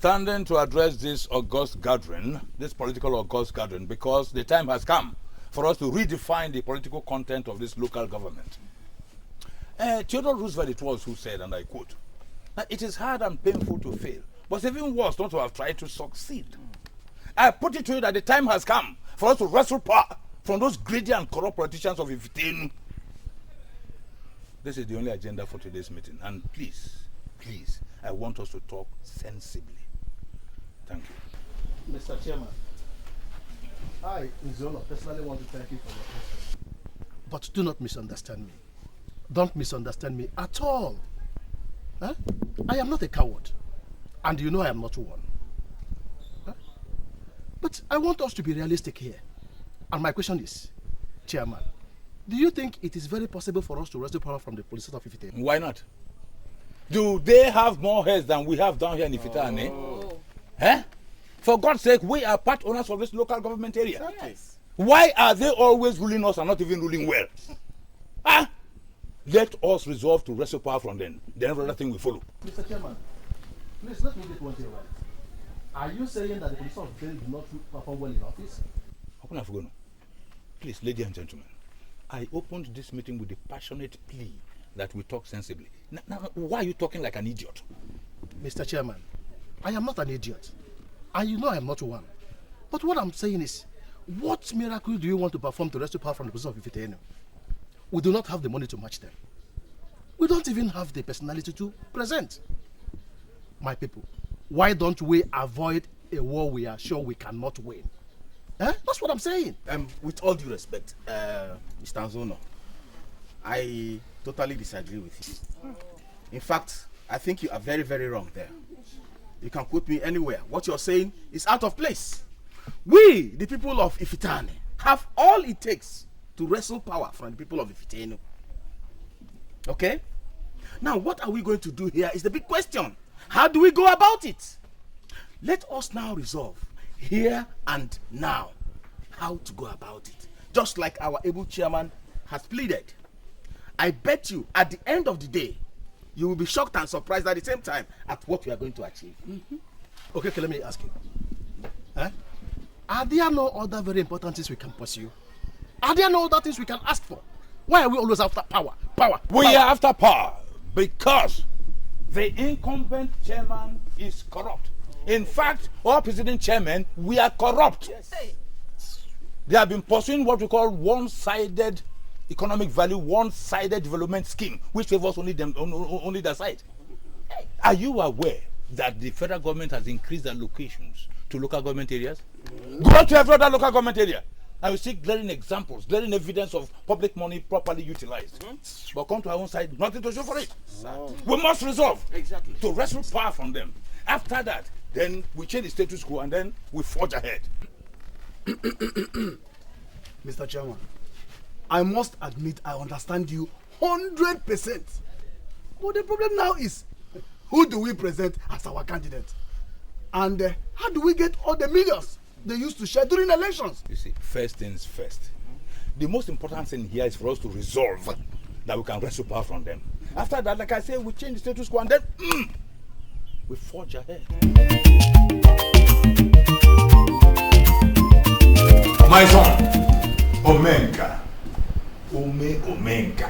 standing to address this august gathering, this political august gathering, because the time has come for us to redefine the political content of this local government. Theodore Roosevelt it was who said, and I quote, that it is hard and painful to fail, but it's even worse not to have tried to succeed. I put it to you that the time has come for us to wrestle power from those greedy and corrupt politicians of Ifitenu. This is the only agenda for today's meeting, and please, I want us to talk sensibly. Thank you. Mr. Chairman, I, Nzono, personally want to thank you for your effort. But do not misunderstand me. Don't misunderstand me at all. Huh? I am not a coward. And you know I am not one. Huh? But I want us to be realistic here. And my question is, Chairman, do you think it is very possible for us to wrestle power from the police of Ifitane? Why not? Do they have more heads than we have down here in Ifitane? Oh. Eh? For God's sake, we are part owners of this local government area. Yes. Why are they always ruling us and not even ruling well? Ah? Let us resolve to wrestle power from them. Then every other thing will follow. Mr. Chairman, please let me get one thing right. Are you saying that the police of Ifitane do not perform well in office? Please, ladies and gentlemen, I opened this meeting with a passionate plea that we talk sensibly. Now, why are you talking like an idiot? Mr. Chairman, I am not an idiot. And you know I am not one. But what I'm saying is, what miracle do you want to perform to rescue power from the position of Ifitane? We do not have the money to match them. We don't even have the personality to present. My people, why don't we avoid a war we are sure we cannot win? Eh? That's what I'm saying. With all due respect, Mr. Nzono, I totally disagree with you. In fact, I think you are very, very wrong there. You can quote me anywhere. What you're saying is out of place. We, the people of Ifitane, have all it takes to wrestle power from the people of Ifitane. Okay? Now, what are we going to do here is the big question. How do we go about it? Let us now resolve, here and now, how to go about it. Just like our able chairman has pleaded. I bet you, at the end of the day, you will be shocked and surprised at the same time at what we are going to achieve. Okay, let me ask you. Are there no other very important things we can pursue? Are there no other things we can ask for? Why are we always after power? We are after power because the incumbent chairman is corrupt. In fact, all president chairmen, we are corrupt. Yes. They have been pursuing what we call one-sided economic value, one-sided development scheme, which favors only them, only their side. Are you aware that the federal government has increased allocations to local government areas? Go to every other local government area, and we see glaring examples, glaring evidence of public money properly utilized. But come to our own side, nothing to show for it. We must resolve to wrestle power from them. After that, then we change the status quo and then we forge ahead. Mr. Chairman, I must admit I understand you 100%. But the problem now is, who do we present as our candidate? And how do we get all the millions they used to share during elections? You see, first things first. The most important thing here is for us to resolve that we can wrestle power from them. After that, like I say, we change the status quo and then we forge ahead. My son, Omenka. Omenka.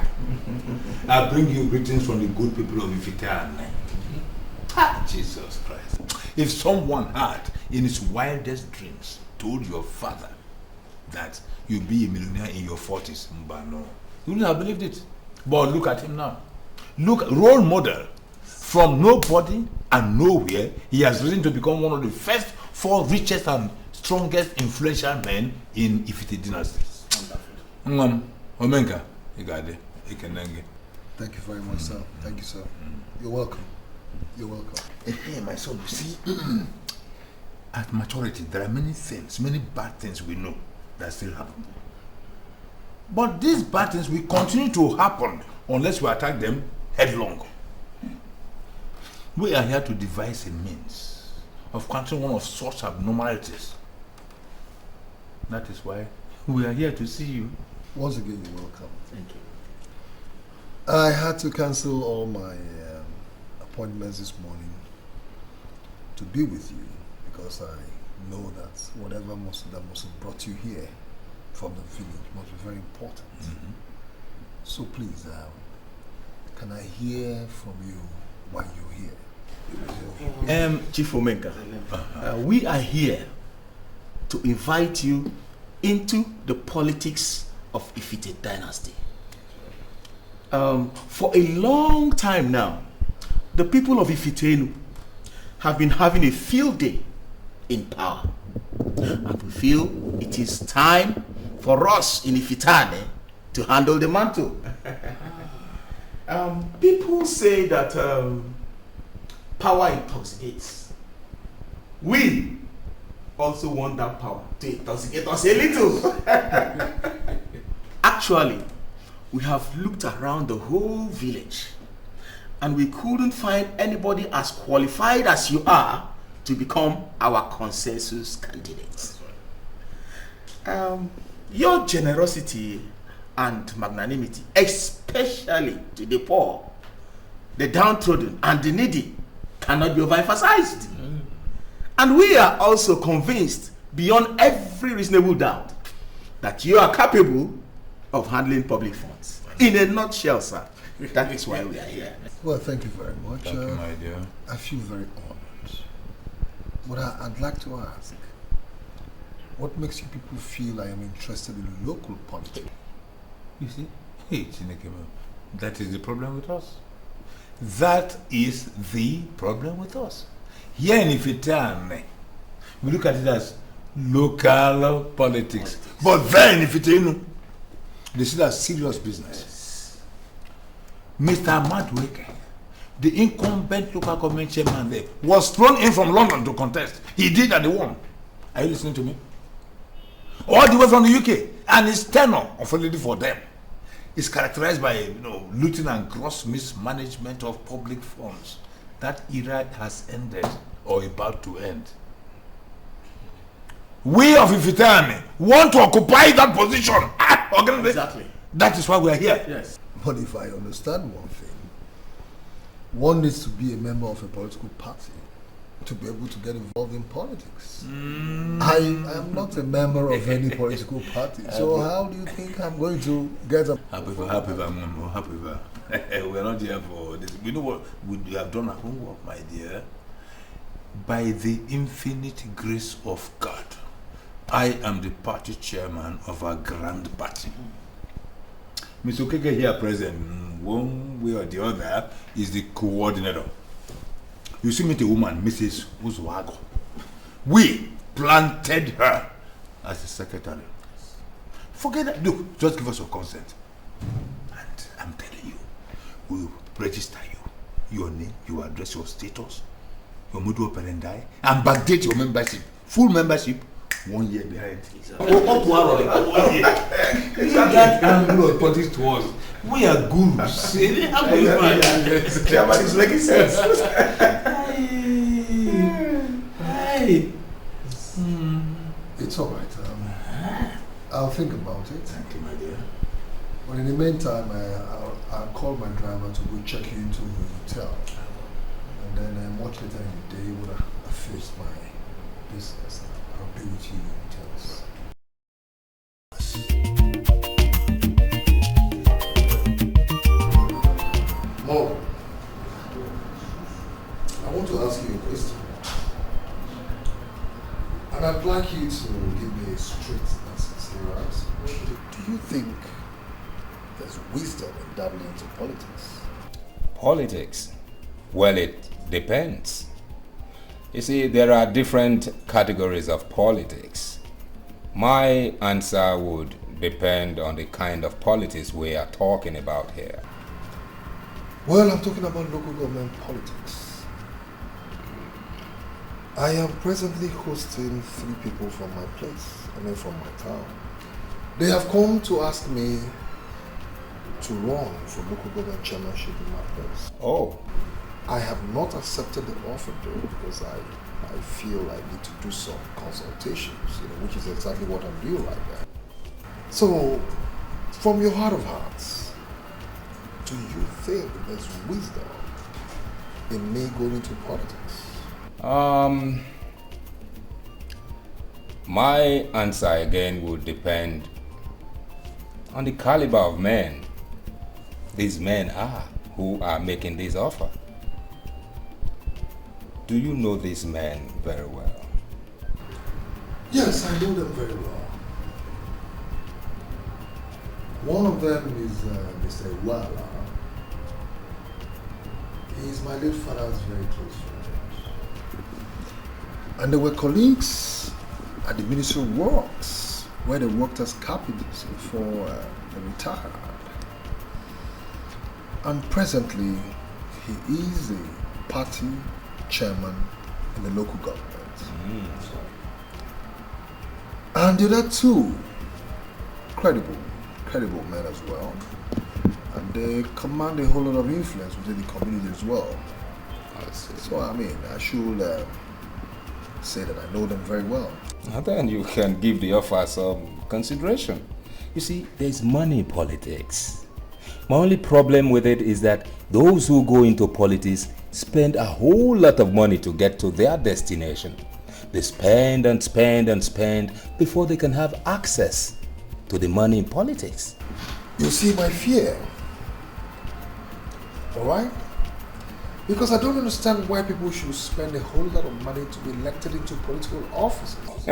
I bring you greetings from the good people of Ifitane. Jesus Christ. If someone had, in his wildest dreams, told your father that you'll be a millionaire in your 40s, no, you wouldn't have believed it. But look at him now. Look, role model. From nobody and nowhere, he has risen to become one of the first 4 richest and strongest influential men in Ifite dynasty. Omenka, thank you very much, sir. Thank you, sir. You're welcome. You're welcome. Hey, my son, you see, at maturity, there are many things, many bad things we know that still happen. But these bad things will continue to happen unless we attack them headlong. We are here to devise a means of countering one of such abnormalities. That is why we are here to see you. Once again, you're welcome. Thank you. I had to cancel all my appointments this morning to be with you because I know that whatever that must have brought you here from the village must be very important. So please, can I hear from you why you're here? Chief Omenka, we are here to invite you into the politics of Ifite dynasty. For a long time now, the people of Ifitenu have been having a field day in power. And we feel it is time for us in Ifitane to handle the mantle. People say that power intoxicates. We also want that power to intoxicate us a little. Actually, we have looked around the whole village and we couldn't find anybody as qualified as you are to become our consensus candidate. Your generosity and magnanimity, especially to the poor, the downtrodden and the needy, cannot be overemphasized. And we are also convinced beyond every reasonable doubt that you are capable of handling public funds. In a nutshell, sir, that is why we are here. Well, thank you very much. Thank you, my dear. I feel very honored. But I'd like to ask, what makes you people feel I am interested in local politics? You see? Hey, Chinekema, that is the problem with us. That is the problem with us. Here in Ifitane, we look at it as local politics. But then in Ifitane, they see that serious business. Mr. Madweke, the incumbent local government chairman there, was thrown in from London to contest. He did and he won. Are you listening to me? All the way from the UK, and his tenure of already for them is characterized by looting and gross mismanagement of public funds. That era has ended or about to end. We of Ifitane want to occupy that position. Exactly. That is why we are here. Yes. But if I understand one thing, one needs to be a member of a political party to be able to get involved in politics. I am not a member of any political party, so how do you think I'm going to get a... Happy. We're not here for this. We know what we have done our homework, my dear. By the infinite grace of God, I am the party chairman of our grand party. Mr. Okeke here present, one way or the other, is the coordinator. You see me the woman, Mrs. Uzwago. We planted her as the secretary. Forget that. Look, just give us your consent. And I'm telling you, we'll register you. Your name, your address, your status, your modus operandi, and backdate your membership. Full membership, 1 year behind. That angle of politics to us. We are gurus. Chairman is making sense. It's all right. I'll think about it. Thank you, my dear. But in the meantime, I'll call my driver to go check you into the hotel. And then much later in the day, when I finish my business, I'll be with you in hotels. Mom, I want to ask you a question. And I'd like you to give me a straight and sincere answer. Do you think there's wisdom in dabbling into politics? Politics? Well, it depends. You see, there are different categories of politics. My answer would depend on the kind of politics we are talking about here. Well, I'm talking about local government politics. I am presently hosting 3 people from my place, from my town. They have come to ask me to run for local government chairmanship in my place. Oh. I have not accepted the offer though, because I feel I need to do some consultations, which is exactly what I'm doing right now. So, from your heart of hearts, do you think there's wisdom in me going into politics? My answer again would depend on the caliber of men these men are who are making this offer. Do you know these men very well? Yes, I know them very well. One of them is Mr. Iwala. He is my late father's very close friend. And they were colleagues at the Ministry of Works, where they worked as carpenters before they retired. And presently, he is a party chairman in the local government. And the other two, credible men as well. And they command a whole lot of influence within the community as well. So I mean, I should say that I know them very well. And then you can give the offer some consideration. You see, there's money in politics. My only problem with it is that those who go into politics spend a whole lot of money to get to their destination. They spend and spend and spend before they can have access to the money in politics. You see my fear, alright? Because I don't understand why people should spend a whole lot of money to be elected into political offices.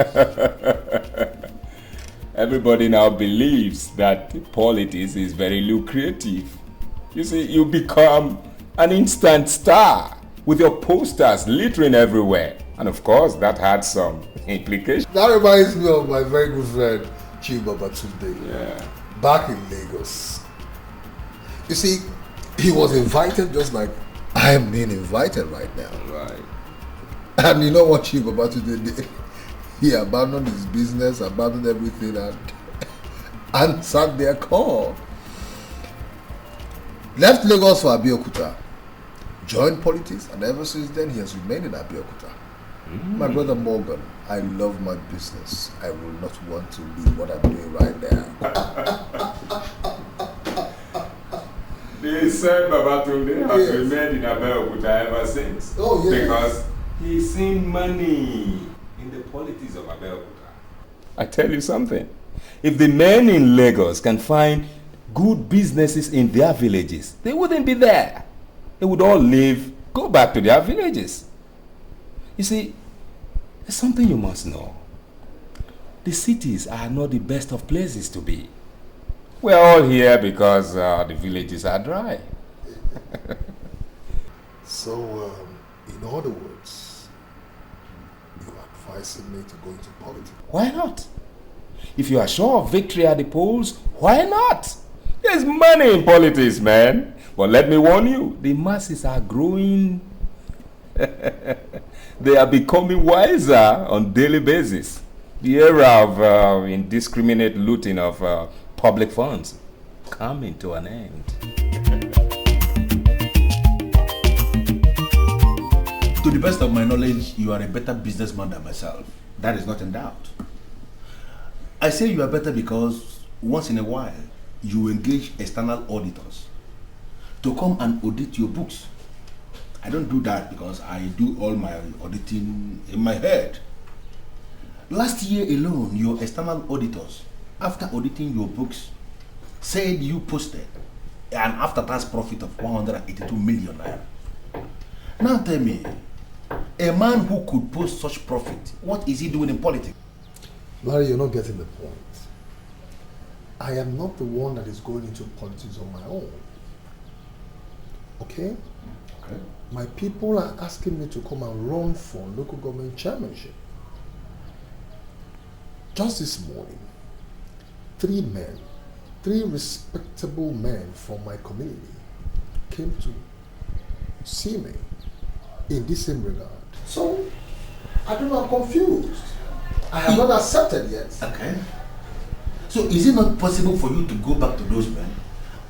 Everybody now believes that politics is very lucrative. You see, you become an instant star with your posters littering everywhere. And of course, that had some implications. That reminds me of my very good friend, Chief Babatunde. Yeah. Back in Lagos. You see, he was invited just like I am being invited right now. Right. And you know what Chief Babatunde did? He abandoned his business, abandoned everything, and answered their call. Left Lagos for Abeokuta, joined politics, and ever since then he has remained in Abeokuta. My brother Morgan, I love my business. I will not want to leave what I'm doing right now. They said Babatunde has remained in Abeokuta ever since. Oh, yes. Because he's seen money in the politics of Abeokuta. I tell you something. If the men in Lagos can find good businesses in their villages, they wouldn't be there. They would all leave, go back to their villages. You see, there's something you must know. The cities are not the best of places to be. We're all here because the villages are dry. So, in other words, you're advising me to go into politics? Why not? If you are sure of victory at the polls, why not? There's money in politics, man. But let me warn you, the masses are growing. They are becoming wiser on daily basis. The era of indiscriminate looting of public funds coming to an end. To the best of my knowledge, you are a better businessman than myself. That is not in doubt. I say you are better because once in a while, you engage external auditors to come and audit your books. I don't do that because I do all my auditing in my head. Last year alone, your external auditors, after auditing your books, said you posted an after-tax profit of 182 million naira. Now tell me, a man who could post such profit, what is he doing in politics? Larry, you're not getting the point. I am not the one that is going into politics on my own. Okay? Okay. My people are asking me to come and run for local government chairmanship. Just this morning, 3 respectable men from my community came to see me in this same regard. So, I don't know, I'm confused. I have not accepted yet. Okay. So is it not possible for you to go back to those men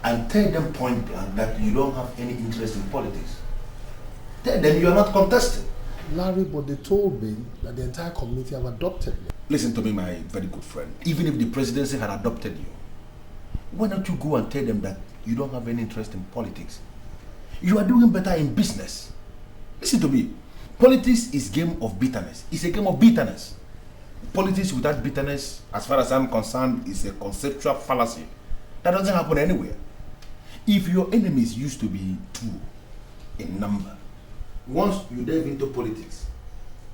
and tell them point blank that you don't have any interest in politics? Tell them you are not contesting. Larry, but they told me that the entire community have adopted me. Listen to me, my very good friend. Even if the presidency had adopted you, why don't you go and tell them that you don't have any interest in politics? You are doing better in business. Listen to me. Politics is game of bitterness. It's a game of bitterness. Politics without bitterness, as far as I'm concerned, is a conceptual fallacy. That doesn't happen anywhere. If your enemies used to be 2 in number, once you delve into politics,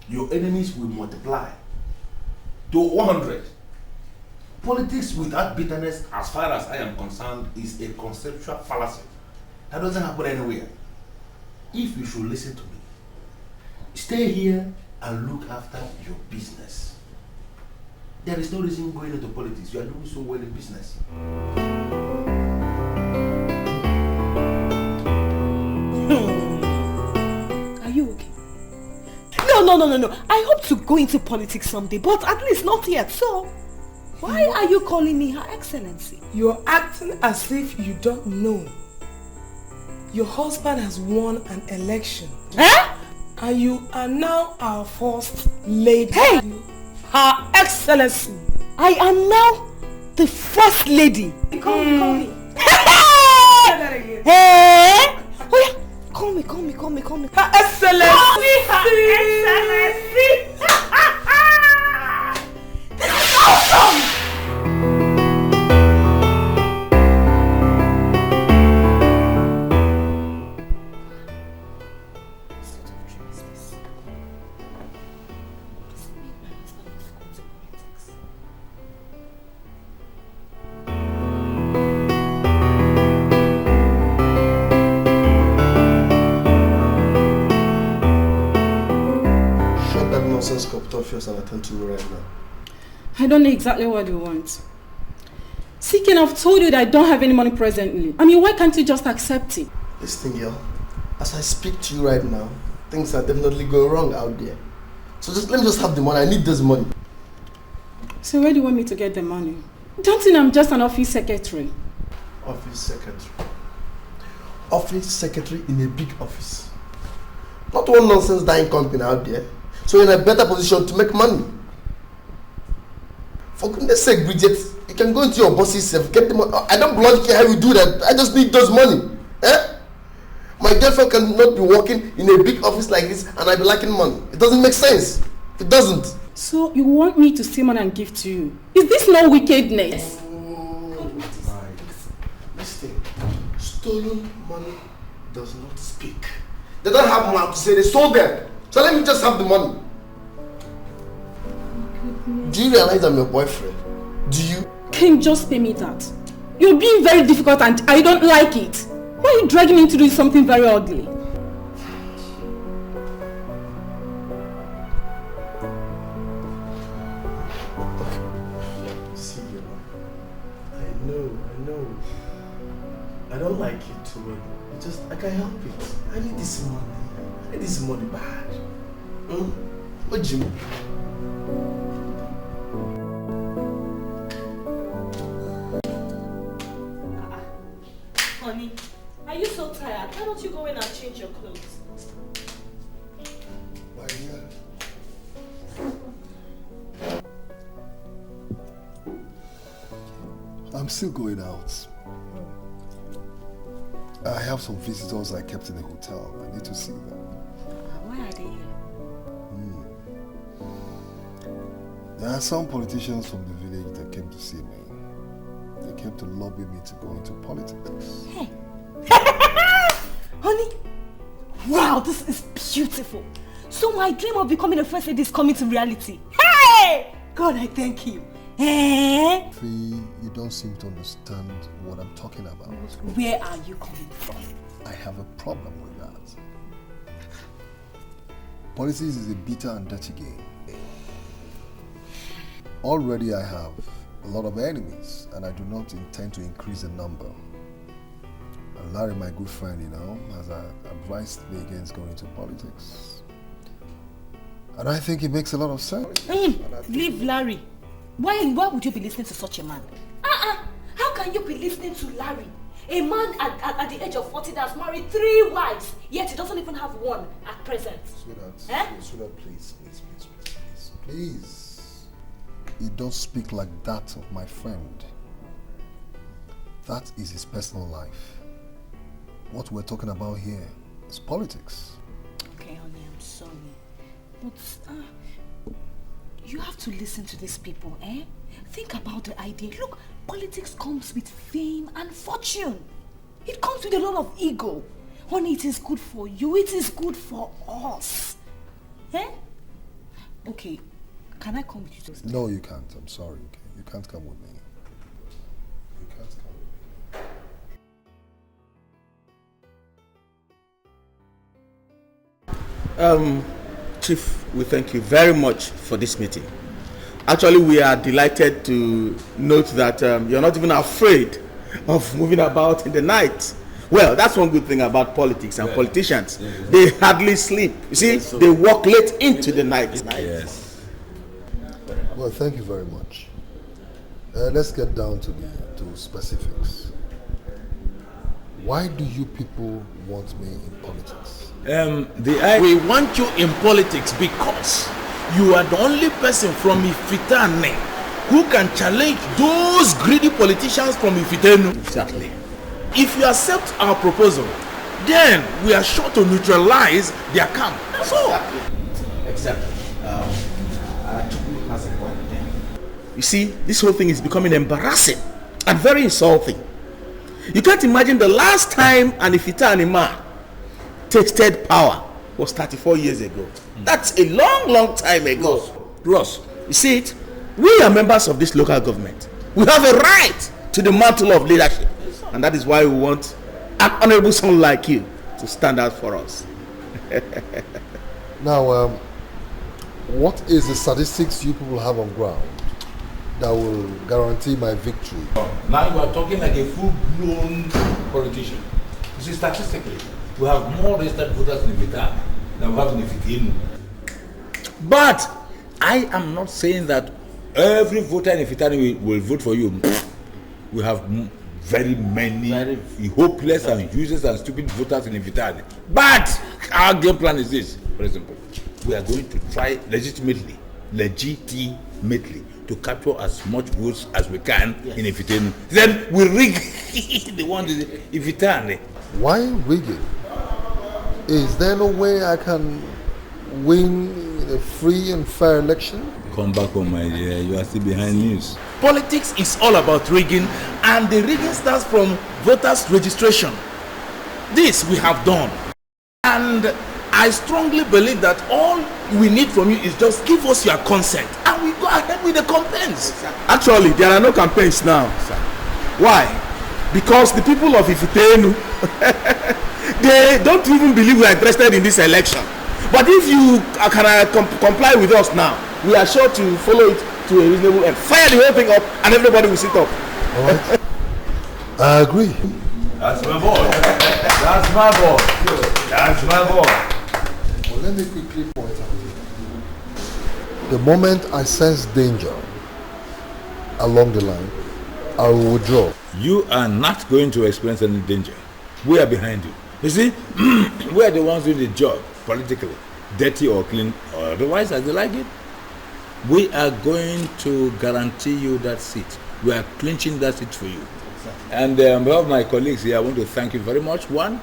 your enemies will multiply to 100. Politics without bitterness, as far as I am concerned, is a conceptual fallacy. That doesn't happen anywhere. If you should listen to me, stay here and look after your business. There is no reason going into politics. You are doing so well in business. Are you okay? No. I hope to go into politics someday, but at least not yet. So, why are you calling me Her Excellency? You're acting as if you don't know. Your husband has won an election. Eh? And you are now our first lady. Hey! Her Excellency. I am now the first lady. Call me. Hey! Oh yeah, call me. Her Excellency. Call me Her Excellency. This is awesome! And attend to me right now. I don't know exactly what you want. Seeking, I've told you that I don't have any money presently. I mean, why can't you just accept it? Listen, girl, as I speak to you right now, things are definitely going wrong out there. So let me just have the money. I need this money. So where do you want me to get the money? Don't think I'm just an office secretary. Office secretary. Office secretary in a big office. Not one nonsense dying company out there. So you're in a better position to make money. For goodness sake, Bridget, you can go into your boss's self, get the money. I don't bloody care how you do that. I just need those money. Eh? My girlfriend cannot be working in a big office like this and I be lacking money. It doesn't make sense. It doesnn't. So you want me to steal money and give to you? Is this no wickedness? Listen, stolen money does not speak. They don't have mouth to say they stole them. So let me just have the money. Do you realize I'm your boyfriend? Do you? Can you just pay me that? You're being very difficult and I don't like it. Why are you dragging me into doing something very ugly? See, I know. I don't like it too well. It's just, I can't help it. I need this money. I need this money bad. What do you mean? Honey, are you so tired? Why don't you go in and change your clothes? My dear. I'm still going out. I have some visitors I kept in the hotel. I need to see them. Why are they here? There are some politicians from the village that came to see me. They came to lobby me to go into politics. Hey. Honey, wow, this is beautiful. So my dream of becoming a first lady is coming to reality. Hey! God, I thank you. Eh? Fee, you don't seem to understand what I'm talking about. Where are you coming from? I have a problem with that. Politics is a bitter and dirty game. Already I have a lot of enemies and I do not intend to increase the number. And Larry, my good friend, has advised me against going into politics. And I think it makes a lot of sense. Leave Larry. Why would you be listening to such a man? How can you be listening to Larry? A man at the age of 40 that's married 3 wives, yet he doesn't even have one at present. Sweetheart, please. You don't speak like that of my friend. That is his personal life. What we're talking about here is politics. Okay, honey, I'm sorry. But you have to listen to these people, eh? Think about the idea. Look, politics comes with fame and fortune. It comes with a lot of ego. Honey, it is good for you. It is good for us. Eh? Okay, can I come with you? No, you can't. I'm sorry. Okay? You can't come with me. You can't come with me. Chief, we thank you very much for this meeting. Actually, we are delighted to note that you're not even afraid of moving about in the night. Well, that's one good thing about politics and politicians. They hardly sleep. You see, they walk late into the night. Yes. Well, thank you very much. Let's get down to specifics. Why do you people want me in politics? We want you in politics because you are the only person from Ifitane who can challenge those greedy politicians from Ifitenu. Exactly. If you accept our proposal, then we are sure to neutralize their camp. That's all. Exactly. Chukwu has a point there. You see, this whole thing is becoming embarrassing and very insulting. You can't imagine the last time an Ifitani man tasted power was 34 years ago. That's a long, long time ago. Ross, you see it? We are members of this local government. We have a right to the mantle of leadership. And that is why we want an honorable son like you to stand out for us. Now, what is the statistics you people have on ground that will guarantee my victory? Now you are talking like a full-blown politician. You see, statistically, we have more registered voters in Vita than we have in Ifitinu. But I am not saying that every voter in Ifitinu will vote for you. We have very many hopeless and useless and stupid voters in Ifitani. But our game plan is this, for example. We are going to try legitimately to capture as much votes as we can in Ifitani. Then we rig the one in Ifitani. Why rig it? Is there no way I can win in a free and fair election? Come back home, my dear. You are still behind news. Politics is all about rigging, and the rigging starts from voters' registration. This we have done. And I strongly believe that all we need from you is just give us your consent, and we go ahead with the campaigns. Actually, there are no campaigns now. Why? Because the people of Ifitenu, they don't even believe we are interested in this election. But if you can comply with us now, we are sure to follow it to a reasonable end. Fire the whole thing up and everybody will sit up. All right. I agree. That's my boy. That's my boy. That's my boy. Well, let me quickly point out. The moment I sense danger along the line, I will withdraw. You are not going to experience any danger. We are behind you. You see, we are the ones doing the job politically, dirty or clean, or otherwise as they like it. We are going to guarantee you that seat. We are clinching that seat for you. Exactly. And on behalf of my colleagues here, I want to thank you very much. One,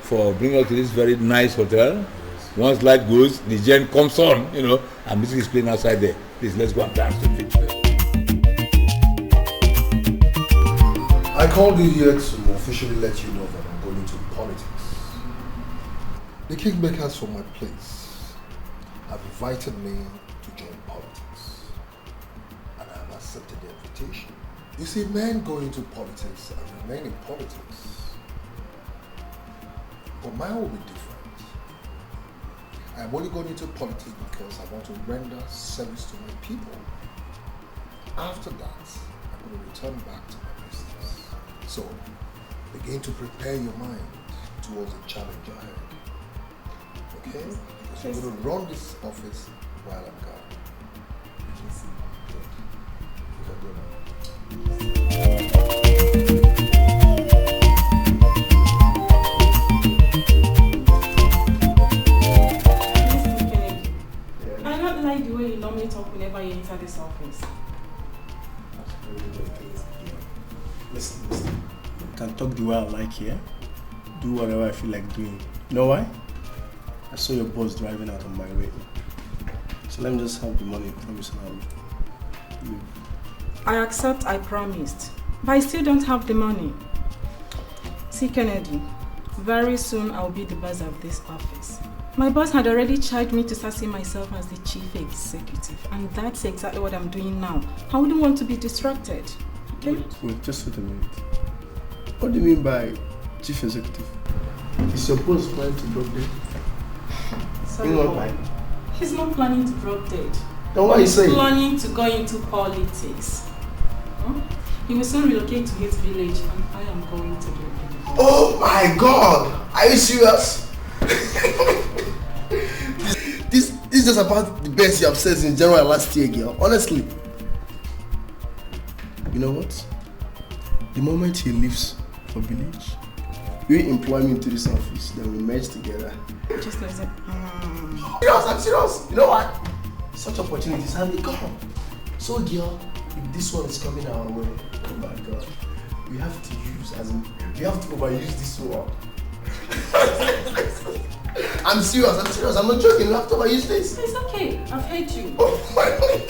for bringing us to this very nice hotel. Yes. Once light goes, the gen comes on, and music is playing outside there. Please, let's go and dance to it. I called you here to officially let you know that I'm going into politics. The kingmakers from my place have invited me to join politics, and I have accepted the invitation. You see, men go into politics and remain in politics, but mine will be different. I'm only going into politics because I want to render service to my people. After that, I'm going to return back to my business. So, begin to prepare your mind towards the challenge ahead. Okay? Because you're going to run this office while I'm gone. I don't like the way you normally talk whenever you enter this office. Listen. I can talk the way I like here. Do whatever I feel like doing. You know why? I saw your boss driving out on my way. So let me just have the money, promise, and I'll leave. I accept I promised, but I still don't have the money. See, Kennedy, very soon I'll be the boss of this office. My boss had already charged me to start seeing myself as the chief executive, and that's exactly what I'm doing now. I wouldn't want to be distracted. Okay? Wait, just wait a minute. What do you mean by chief executive? Is your boss planning to drop dead? Sorry, he's not planning to drop dead. Then what are you saying? He's planning to go into politics. He will soon relocate to his village, and I am going to do it. Oh my God! Are you serious? This is just about the best you have said in January last year, girl. Honestly. You know what? The moment he leaves for village, you employ me into this office, then we merge together. Just like that. I'm serious. You know what? Such opportunities have they come. So, girl, if this one is coming our way, oh my God, we have to use, we have to overuse this one. I'm serious. I'm not joking. We have to overuse this. It's okay. I've heard you. Oh my God.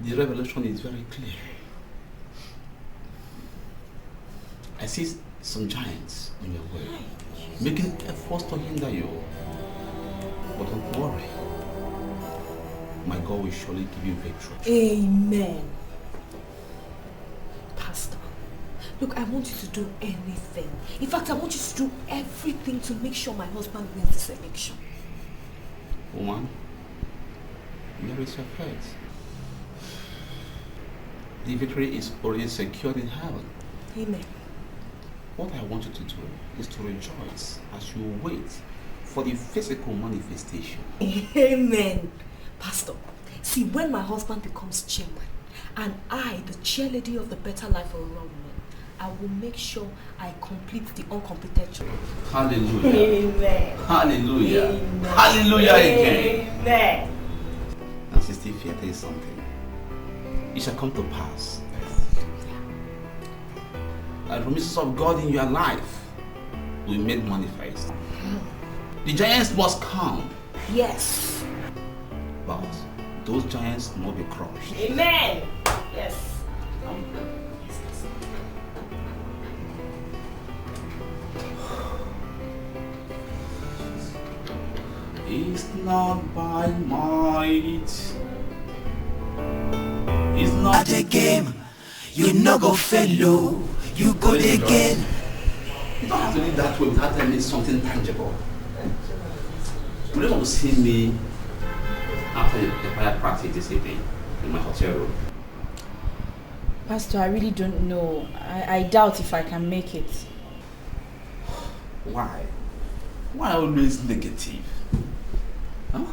The revelation is very clear. I see some giants on your way, making efforts to hinder you. But don't worry. My God will surely give you victory. Amen. Pastor, look, I want you to do anything. In fact, I want you to do everything to make sure my husband wins this election. Woman, there is your faith. The victory is already secured in heaven. Amen. What I want you to do is to rejoice as you wait for the physical manifestation. Amen. Pastor, see, when my husband becomes chairman and I, the chairlady of the Better Life for Rural Women, I will make sure I complete the uncompetent. Hallelujah. Amen. Hallelujah. Amen. Hallelujah again. Amen. And Sister Ify, I tell you something. It shall come to pass. The promises of God in your life will be made manifest. The giants must come. Yes. But those giants must be crushed. Amen. Yes. It's not by might. It's not a game. You no go fellow. You go again. You don't have to live that way without telling me something tangible. You don't want to see me after the choir practice this evening in my hotel room. Pastor, I really don't know. I doubt if I can make it. Why? Why always negative? Huh?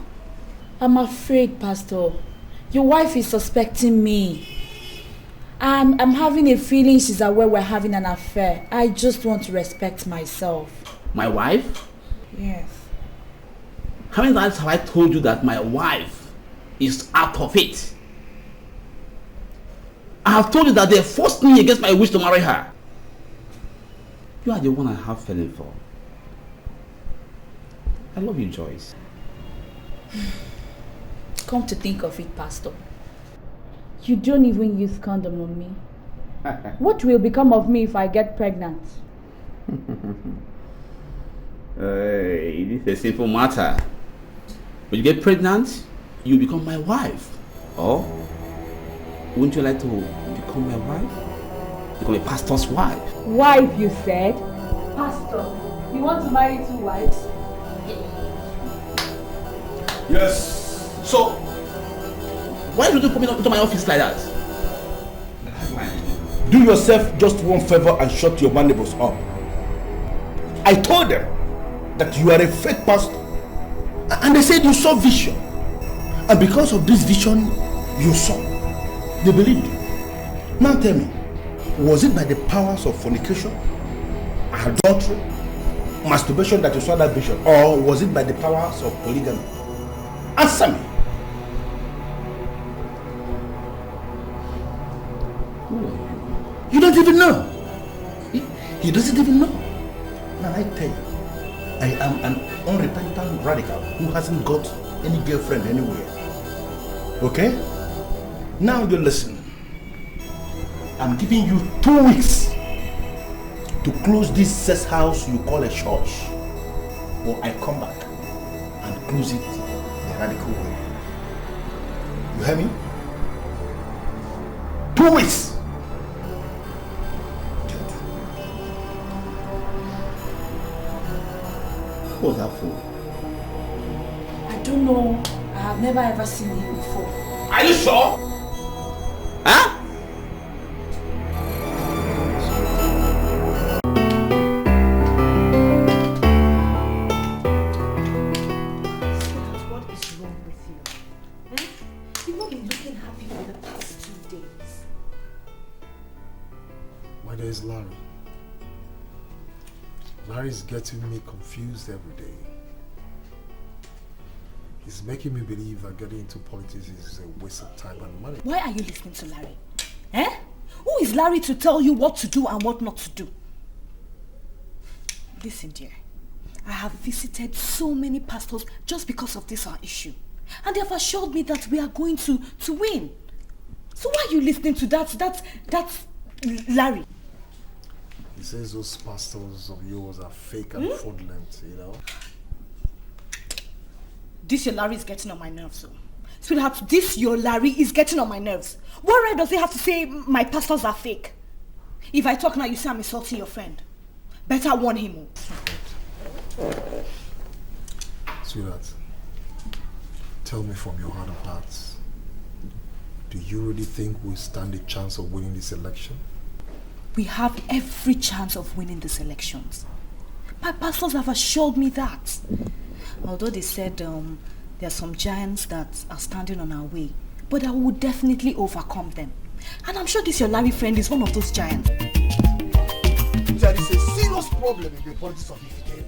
I'm afraid, Pastor. Your wife is suspecting me. I'm having a feeling she's aware we're having an affair. I just want to respect myself. My wife? Yes. How many times have I told you that my wife is out of it? I have told you that they forced me against my wish to marry her. You are the one I have fallen for. I love you, Joyce. Come to think of it, Pastor, you don't even use condom on me. What will become of me if I get pregnant? Hey, this is a simple matter. When you get pregnant, you become my wife. Or wouldn't you like to become my wife? Become a pastor's wife. Wife, you said? Pastor, you want to marry 2 wives? Yes. So, why did you come into my office like that? Do yourself just one favor and shut your mandibles up. I told them that you are a fake pastor. And they said you saw vision. And because of this vision you saw, they believed you. Now tell me, was it by the powers of fornication, adultery, masturbation that you saw that vision, or was it by the powers of polygamy? Answer me. You don't even know. He doesn't even know. Now I tell you, I am an unrepentant radical who hasn't got any girlfriend anywhere. Okay? Now you listen. I'm giving you 2 weeks to close this sex house you call a church, or I come back and close it the radical way. You hear me? 2 weeks. Who was that for? I don't know. I have never ever seen him before. Are you sure? Huh? What is wrong with you? You've not been looking happy for the past 2 days. My name is Larry. Larry's getting me confused every day. He's making me believe that getting into politics is a waste of time and money. Why are you listening to Larry? Who is Larry to tell you what to do and what not to do? Listen, dear. I have visited so many pastors just because of this our issue. And they have assured me that we are going to win. So why are you listening to that Larry? He says those pastors of yours are fake and fraudulent, you know. This your Larry is getting on my nerves, though. Sweetheart, this your Larry is getting on my nerves. What right does he have to say my pastors are fake? If I talk now, you say I'm insulting your friend. Better warn him. Sweetheart, tell me from your heart of hearts, do you really think we stand a chance of winning this election? We have every chance of winning these elections. My pastors have assured me that. Although they said there are some giants that are standing on our way, but I will definitely overcome them. And I'm sure this your Larry friend is one of those giants. There is a serious problem in the politics of Ifiteri.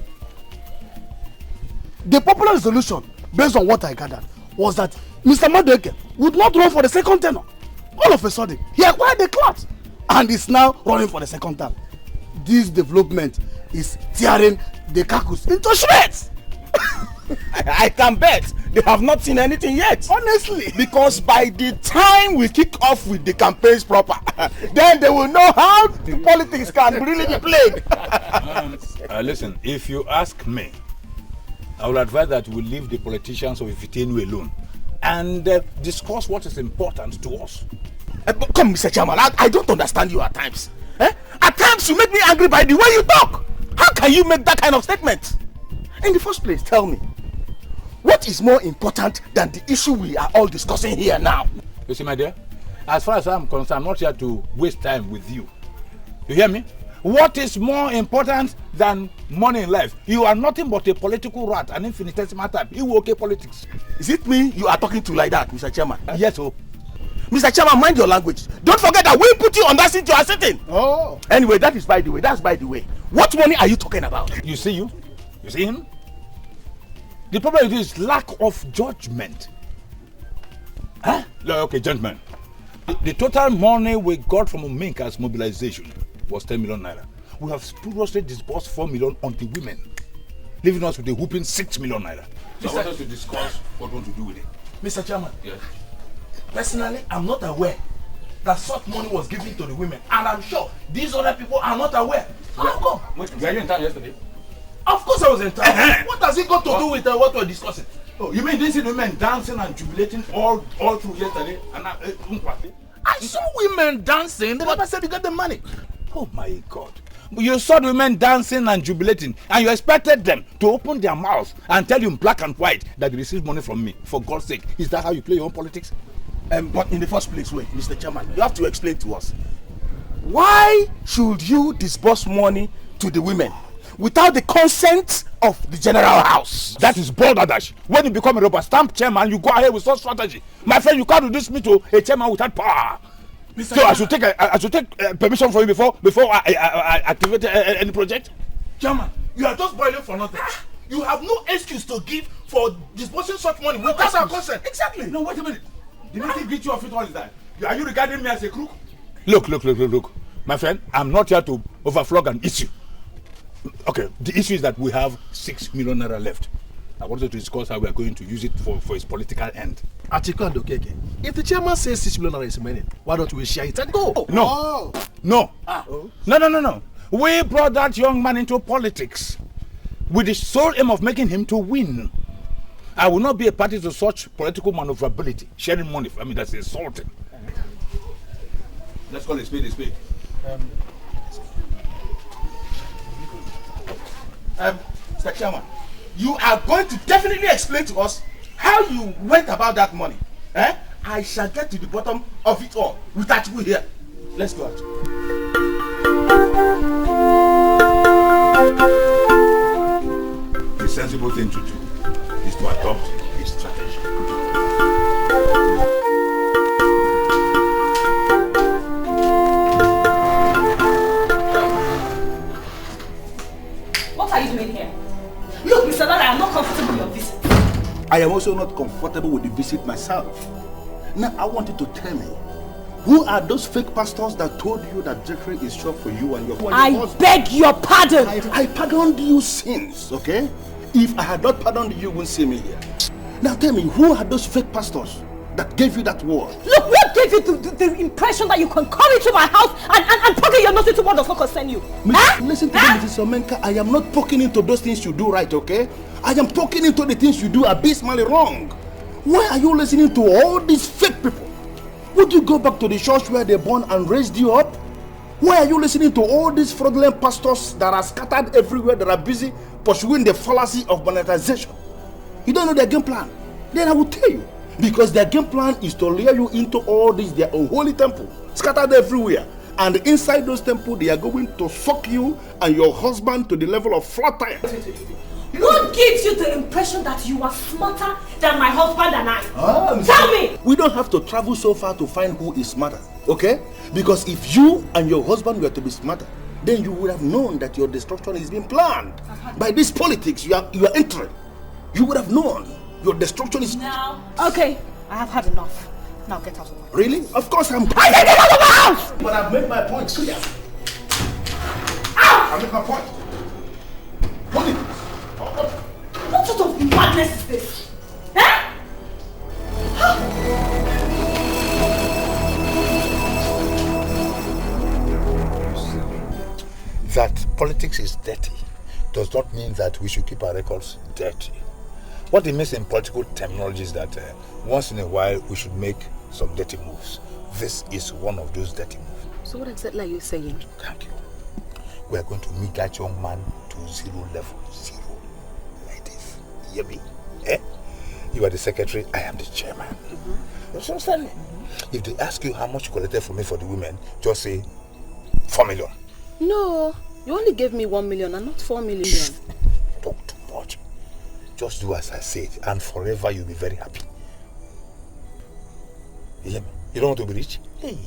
The popular resolution, based on what I gathered, was that Mr. Madueke would not run for the second tenure. All of a sudden, he acquired the clout and is now running for the second term. This development is tearing the caucus into shreds. I can bet they have not seen anything yet. Honestly. Because by the time we kick off with the campaigns proper, then they will know how the politics can really be played. Listen, if you ask me, I would advise that we leave the politicians of Ifitenu alone and discuss what is important to us. Come, Mr. Chairman, I don't understand you at times. At times you make me angry by the way you talk. How can you make that kind of statement? In the first place, tell me, what is more important than the issue we are all discussing here now? You see, my dear, as far as I'm concerned, I'm not here to waste time with you. You hear me? What is more important than money in life? You are nothing but a political rat, an infinitesimal type. You okay politics. Is it me you are talking to like that, Mr. Chairman? Yes, sir. Mr. Chairman, mind your language. Don't forget that we put you on that seat you are sitting. Oh. Anyway, that is by the way. That's by the way. What money are you talking about? You see you? You see him? The problem is lack of judgment. Huh? Okay, gentlemen. The total money we got from Ominka's mobilization was 10 million naira. We have spuriously disbursed 4 million on the women, leaving us with a whooping 6 million naira. So I want us to discuss what we want to do with it. Mr. Chairman, yes. Personally, I'm not aware that such money was given to the women, and I'm sure these other people are not aware. How come? Were you in town yesterday? Of course I was in town. What has it got to do with what we're discussing? Oh, you mean didn't see the women dancing and jubilating all through yesterday? And I saw women dancing, they never said you got the money. Oh my God. You saw the women dancing and jubilating, and you expected them to open their mouths and tell you in black and white that they received money from me. For God's sake, is that how you play your own politics? But in the first place, wait, Mr. Chairman, you have to explain to us. Why should you disburse money to the women without the consent of the general house. That is balderdash. When you become a rubber stamp chairman, you go ahead with such strategy. My friend, you can't reduce me to a chairman without power. Mr. So I should take permission from you before I activate any project? Chairman, you are just boiling for nothing. You have no excuse to give for disposing such money without our consent. Exactly. No, wait a minute. The meeting greet you of it all is that. Are you regarding me as a crook? Look. My friend, I'm not here to overflog an issue. Okay, the issue is that we have 6 million naira left. I wanted to discuss how we are going to use it for its political end. Atiku and Okeke, if the chairman says 6 million naira is remaining, why don't we share it and go? No. No. We brought that young man into politics with the sole aim of making him to win. I will not be a party to such political maneuverability. Sharing money, that's insulting. Let's call it a spade. Mr. Chairman, you are going to definitely explain to us how you went about that money. I shall get to the bottom of it all without you here. Let's go out. The sensible thing to do is to adopt a strategy. What are you doing here? Look, Mr. Dada, I am not comfortable with your visit. I am also not comfortable with the visit myself. Now, I want you to tell me, who are those fake pastors that told you that Jeffrey is short for you and your husband? Beg your pardon. I pardoned you since, okay? If I had not pardoned you, you wouldn't see me here. Now tell me, who are those fake pastors that gave you that word? Look, what gave you the impression that you can come into my house and poke your nose into what does not concern you? Listen to me, Mrs. Omenka. I am not poking into those things you do right, okay? I am poking into the things you do abysmally wrong. Why are you listening to all these fake people? Would you go back to the church where they born and raised you up? Why are you listening to all these fraudulent pastors that are scattered everywhere, that are busy pursuing the fallacy of monetization? You don't know their game plan? Then I will tell you. Because their game plan is to lure you into all these, their unholy temple, scattered everywhere. And inside those temples, they are going to suck you and your husband to the level of flat tire. What gives you the impression that you are smarter than my husband and I? Tell me! We don't have to travel so far to find who is smarter, okay? Because if you and your husband were to be smarter, then you would have known that your destruction is being planned. By this politics you are entering. You would have known your destruction is... Now, okay, I have had enough. Now get out of my house. Really? Of course I'm... I said get out of my house! But I've made my point clear. Ow! I've made my point. Hold it. What sort of madness is this? That politics is dirty does not mean that we should keep our records dirty. What it means in political terminology is that once in a while we should make some dirty moves. This is one of those dirty moves. So what exactly are you saying? Thank you. We are going to meet that young man to 0 level. 0. Like this. You hear me? You are the secretary, I am the chairman. You understand me? If they ask you how much you collected for me for the women, just say 4 million. No, you only gave me 1 million and not 4 million. Talk too much. Just do as I said, and forever you'll be very happy. You hear me? You don't want to be rich? Hey,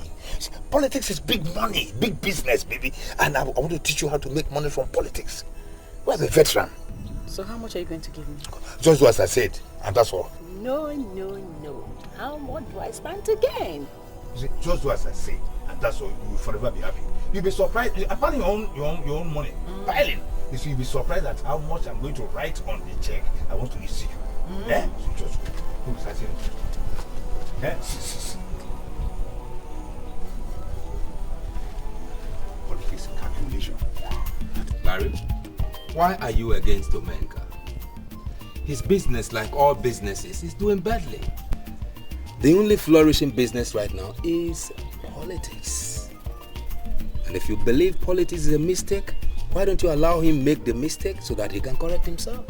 politics is big money, big business, baby. And I want to teach you how to make money from politics. We're a veteran. So how much are you going to give me? Just do as I said, and that's all. No. How much do I stand to gain? Just do as I say, and that's all. You will forever be happy. You'll be surprised. Apart your own money, piling. You see, you'll be surprised at how much I'm going to write on the check I want to issue you. So just go start saying. Politics calculation. Larry, why are you against Omenka? His business, like all businesses, is doing badly. The only flourishing business right now is politics. And if you believe politics is a mistake, why don't you allow him make the mistake so that he can correct himself?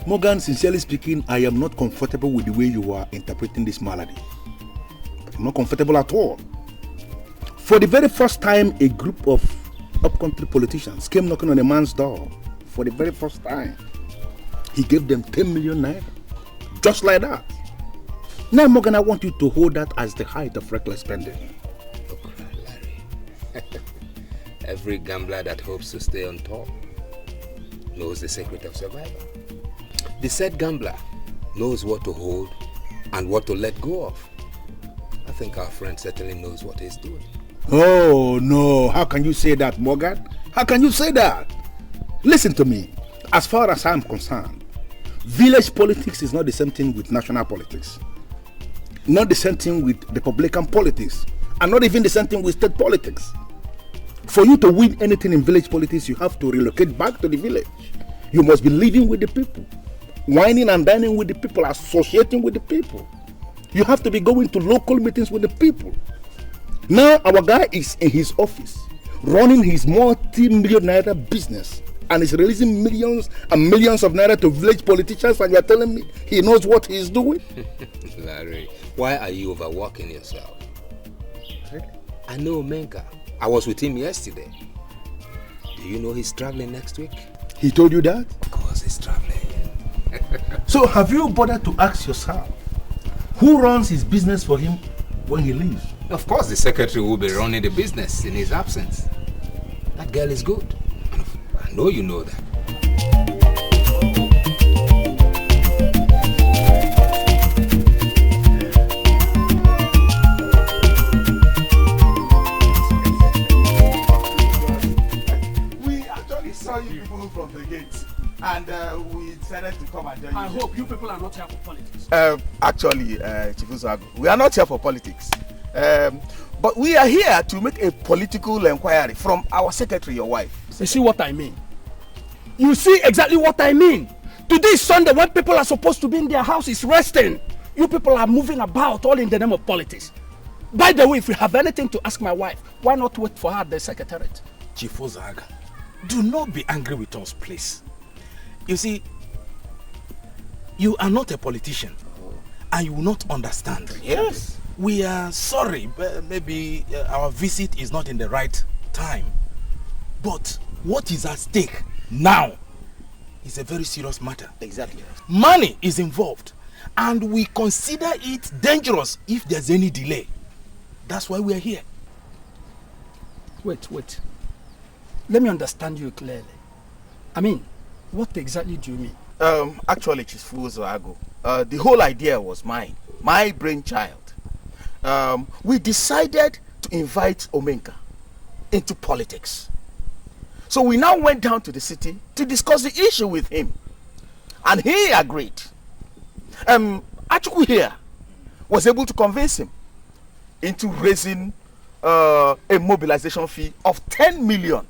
Morgan, sincerely speaking, I am not comfortable with the way you are interpreting this malady. I'm not comfortable at all. For the very first time, a group of upcountry politicians came knocking on a man's door for the very first time. He gave them 10 million naira. Just like that. Now, Morgan, I want you to hold that as the height of reckless spending. Look, Larry. Every gambler that hopes to stay on top knows the secret of survival. The said gambler knows what to hold and what to let go of. I think our friend certainly knows what he's doing. Oh, no. How can you say that, Morgan? How can you say that? Listen to me. As far as I'm concerned, village politics is not the same thing with national politics. Not the same thing with Republican politics. And not even the same thing with state politics. For you to win anything in village politics, you have to relocate back to the village. You must be living with the people. Whining and dining with the people, associating with the people. You have to be going to local meetings with the people. Now our guy is in his office, running his multi-million naira business, and is releasing millions and millions of naira to village politicians, and you are telling me he knows what he is doing? Larry, why are you overworking yourself? I know Menka. I was with him yesterday. Do you know he's traveling next week? He told you that? Of course he's traveling. So have you bothered to ask yourself, who runs his business for him when he leaves? Of course the secretary will be running the business in his absence. That girl is good. I know you know that. We actually saw you people from the gate, and we decided to come and join you. I hope you people are not here for politics. Actually, Chief Uzago, we are not here for politics. But we are here to make a political inquiry from our secretary, your wife. You see what I mean? You see exactly what I mean. Today is Sunday when people are supposed to be in their houses resting. You people are moving about all in the name of politics. By the way, if you have anything to ask my wife, why not wait for her at the secretariat? Chief Ozaga, do not be angry with us, please. You see, you are not a politician, and you will not understand. Yes. We are sorry, but maybe our visit is not in the right time. But what is at stake now is a very serious matter. Exactly. Money is involved, and we consider it dangerous if there's any delay. That's why we are here. Wait. Let me understand you clearly. I mean, what exactly do you mean? Actually, Chief Uzago, the whole idea was mine, my brainchild. We decided to invite Omenka into politics. So we now went down to the city to discuss the issue with him. And he agreed. Achuku here was able to convince him into raising a mobilization fee of 10 million,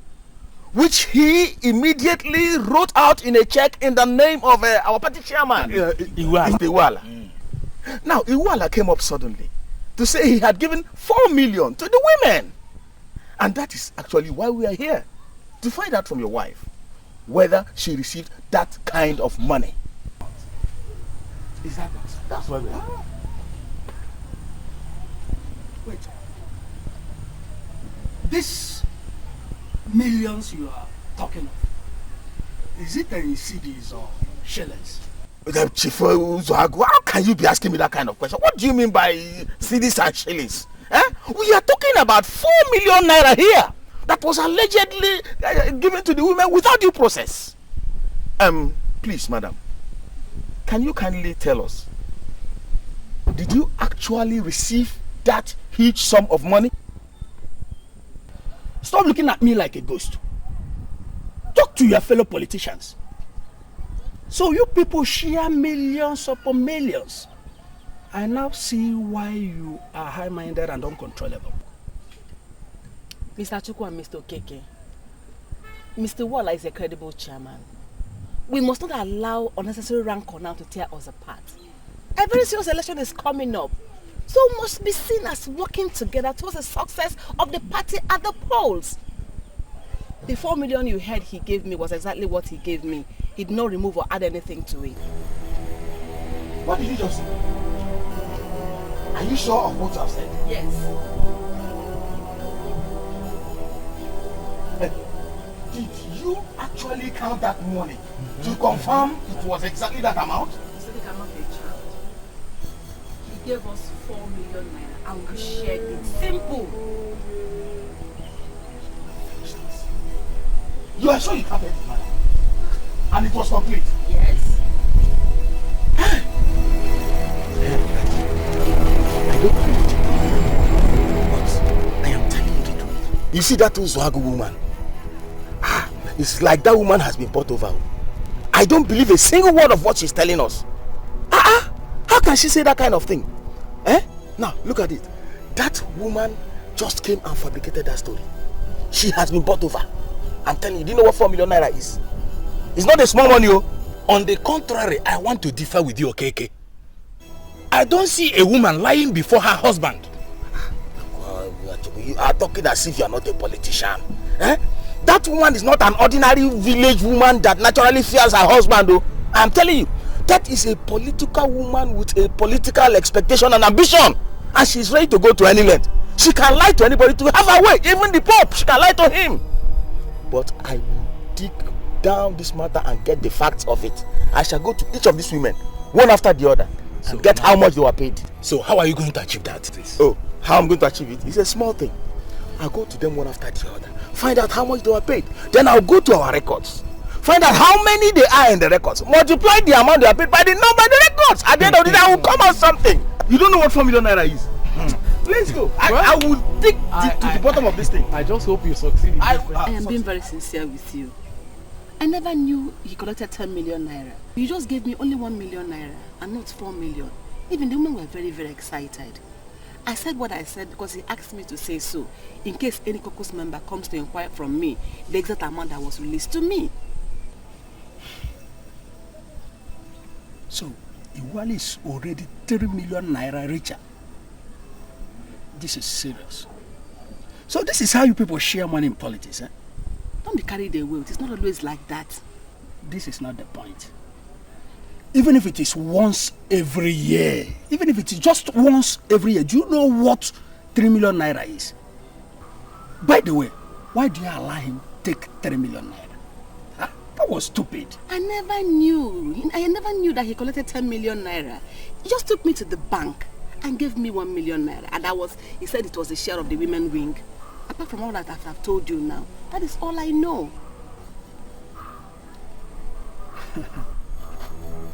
which he immediately wrote out in a check in the name of our party chairman, Iwala. Now, Iwala came up suddenly to say he had given 4 million to the women. And that is actually why we are here, to find out from your wife whether she received that kind of money. Is that not? That's why we are here. Wait. This millions you are talking of, is it in CDs or shillings? Chief Uzago, how can you be asking me that kind of question? What do you mean by CDs and shillings? We are talking about 4 million naira here that was allegedly given to the women without due process. Please, madam, can you kindly tell us, did you actually receive that huge sum of money? Stop looking at me like a ghost. Talk to your fellow politicians. So you people share millions upon millions. I now see why you are high-minded and uncontrollable. Mr. Chukwu and Mr. Okeke, Mr. Walla is a credible chairman. We must not allow unnecessary rancor now to tear us apart. A very serious election is coming up, so must be seen as working together towards the success of the party at the polls. The 4 million you heard he gave me was exactly what he gave me. He did not remove or add anything to it. What did you just say? Are you sure of what you have said? Yes. Did you actually actually count that money to confirm it was exactly that amount? Zubby cannot be a child. He gave us 4 million naira and we shared it. Simple. You are sure you counted the money? And it was complete? Yes. I don't believe it. But I am telling you the truth. You see that Zwagu woman? It's like that woman has been bought over. I don't believe a single word of what she's telling us. How can she say that kind of thing? Now, look at it. That woman just came and fabricated that story. She has been bought over. I'm telling you, do you know what 4 million naira is? It's not a small money. On the contrary, I want to differ with you, okay? I don't see a woman lying before her husband. You are talking as if you are not a politician. That woman is not an ordinary village woman that naturally fears her husband. I'm telling you, that is a political woman with a political expectation and ambition. And she's ready to go to any length. She can lie to anybody to have her way. Even the Pope, she can lie to him. But I will dig down this matter and get the facts of it. I shall go to each of these women, one after the other, and get how much they were paid. So how are you going to achieve that? Oh, how I'm going to achieve it? It's a small thing. I'll go to them one after the other, find out how much they were paid. Then I'll go to our records, find out how many they are in the records, multiply the amount they are paid by the number in the records. At the end of the day, I will come out something. You don't know what 4 million naira is? Let's go. I will dig to the bottom of this thing. I just hope you succeed. I am being very sincere with you. I never knew he collected 10 million naira. You just gave me only 1 million naira and not 4 million. Even the women were very, very excited. I said what I said because he asked me to say so, in case any caucus member comes to inquire from me the exact amount that was released to me. So, Iwali is already 3 million naira richer. This is serious. So this is how you people share money in politics, eh? Don't be carried away. It's not always like that. This is not the point. Even if it is once every year, even if it is just once every year, do you know what 3 million naira is? By the way, why do you allow him take 3 million naira? Huh? That was stupid. I never knew that he collected 10 million naira. He just took me to the bank and gave me 1 million naira. And he said it was a share of the women wing. Apart from all that I've told you now, that is all I know.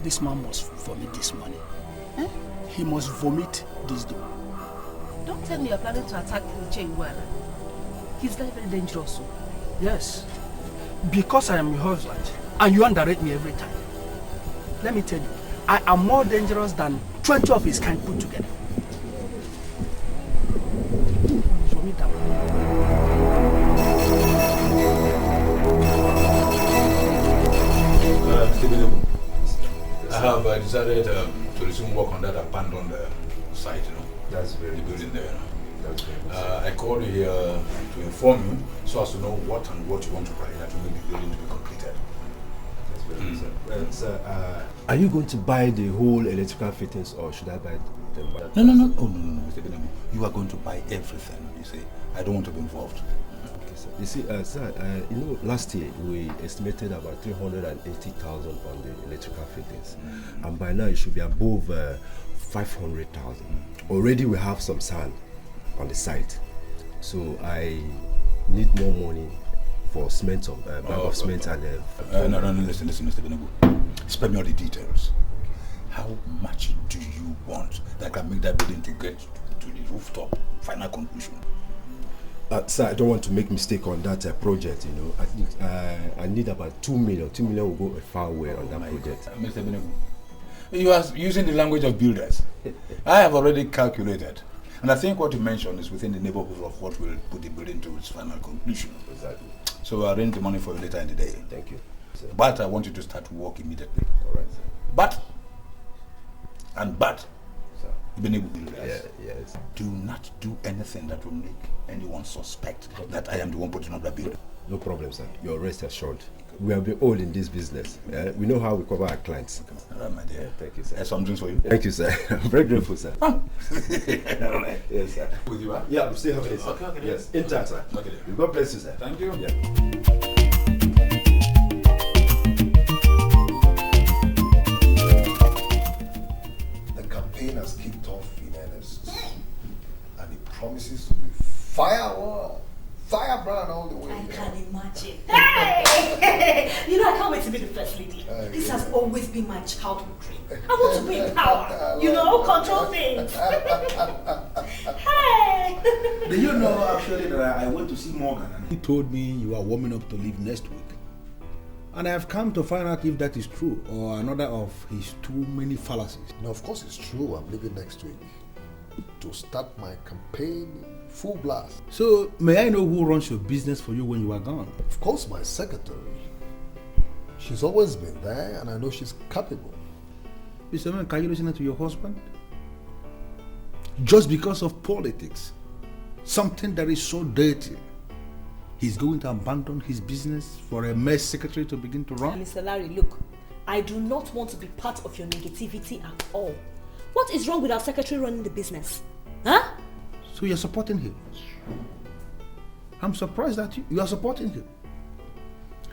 This man must vomit this money. Eh? He must vomit this dough. Don't tell me you're planning to attack Iwala. He's very, very dangerous. Yes. Because I am your husband and you underrate me every time. Let me tell you, I am more dangerous than 20 of his kind put together. Vomit that one. I have decided to resume work on that abandoned site, That's very the building there. That's very I called you here to inform you so as to know what you want to prioritize that will be building to be completed. That's very good, sir. Are you going to buy the whole electrical fittings or should I buy them? No. Oh, no, Mr. Benemu. You are going to buy everything, you see. I don't want to be involved. You see, sir, last year we estimated about 380,000 on the electrical fittings, and by now it should be above 500,000. Already we have some sand on the site, so I need more money for cement, bag of cement and. No, listen, Mr. Benemu. Spare me all the details. How much do you want that can make that building to get to the rooftop? Final conclusion. Sir, I don't want to make mistake on that project, I think I need about 2 million. 2 million will go a far way on that project. Mr. Benegu, you are using the language of builders. I have already calculated. And I think what you mentioned is within the neighborhood of what will put the building to its final conclusion. Exactly. So I'll arrange the money for you later in the day. Thank you, sir. But I want you to start work immediately. All right, sir. But, sir. Benegu builders, yes. do not do anything that will make anyone suspect that I am the one putting up the building. No problem, sir. You're rest assured. We have been all in this business. We know how we cover our clients. All right, my dear. Thank you, sir. There's some drinks for you. Thank you, sir. I'm very grateful, sir. All right. Yes, sir. With you, huh? Yeah, I'm still having it, sir. Okay. Yes, in time, sir. Okay. God bless you, sir. Thank you. Yeah. campaign has kicked off in earnest. And it promises to be firebrand all the way. I can imagine. Hey! You know, I can't wait to be the first lady. This has always been my childhood dream. I want to be in power. You know, control things. Hey! Do you know actually that I went to see Morgan and he told me you are warming up to leave next week? And I have come to find out if that is true or another of his too many fallacies. No, of course it's true. I'm leaving next week to start my campaign full blast. So, may I know who runs your business for you when you are gone? Of course, my secretary. She's always been there and I know she's capable. Mr. Man, can you listen to your husband? Just because of politics, something that is so dirty, he's going to abandon his business for a mess secretary to begin to run? Mr. Larry, look, I do not want to be part of your negativity at all. What is wrong with our secretary running the business? Huh? So you're supporting him? I'm surprised that you are supporting him.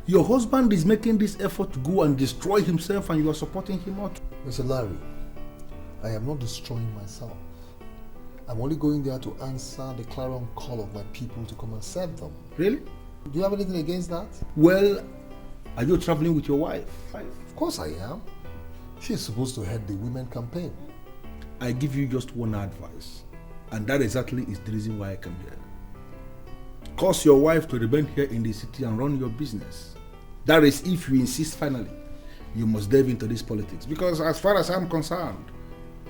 Your husband is making this effort to go and destroy himself and you are supporting him out. Mr. Larry, I am not destroying myself. I'm only going there to answer the clarion call of my people to come and serve them. Really? Do you have anything against that? Well, are you traveling with your wife? Of course I am. She's supposed to head the women campaign. I give you just one advice, and that exactly is the reason why I come here. Cause your wife to remain here in the city and run your business. That is, if you insist finally, you must delve into this politics. Because as far as I'm concerned,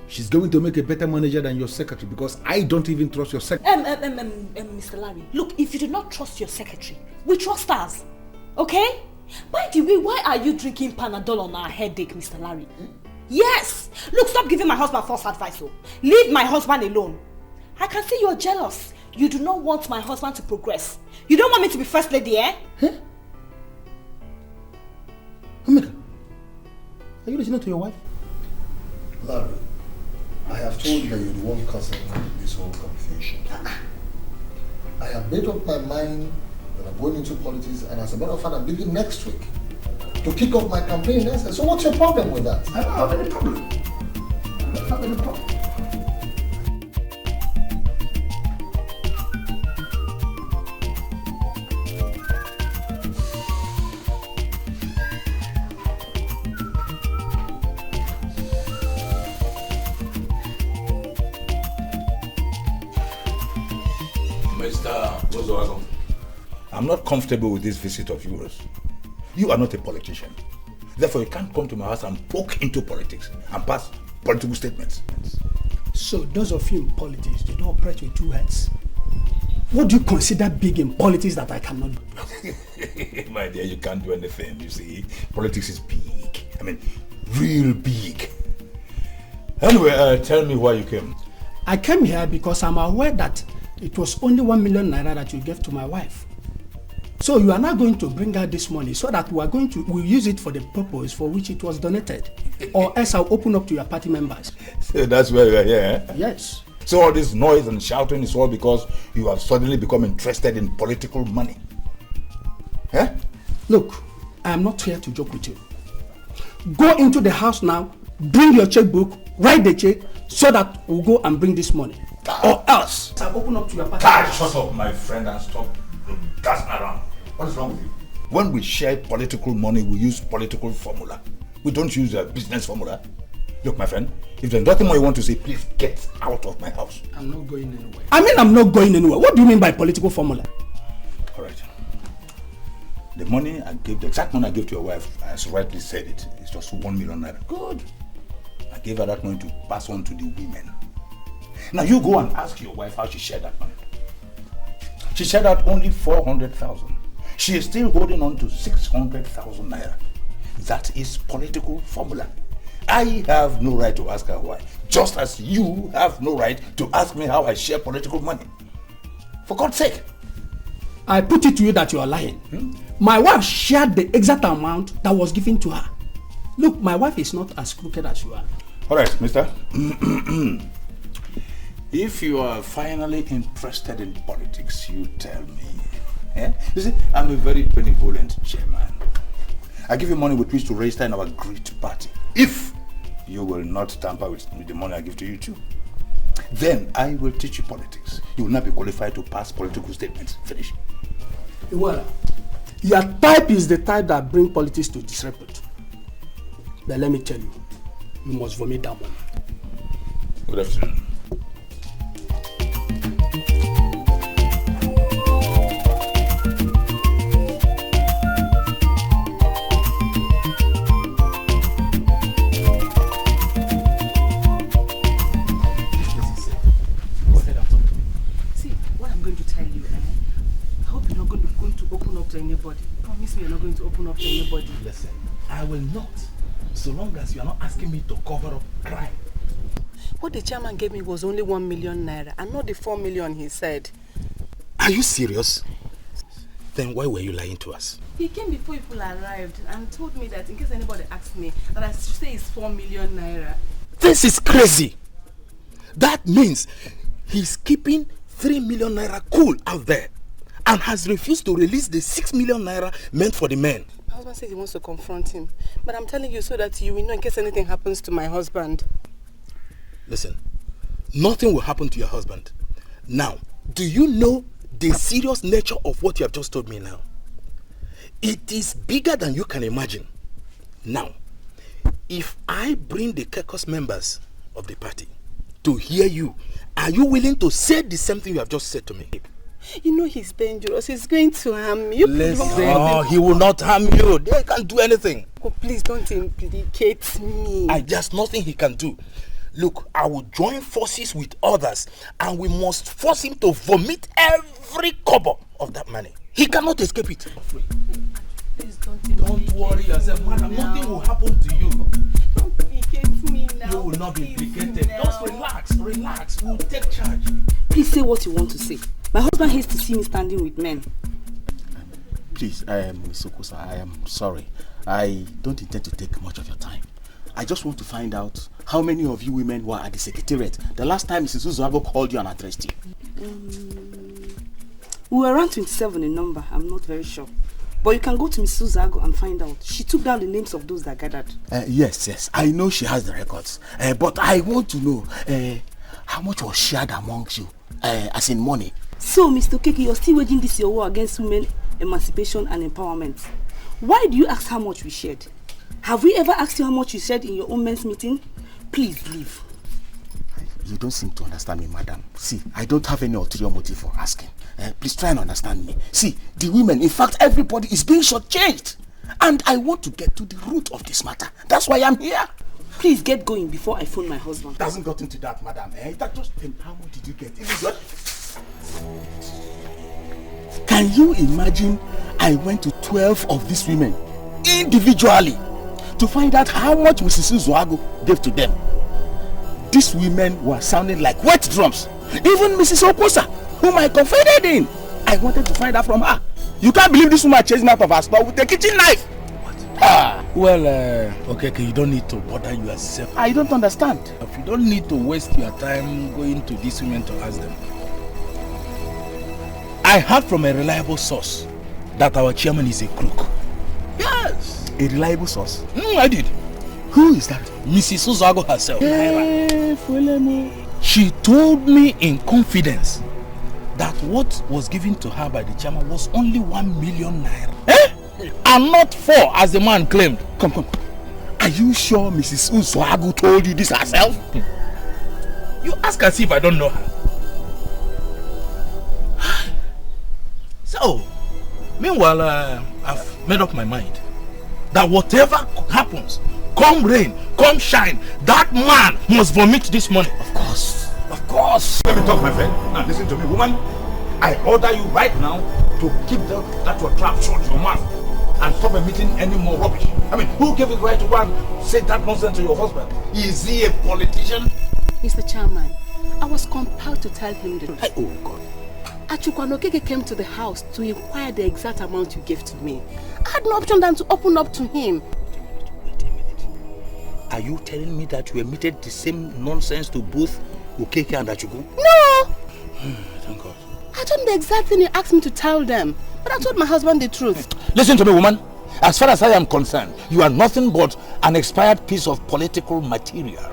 she's going to make a better manager than your secretary because I don't even trust your secretary. Mr. Larry, look, if you do not trust your secretary, we trust us. Okay? By the way, why are you drinking Panadol on our headache, Mr. Larry? Yes! Look, stop giving my husband false advice. Oh. Leave my husband alone. I can see you're jealous. You do not want my husband to progress. You don't want me to be first lady, eh? Huh? Omega, are you listening to your wife? Larry, I have told you that you're the one causing this whole confusion. I have made up my mind that I'm going into politics, and as a matter of fact, I'm leaving next week to kick off my campaign. So what's your problem with that? I don't have any problem. I don't have any problem. I'm not comfortable with this visit of yours. You are not a politician. Therefore, you can't come to my house and poke into politics and pass political statements. So those of you in politics, they don't operate with two heads. What do you consider big in politics that I cannot do? My dear, you can't do anything, you see. Politics is big. I mean, real big. Anyway, tell me why you came. I came here because I'm aware that it was only 1 million naira that you gave to my wife. So you are not going to bring out this money so that we'll use it for the purpose for which it was donated. Or else I'll open up to your party members. So that's why you are here, eh? Yes. So all this noise and shouting is all because you have suddenly become interested in political money. Eh? Look, I am not here to joke with you. Go into the house now, bring your checkbook, write the check, so that we'll go and bring this money. Or else I'll open up to your party. Shut up, my friend, and stop gassing around. What is wrong with you? When we share political money, we use political formula. We don't use a business formula. Look, my friend, if there's nothing more you want to say, please get out of my house. I'm not going anywhere. I mean, I'm not going anywhere. What do you mean by political formula? All right. The money I gave, the exact money I gave to your wife, as rightly said it, is just 1 million naira. Good. I gave her that money to pass on to the women. Now you go and ask your wife how she shared that money. She shared out only 400,000. She is still holding on to 600,000 naira. That is political formula. I have no right to ask her why, just as you have no right to ask me how I share political money. For God's sake. I put it to you that you are lying. My wife shared the exact amount that was given to her. Look, my wife is not as crooked as you are. All right, mister. If you are finally interested in politics, you tell me. Eh? You see, I'm a very benevolent chairman. I give you money with which to register in our great party. If you will not tamper with the money I give to you too. Then I will teach you politics. You will not be qualified to pass political statements. Finish. Well, your type is the type that bring politics to disrepute. But let me tell you, you must vomit that money. Good afternoon. Anybody. Promise me you're not going to open up to anybody. Listen, I will not. So long as you are not asking me to cover up crime. What the chairman gave me was only 1 million naira and not the 4 million he said. Are you serious? Then why were you lying to us? He came before people arrived and told me that in case anybody asked me that I should say it's 4 million naira. This is crazy. That means he's keeping 3 million naira cool out there and has refused to release the 6 million naira meant for the men. My husband says he wants to confront him. But I'm telling you so that you will know in case anything happens to my husband. Listen, nothing will happen to your husband. Now, do you know the serious nature of what you have just told me now? It is bigger than you can imagine. Now, if I bring the caucus members of the party to hear you, are you willing to say the same thing you have just said to me? You know he's dangerous. He's going to harm you. No, he will not harm you. They can't do anything. Oh, please don't implicate me. There's nothing he can do. Look, I will join forces with others and we must force him to vomit every kobo of that money. He cannot escape it. Please don't worry yourself, madam. Nothing will happen to you. Don't implicate me now. You will not be implicated. Just relax. We'll take charge. Please say what you want to say. My husband hates to see me standing with men. Please, Ms. Okusa, I am sorry. I don't intend to take much of your time. I just want to find out how many of you women were at the secretariat the last time Mrs. Uzoago called you and addressed you. We were around 27 in number. I'm not very sure. But you can go to Mrs. Uzoago and find out. She took down the names of those that gathered. Yes. I know she has the records. But I want to know how much was shared amongst you, as in money. So, Mr. Okeke, you're still waging this your war against women emancipation and empowerment. Why do you ask how much we shared? Have we ever asked you how much you shared in your own men's meeting? Please leave. You don't seem to understand me, madam. See, I don't have any ulterior motive for asking. Please try and understand me. See, the women, in fact, everybody is being shortchanged. And I want to get to the root of this matter. That's why I'm here. Please get going before I phone my husband. Doesn't got into that, madam. That just how much did you get? Is it good? Can you imagine I went to 12 of these women individually to find out how much Mrs. Uzoago gave to them? These women were sounding like wet drums. Even Mrs. Oposa, whom I confided in, I wanted to find out from her. You can't believe this woman chased me out of her store with a kitchen knife. Well, okay, you don't need to bother yourself. I don't understand. If you don't need to waste your time going to these women to ask them. I heard from a reliable source that our chairman is a crook. Yes! A reliable source? I did. Who is that? Mrs. Uzoago herself. She told me in confidence that what was given to her by the chairman was only 1 million naira. And not 4 as the man claimed. Come. Are you sure Mrs. Uzoago told you this herself? You ask as if I don't know her. So, meanwhile, I've made up my mind that whatever happens, come rain, come shine, that man must vomit this money. Of course. Let me talk, my friend. Now listen to me, woman. I order you right now to keep that your trap shut your mouth and stop emitting any more rubbish. I mean, who gave it right to go and say that nonsense to your husband? Is he a politician? Mr. Chairman, I was compelled to tell him the truth. Oh God. Achukwu Okeke came to the house to inquire the exact amount you gave to me. I had no option than to open up to him. Wait a minute. Are you telling me that you emitted the same nonsense to both Okeke and Achukwu? No! Thank God. I told him the exact thing he asked me to tell them. But I told my husband the truth. Listen to me, woman. As far as I am concerned, you are nothing but an expired piece of political material.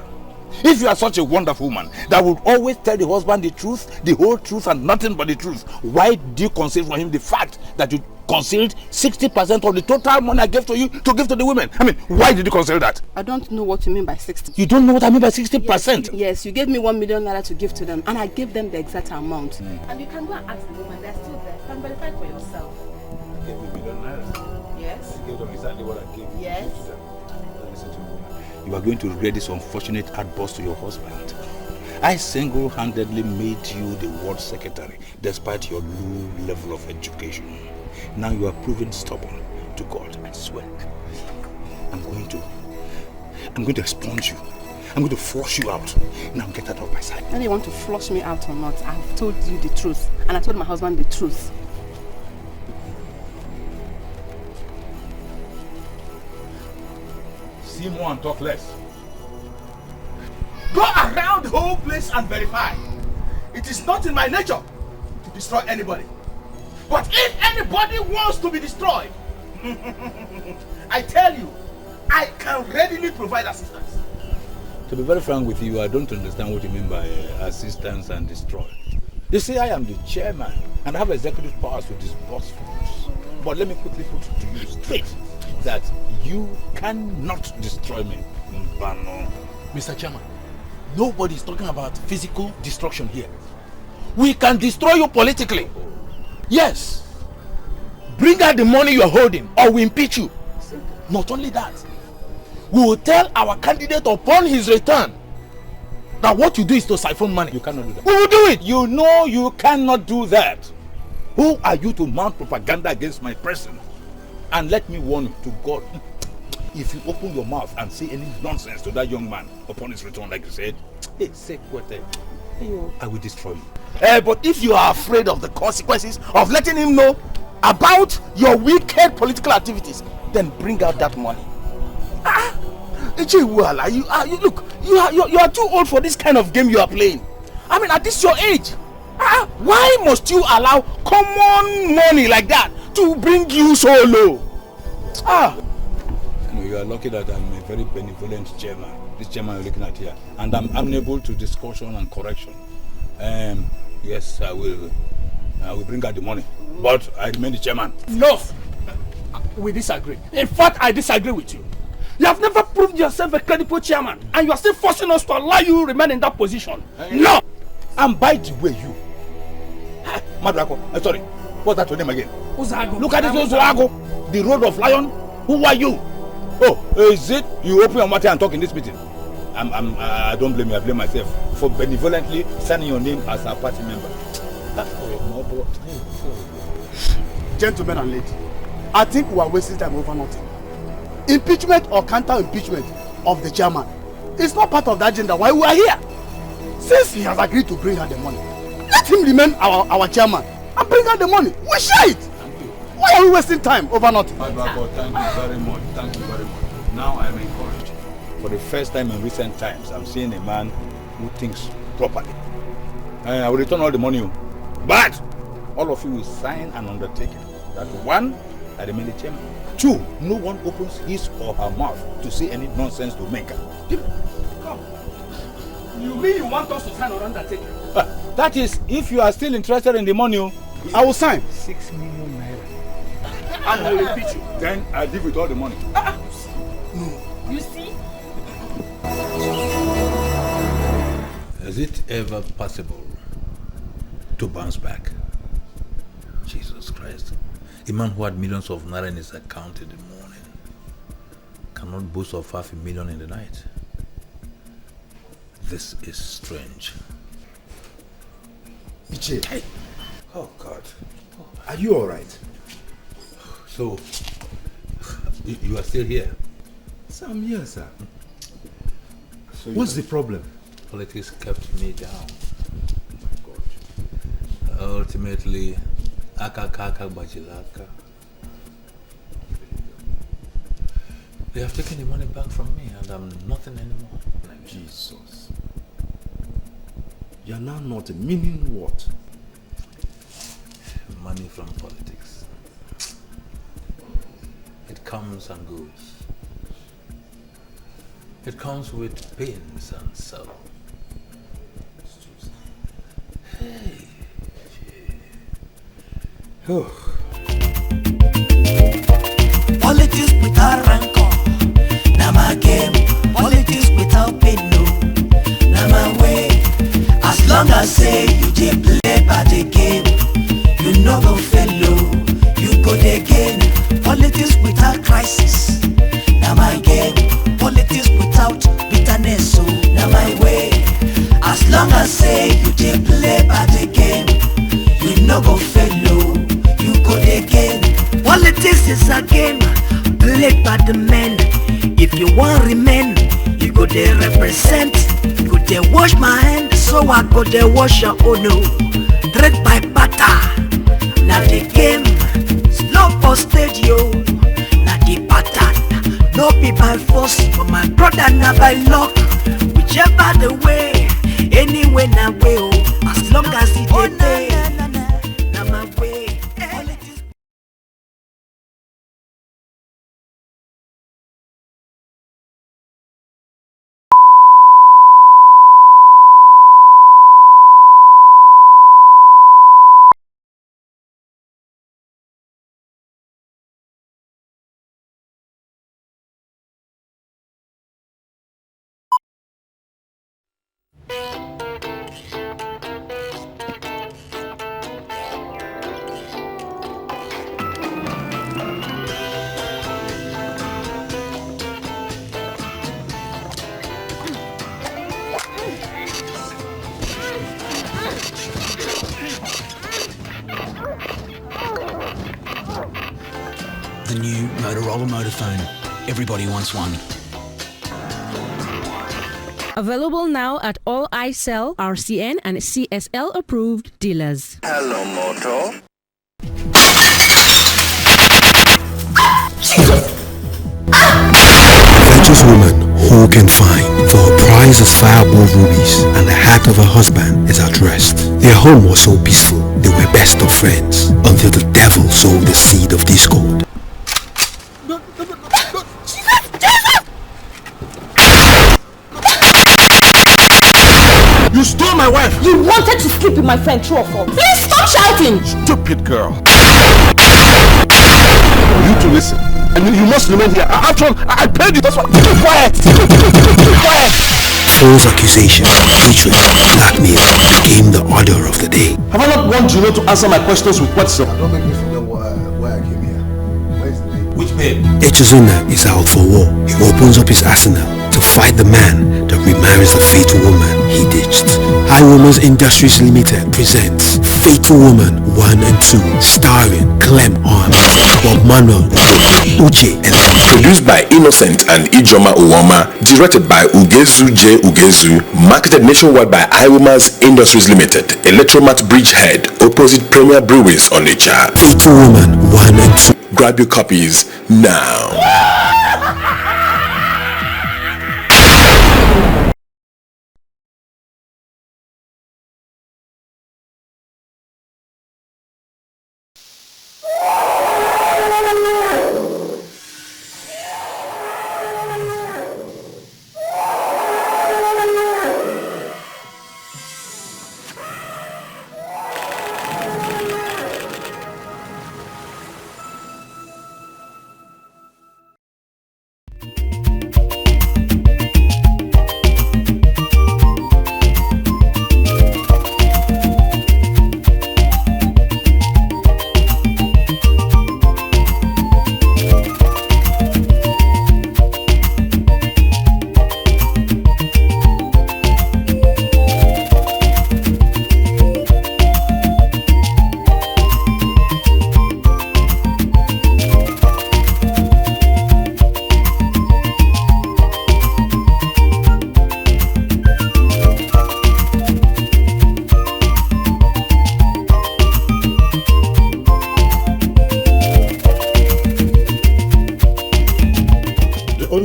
If you are such a wonderful woman that would always tell the husband the truth, the whole truth and nothing but the truth, why do you conceal from him the fact that you concealed 60% of the total money I gave to you to give to the women? I mean, why did you conceal that? I don't know what you mean by 60. You don't know what I mean by 60%? Yes, you gave me 1 million naira to give to them, and I gave them the exact amount. And you can go and ask the woman, they're still there. You can verify for yourself. You gave me 1 million naira? Yes. You gave them exactly what I gave you. Yes. Listen to me. You are going to regret this unfortunate outburst to your husband. I single-handedly made you the ward secretary despite your low level of education. Now you are proving stubborn to God, I swear. I'm going to expunge you. I'm going to flush you out. Now get out of my sight. Whether you want to flush me out or not, I've told you the truth. And I told my husband the truth. See more and talk less. Go around the whole place and verify. It is not in my nature to destroy anybody. But if anybody wants to be destroyed, I tell you, I can readily provide assistance. To be very frank with you, I don't understand what you mean by assistance and destroy. You see, I am the chairman and I have executive powers to disburse funds. But let me quickly put it to you straight that you cannot destroy me. Mr. Chairman, nobody is talking about physical destruction here. We can destroy you politically. Yes. Bring out the money you are holding or we impeach you. Not only that, we will tell our candidate upon his return that what you do is to siphon money. You cannot do that. We will do it. You know you cannot do that. Who are you to mount propaganda against my person? And let me warn you to God, if you open your mouth and say any nonsense to that young man upon his return, like you said, I will destroy you. But if you are afraid of the consequences of letting him know about your wicked political activities, then bring out that money. Look, you are too old for this kind of game you are playing. I mean, at this your age, why must you allow common money like that to bring you so low? You are lucky that I'm a very benevolent chairman. This chairman you're looking at here, and I'm amenable to discussion and correction. Yes, I will bring out the money, but I remain the chairman. No, we disagree. In fact, I disagree with you. You have never proved yourself a credible chairman, and you are still forcing us to allow you to remain in that position. No! And by the way, you, Madrako, sorry, what's that your name again? Uzago. Look at this Uzago, the road of lion. Who are you? Oh, is it you open your mouth and talk in this meeting? I don't blame you, I blame myself for benevolently signing your name as a party member. Gentlemen and ladies, I think we are wasting time over nothing. Impeachment or counter-impeachment of the chairman is not part of the agenda why we are here. Since he has agreed to bring out the money, let him remain our chairman and bring out the money. We share it. Why are we wasting time over nothing? Thank you very much. Thank you very much. Now I am encouraged. For the first time in recent times, I'm seeing a man who thinks properly. I will return all the money, but all of you will sign an undertaking that one, I remain the chairman. Two, no one opens his or her mouth to say any nonsense to Menka. Come. You mean you want us to sign an undertaking? That is, if you are still interested in the money, I will sign. 6 million naira. And I will impeach you. Then I deal with all the money. No. You see? Is it ever possible to bounce back? Jesus Christ. A man who had millions of naira in his account in the morning cannot boast of 500,000 in the night. This is strange. Iche. Hey. Oh God. Are you alright? So, you are still here? Sir, I'm here, sir. So what's the problem? Politics kept me down. Oh my God. Ultimately, Akakaka Bajilaka. They have taken the money back from me and I'm nothing anymore. Jesus. You're now not meaning what? Money from politics. It comes and goes. It comes with pains and sorrow. Hey. Politics without rancor, na my game. Politics without pain, no, na my way. As long as say you dey play by the game, you no go fail, you go dey gain. Politics without crisis, na my game. Politics without bitterness, so na my way. As long as say you dey play by the game, you no go fail, you go dey gain. Politics is a game played by the men. If you want remain, you go dey represent. You go dey wash my hand, so I go dey wash your own. Trade by barter, na the game. Slow for stage, yo, na the pattern. No be by force, but my brother na by luck. Whichever the way, anyway na way, oh. As long as it dey pay, na my way. The new Motorola Motorphone. Everybody wants one. Available now at all iCell, RCN and CSL approved dealers. Hello, Moto. Virtuous woman who can find, for her prize is far above rubies, and the heart of her husband is at rest. Their home was so peaceful, they were best of friends, until the devil sowed the seed of discord. You stole my wife! You wanted to sleep with my friend, true or false? Please stop shouting! Stupid girl. You to listen. And you must remain here. After all, I paid you. That's why. Keep quiet! Keep quiet! False accusation, hatred, blackmail became the order of the day. Have I not warned you not to answer my questions with questions? Don't make me forget why I came here. Where is the babe? Which babe? Echezona is out for war. He opens up his arsenal to fight the man that remarries the fatal woman he ditched. High Woman's Industries Limited presents Fatal Woman 1 and 2, starring Clem Arms, Bob Manuel, Uche, and produced by Innocent and Ijoma Uwama, directed by Ugezu J. Ugezu, marketed nationwide by High Woman's Industries Limited, Electromat Bridgehead, opposite Premier Breweries on Nature. Fatal Woman 1 and 2. Grab your copies now.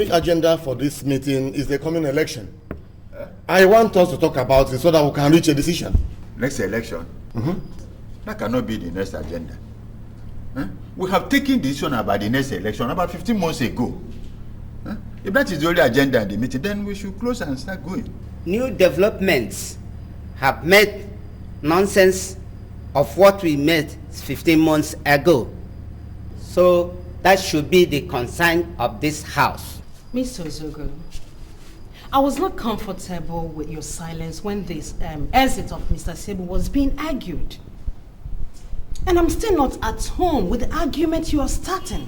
Agenda for this meeting is the coming election. I want us to talk about it so that we can reach a decision. Next election? That cannot be the next agenda. We have taken decision about the next election about 15 months ago. If that is the only agenda at the meeting, then we should close and start going. New developments have made nonsense of what we made 15 months ago. So that should be the concern of this house. Mr. Zugulu, I was not comfortable with your silence when this exit of Mr. Sebu was being argued. And I'm still not at home with the argument you are starting.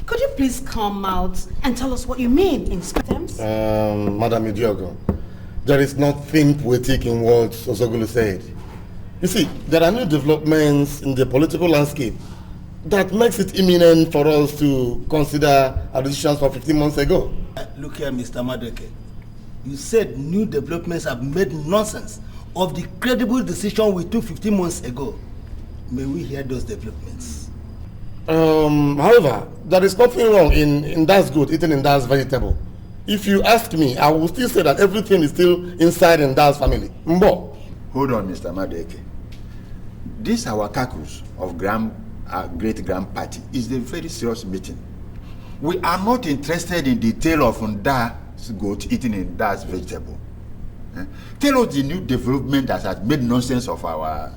Could you please come out and tell us what you mean in terms? Madam Idiogo, there is nothing poetic in what Osogulu said. You see, there are new developments in the political landscape that makes it imminent for us to consider our decisions from 15 months ago. Look here, Mr. Madueke. You said new developments have made nonsense of the credible decision we took 15 months ago. May we hear those developments? However, there is nothing wrong in that's good, eating in that's vegetable. If you ask me, I will still say that everything is still inside in that's family. Mbo. Hold on, Mr. Madueke. This our caucus of great-grand party is a very serious meeting. We are not interested in the tale of Nda's goat eating in Nda's vegetable. Tell us the new development that has made nonsense of our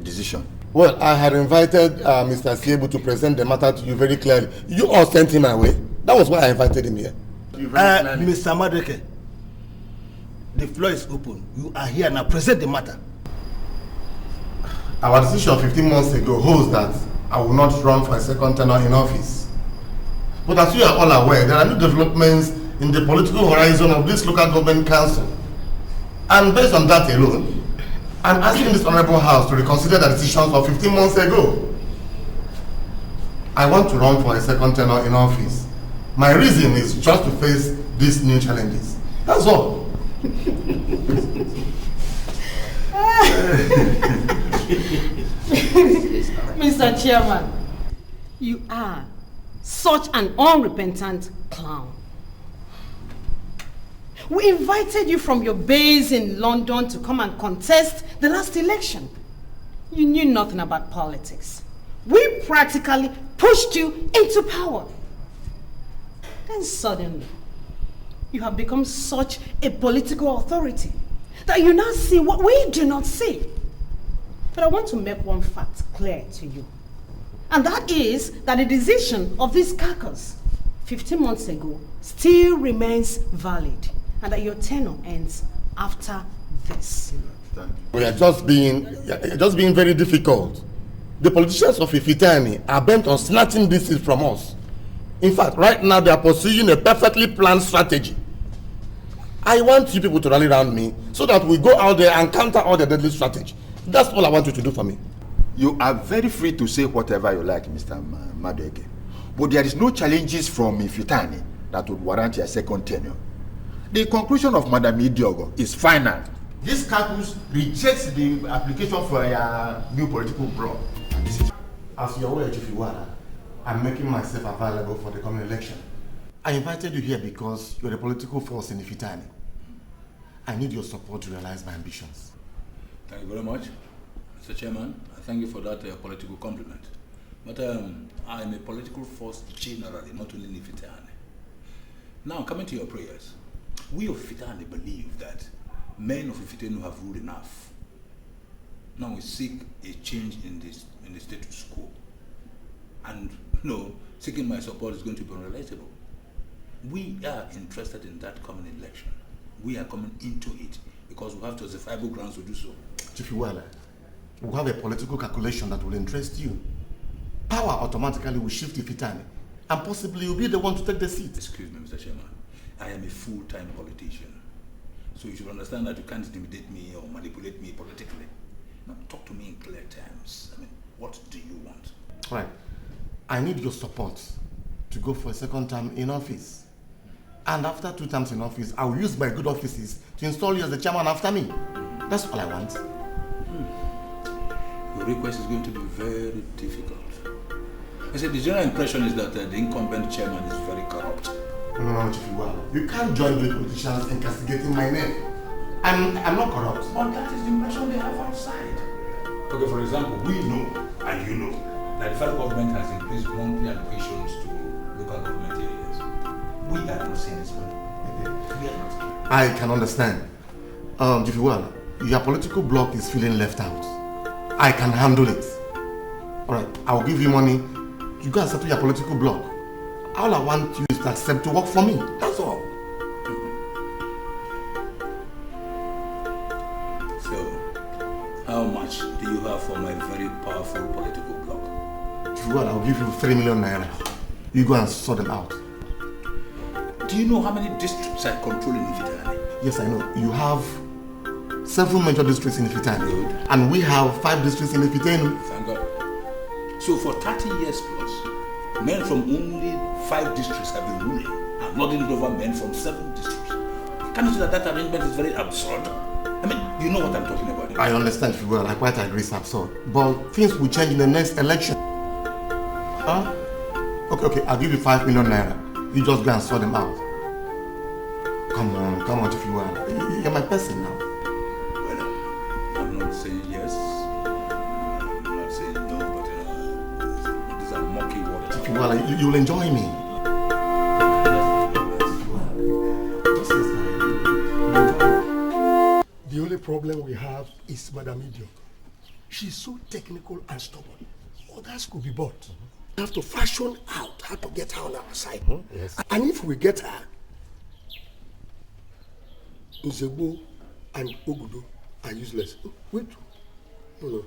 decision. Well, I had invited Mr. Siebu to present the matter to you very clearly. You all sent him away. That was why I invited him here. Mr. Madueke, the floor is open. You are here now. Present the matter. Our decision 15 months ago holds that I will not run for a second tenure in office. But as you are all aware, there are new developments in the political horizon of this local government council. And based on that alone, I'm asking this honorable house to reconsider the decisions of 15 months ago. I want to run for a second tenure in office. My reason is just to face these new challenges. That's all. Mr. Chairman, you are such an unrepentant clown. We invited you from your base in London to come and contest the last election. You knew nothing about politics. We practically pushed you into power. Then suddenly, you have become such a political authority that you now see what we do not see. But I want to make one fact clear to you. And that is that the decision of this caucus 15 months ago still remains valid, and that your tenure ends after this. We are just being very difficult. The politicians of Ifitani are bent on snatching this seat from us. In fact, right now they are pursuing a perfectly planned strategy. I want you people to rally around me so that we go out there and counter all the deadly strategy. That's all I want you to do for me. You are very free to say whatever you like, Mr. Madueke. But there is no challenges from Ifitani that would warrant your second tenure. The conclusion of Madam Idiogo is final. This caucus rejects the application for a new political bloc. As you're aware, Chief Iwara, I'm making myself available for the coming election. I invited you here because you're a political force in Ifitani. I need your support to realize my ambitions. Thank you very much, Mr. Chairman. I thank you for that political compliment. But I am a political force generally, not only in Ifitani. Now, coming to your prayers, we of Ifitani believe that men of Ifitani have ruled enough. Now we seek a change in the status quo. And seeking my support is going to be unrelatable. We are interested in that coming election. We are coming into it because we have justifiable grounds to do so. Chief Iwala, we have a political calculation that will interest you. Power automatically will shift Ifitani, and possibly you'll be the one to take the seat. Excuse me, Mr. Chairman. I am a full-time politician. So you should understand that you can't intimidate me or manipulate me politically. Now, talk to me in clear terms. I mean, what do you want? Right. I need your support to go for a second term in office. And after 2 terms in office, I will use my good offices to install you as the chairman after me. That's all I want. Your request is going to be very difficult. I said the general impression is that the incumbent chairman is very corrupt. No, Chief Iwala. You can't join with politicians in castigating my name. I'm not corrupt. But that is the impression they have outside. Okay, for example, we know, and you know, that the federal government has increased monthly allocations to local government areas. We are not seeing this money. We are not. I can understand. If you will, your political bloc is feeling left out. I can handle it. Alright, I'll give you money. You go and settle your political bloc. All I want you is to accept to work for me. That's all. So, how much do you have for my very powerful political bloc? If you will, I'll give you 3 million naira. You go and sort them out. Do you know how many districts I control in Ifitani? Yes, I know. You have 7 major districts in Ifitani. And we have 5 districts in Ifitani. Thank God. So for 30 years plus, men from only 5 districts have been ruling and lording it over men from 7 districts. Can you see that arrangement is very absurd? I mean, you know what I'm talking about. I understand if you will. I quite agree it's absurd. But things will change in the next election. Huh? Okay, I'll give you 5 million naira. You just go and sort them out. Come on, if you will. You're my person now. Well, I'm not saying yes. I'm not saying no, but these are murky waters. If you will, you'll enjoy me. The only problem we have is Madam Idio. She's so technical and stubborn. Others could be bought. We have to fashion out how to get her on our side. Yes. And if we get her, Nzebo and Ogudu are useless. Wait. No.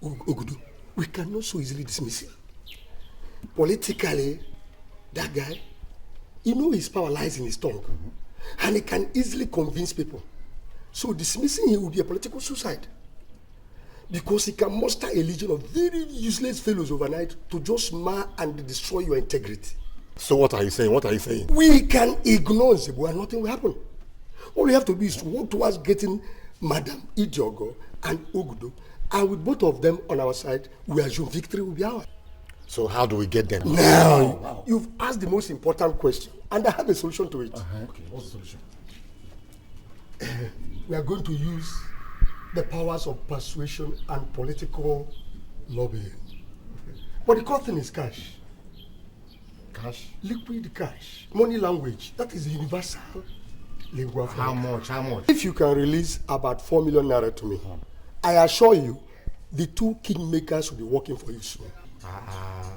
Ogudu, we cannot so easily dismiss him. Politically, that guy, his power lies in his tongue. And he can easily convince people. So dismissing him would be a political suicide. Because he can muster a legion of very useless fellows overnight to just mar and destroy your integrity. So what are you saying? We can ignore Nzebo and nothing will happen. All we have to do is to work towards getting Madam Idiogo and Ogudu, and with both of them on our side, we assume victory will be ours. So how do we get them? Now, you've asked the most important question, and I have a solution to it. Okay, what's the solution? We are going to use the powers of persuasion and political lobbying. But the core thing is cash. Cash? Liquid cash. Money language. That is universal. How much? If you can release about 4 million naira to me, I assure you, the 2 kingmakers will be working for you soon.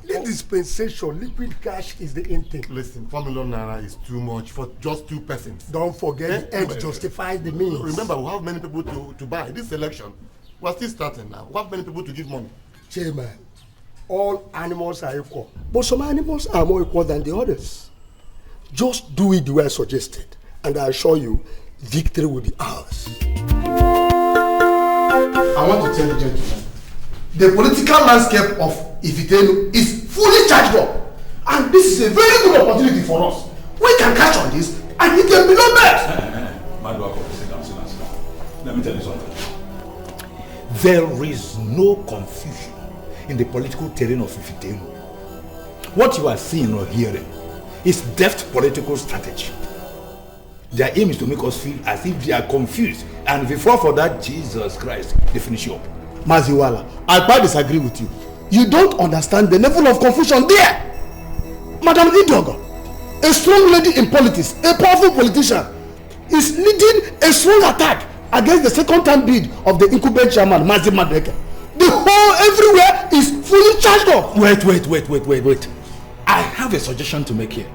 The dispensation, liquid cash is the end thing. Listen, 4 million naira is too much for just 2 persons. Don't forget, the end justifies the means. Remember, we have many people to buy. This election, we're still starting now. We have many people to give money. Chairman, all animals are equal, but some animals are more equal than the others. Just do it the way I suggested, and I assure you, victory will be ours. I want to tell the gentleman, the political landscape of Ifitenu is fully charged up, and this is a very good opportunity for us. We can catch on this, and it can be no best. Sit down. Let me tell you something. There is no confusion in the political terrain of Ifitenu. What you are seeing or hearing is deft political strategy. Their aim is to make us feel as if they are confused, and if you fall for that, Jesus Christ, they finish you up. Maziwala, I quite disagree with you. You don't understand the level of confusion there. Madam Idiogo, a strong lady in politics, a powerful politician, is leading a strong attack against the second-term bid of the incumbent chairman, Mazi Madeke. The whole everywhere is fully charged up. Wait. I have a suggestion to make here.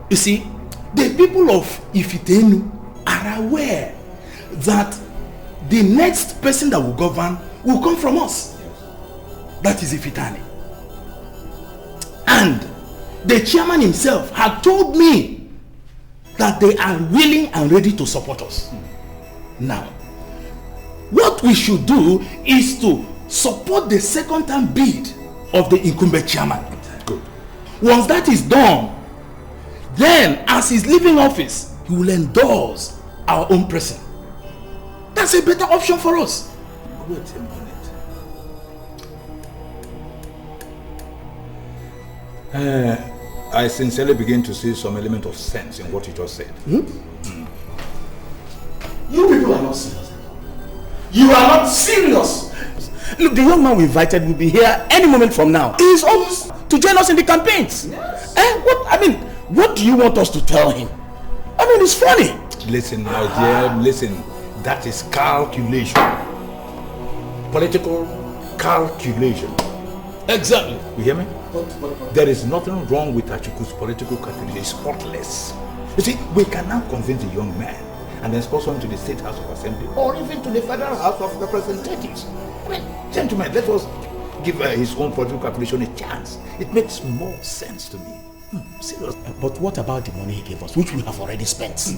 You see, the people of Ifitenu are aware that the next person that will govern will come from us. That is Ifitani. And the chairman himself had told me that they are willing and ready to support us. Now, what we should do is to support the second-term bid of the incumbent chairman. Good. Once that is done, then as he's leaving office, he will endorse our own person. That's a better option for us. Wait a minute. I sincerely begin to see some element of sense in what you just said. You people are not serious. You are not serious. Look, the young man we invited will be here any moment from now. He is almost to join us in the campaigns. Yes. What do you want us to tell him? I mean, it's funny. Listen, my dear, listen. That is calculation. Political calculation. Exactly. You hear me? There is nothing wrong with Achuku's political calculation. It's spotless. You see, we can now convince a young man and then sponsor him to the State House of Assembly or even to the Federal House of Representatives. I mean, gentlemen, let us give his own political calculation a chance. It makes more sense to me. Serious. But what about the money he gave us, which we have already spent?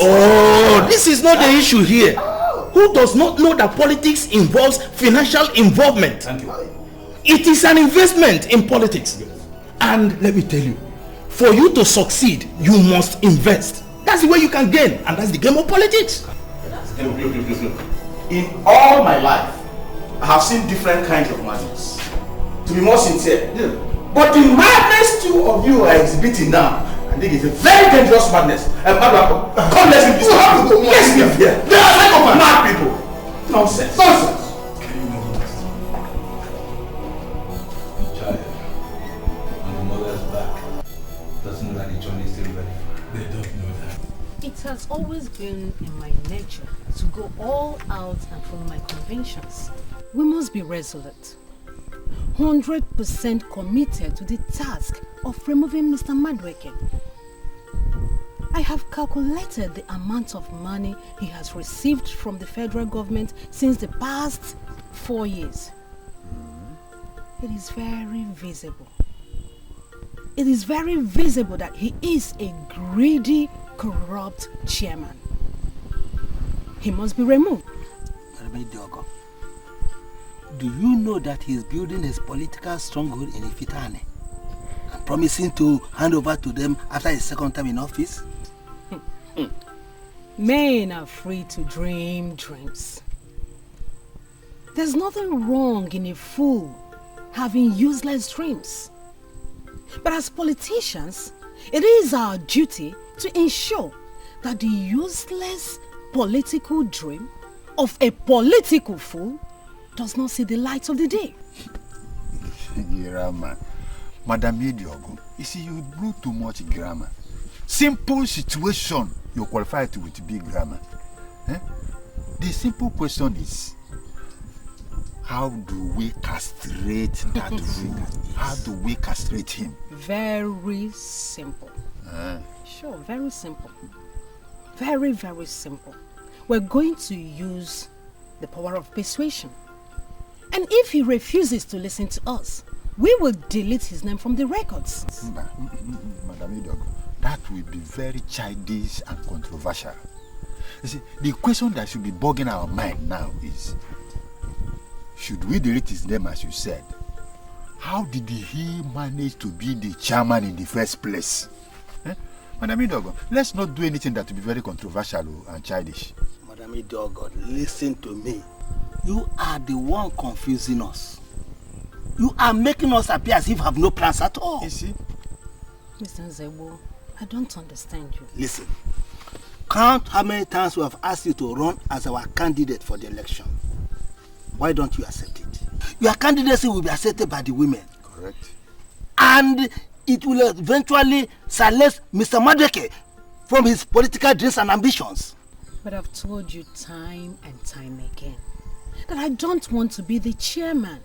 Oh, this is not the issue here. Who does not know that politics involves financial involvement? Thank you. It is an investment in politics. And let me tell you, for you to succeed, you must invest. That's the way you can gain, and that's the game of politics. Look. In all my life, I have seen different kinds of madness. To be more sincere, but the madness two of you are exhibiting now, I think it's a very dangerous madness. Come, let's be Let's be here. They are like of mad people. Nonsense. Child, when the mother's back, doesn't know that the journey is still ready. They don't know that. It has always been in my nature to go all out and follow my convictions. We must be resolute, 100% committed to the task of removing Mr. Madueke. I have calculated the amount of money he has received from the federal government since the past 4 years. It is very visible. It is very visible that he is a greedy, corrupt chairman. He must be removed. Do you know that he is building his political stronghold in Ifitane and promising to hand over to them after his second term in office? Men are free to dream dreams. There's nothing wrong in a fool having useless dreams. But as politicians, it is our duty to ensure that the useless political dream of a political fool does not see the light of the day. Grammar. Madam Idiogo, you see, you blew too much grammar. Simple situation, you're qualified to with big grammar. The simple question is, how do we castrate that fool? How do we castrate him? Very simple. Sure, very simple. Very, very simple. We're going to use the power of persuasion. And if he refuses to listen to us, we will delete his name from the records. Madam Idogo, that will be very childish and controversial. You see, the question that should be bugging our mind now is, should we delete his name as you said? How did he manage to be the chairman in the first place? Madam Idogo, let's not do anything that will be very controversial and childish. Madam Idogo, listen to me. You are the one confusing us. You are making us appear as if we have no plans at all. You see? Mr. Nzebo, I don't understand you. Listen, count how many times we have asked you to run as our candidate for the election. Why don't you accept it? Your candidacy will be accepted by the women. Correct. And it will eventually silence Mr. Madueke from his political dreams and ambitions. But I've told you time and time again that I don't want to be the chairman.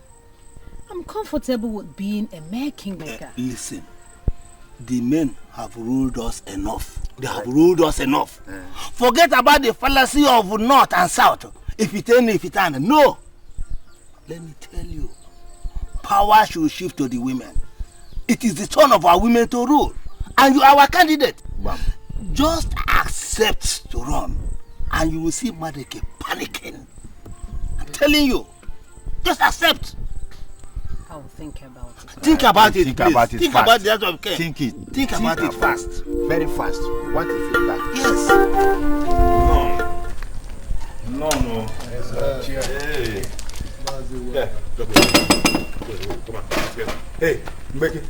I'm comfortable with being a mere kingmaker. Listen, the men have ruled us enough. They have ruled us enough. Forget about the fallacy of north and south. If it ain't, no. Let me tell you, power should shift to the women. It is the turn of our women to rule. And you are our candidate. Wow. Just accept to run. And you will see Madueke panicking. I'm telling you. Just accept. I'll think about it. Think about it, Think please. about it Think fast. about the other care. Think it. Think about it fast. Very fast. What if you back? Yes. No. Hey. Yeah. Come on. Let's get it. Hey, make it.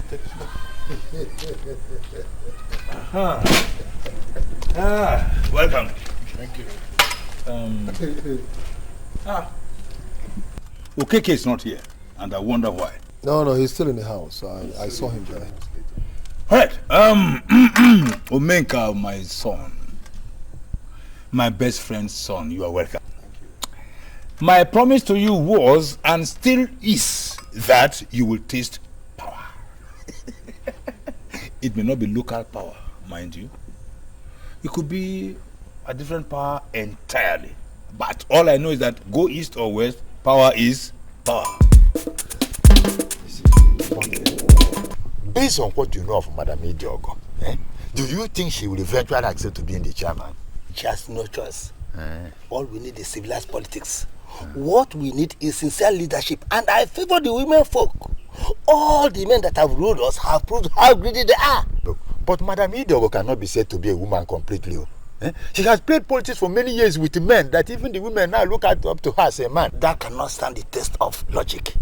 Welcome. Thank you. Okeke is not here, and I wonder why. No, he's still in the house. I saw him there. Right. Omenka, my son. My best friend's son, you are welcome. My promise to you was and still is that you will taste power. It may not be local power, mind you. It could be a different power entirely. But all I know is that go east or west, power is power. Based on what you know of Madam Idiogo, do you think she will eventually accept to be in the chairman? She has no choice. All we need is civilized politics. What we need is sincere leadership, and I favor the women folk. All the men that have ruled us have proved how greedy they are. But Madam Idiogo cannot be said to be a woman completely. She has played politics for many years with men that even the women now look up to her as a man. That cannot stand the test of logic.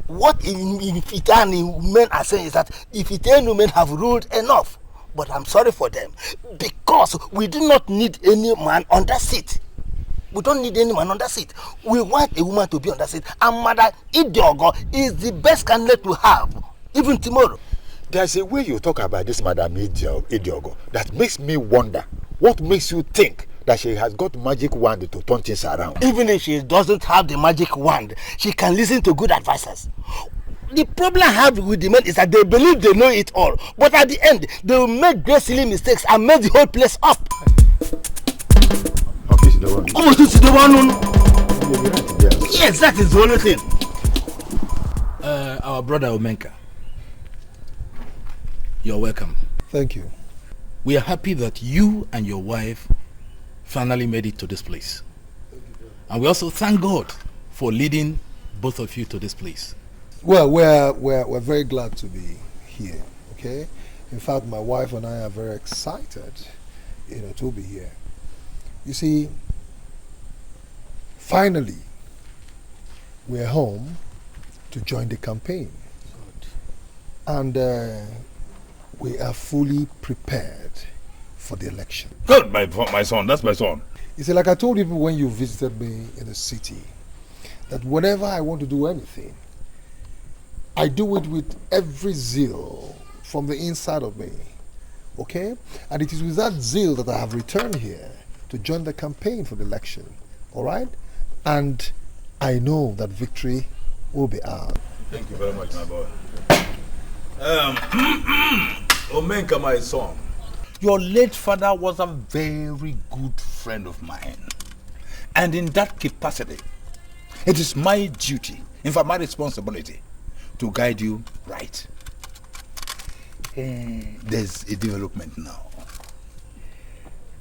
What Ifitani men are saying is that Ifitani women have ruled enough. But I'm sorry for them, because we do not need any man on that seat. We don't need any man on that seat. We want a woman to be on that seat. And Madam Idiogo is the best candidate to have, even tomorrow. There's a way you talk about this Madam Idiogo that makes me wonder. What makes you think that she has got magic wand to turn things around? Even if she doesn't have the magic wand, she can listen to good advisors. The problem I have with the men is that they believe they know it all, but at the end, they will make great silly mistakes and mess the whole place up. Yes, that is the only thing. Our brother Omenka, you're welcome. Thank you. We are happy that you and your wife finally made it to this place. And we also thank God for leading both of you to this place. Well, we're very glad to be here, okay? In fact, my wife and I are very excited, to be here. You see, finally, we're home to join the campaign. And we are fully prepared for the election. Good, my son, that's my son. You see, like I told you when you visited me in the city, that whenever I want to do anything, I do it with every zeal from the inside of me, okay? And it is with that zeal that I have returned here to join the campaign for the election, all right? And I know that victory will be ours. Thank you very much, my boy. Omenka, my son, your late father was a very good friend of mine. And in that capacity, it is my duty, in fact my responsibility, to guide you right. There's a development now.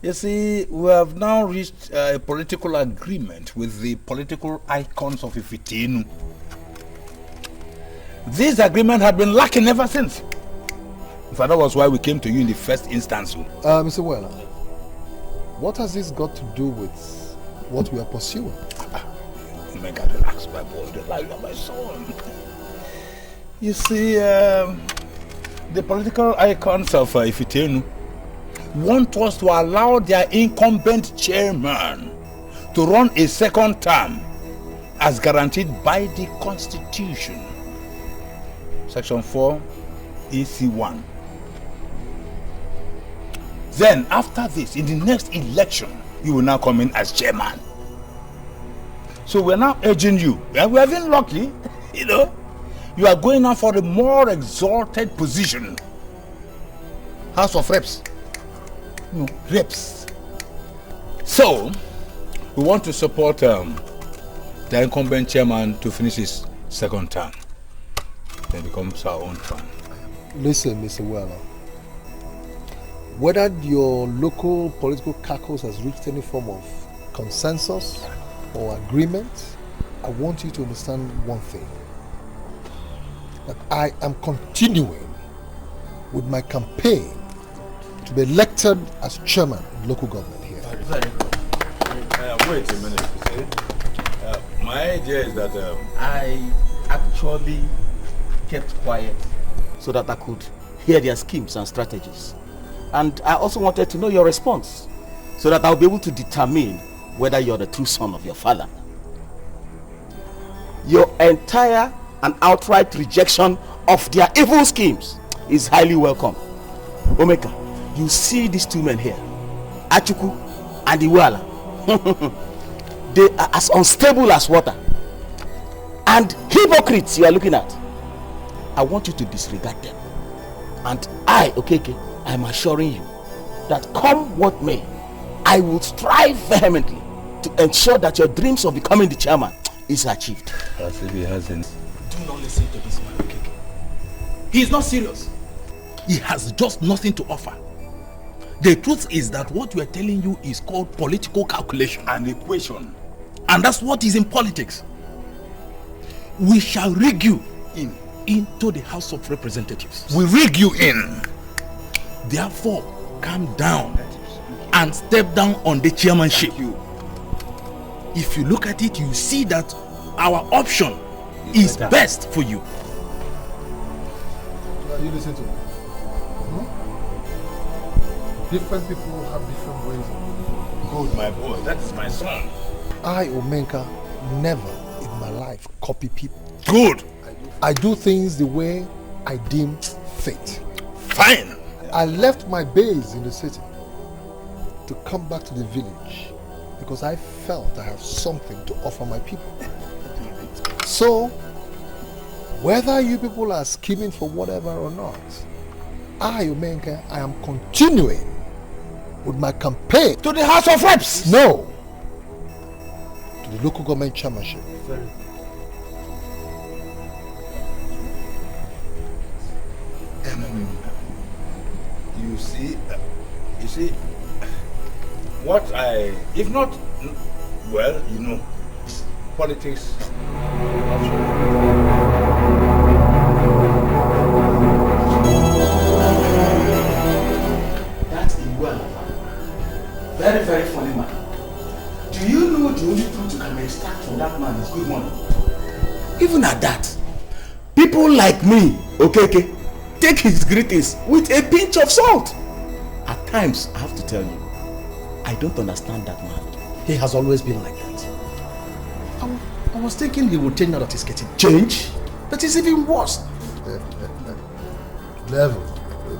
You see, we have now reached a political agreement with the political icons of Ifitinu. This agreement had been lacking ever since. In fact, that was why we came to you in the first instance. Mr. Weller, what has this got to do with what we are pursuing? Omega, relax, my boy. Relax, my son. You see, the political icons of Ifitenu want us to allow their incumbent chairman to run a second term as guaranteed by the Constitution. Section 4, EC1. Then, after this, in the next election, you will now come in as chairman. So we're now urging you, and we have been lucky, you are going now for a more exalted position. House of Reps. No, Reps. So, we want to support the incumbent chairman to finish his second term. Then becomes our own turn. Listen, Mr. Weller. Whether your local political caucus has reached any form of consensus or agreement, I want you to understand one thing. That I am continuing with my campaign to be elected as chairman of local government here. Wait a minute. My idea is that I actually kept quiet so that I could hear their schemes and strategies. And I also wanted to know your response so that I'll be able to determine whether you're the true son of your father. Your entire and outright rejection of their evil schemes is highly welcome. Omeka, you see these two men here, Achuku and Iwala. They are as unstable as water. And hypocrites you are looking at. I want you to disregard them. And I, Okeke, I am assuring you that come what may, I will strive vehemently to ensure that your dreams of becoming the chairman is achieved. As if he hasn't. Do not listen to this man, Okeke. He is not serious. He has just nothing to offer. The truth is that what we are telling you is called political calculation. An equation. And that's what is in politics. We shall rig you into the House of Representatives. We rig you in. Therefore, calm down and step down on the chairmanship. If you look at it, you see that our option is best for you. Now you listen to me. Different people have different ways of living. Good, my boy. That is my son. I, Omenka, never in my life copy people. Good. I do things the way I deem fit. Fine. I left my base in the city to come back to the village because I felt I have something to offer my people. So, whether you people are scheming for whatever or not, I, Omenka, I am continuing with my campaign to the House of Reps. No, to the local government chairmanship. You see, what if not, well, you know, politics. That's Iwala. Very, very funny man. Do you know the only fruit you can extract from that man is good money? Even at that, people like me, okay, take his greetings with a pinch of salt. At times, I have to tell you, I don't understand that man. He has always been like that. I was thinking he would change now that he's getting change. That is even worse. Level,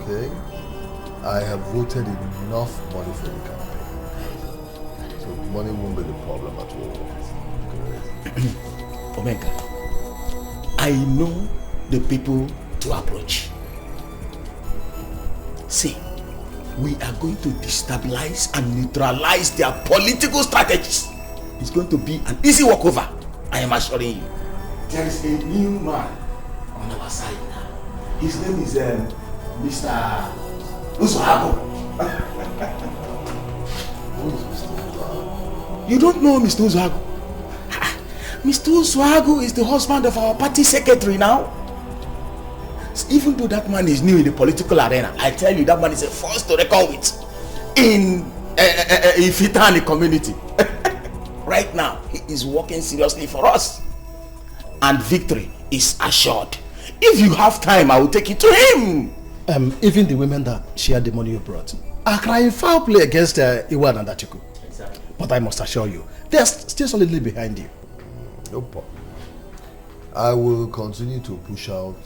okay? I have voted enough money for the campaign. So money won't be the problem at all. Omega, I know the people to approach. See, we are going to destabilize and neutralize their political strategies. It's going to be an easy walkover, I am assuring you. There is a new man on our side now. His name is Mr. Uzohago. You don't know Mr. Uzohago? Mr. Uzohago is the husband of our party secretary now. Even though that man is new in the political arena, I tell you that man is a force to reckon with in Ifitani community. Right now, he is working seriously for us. And victory is assured. If you have time, I will take you to him. Even the women that shared the money you brought are crying foul play against Iwan and Atiku. Exactly. But I must assure you, they are still solidly behind you. No problem. I will continue to push out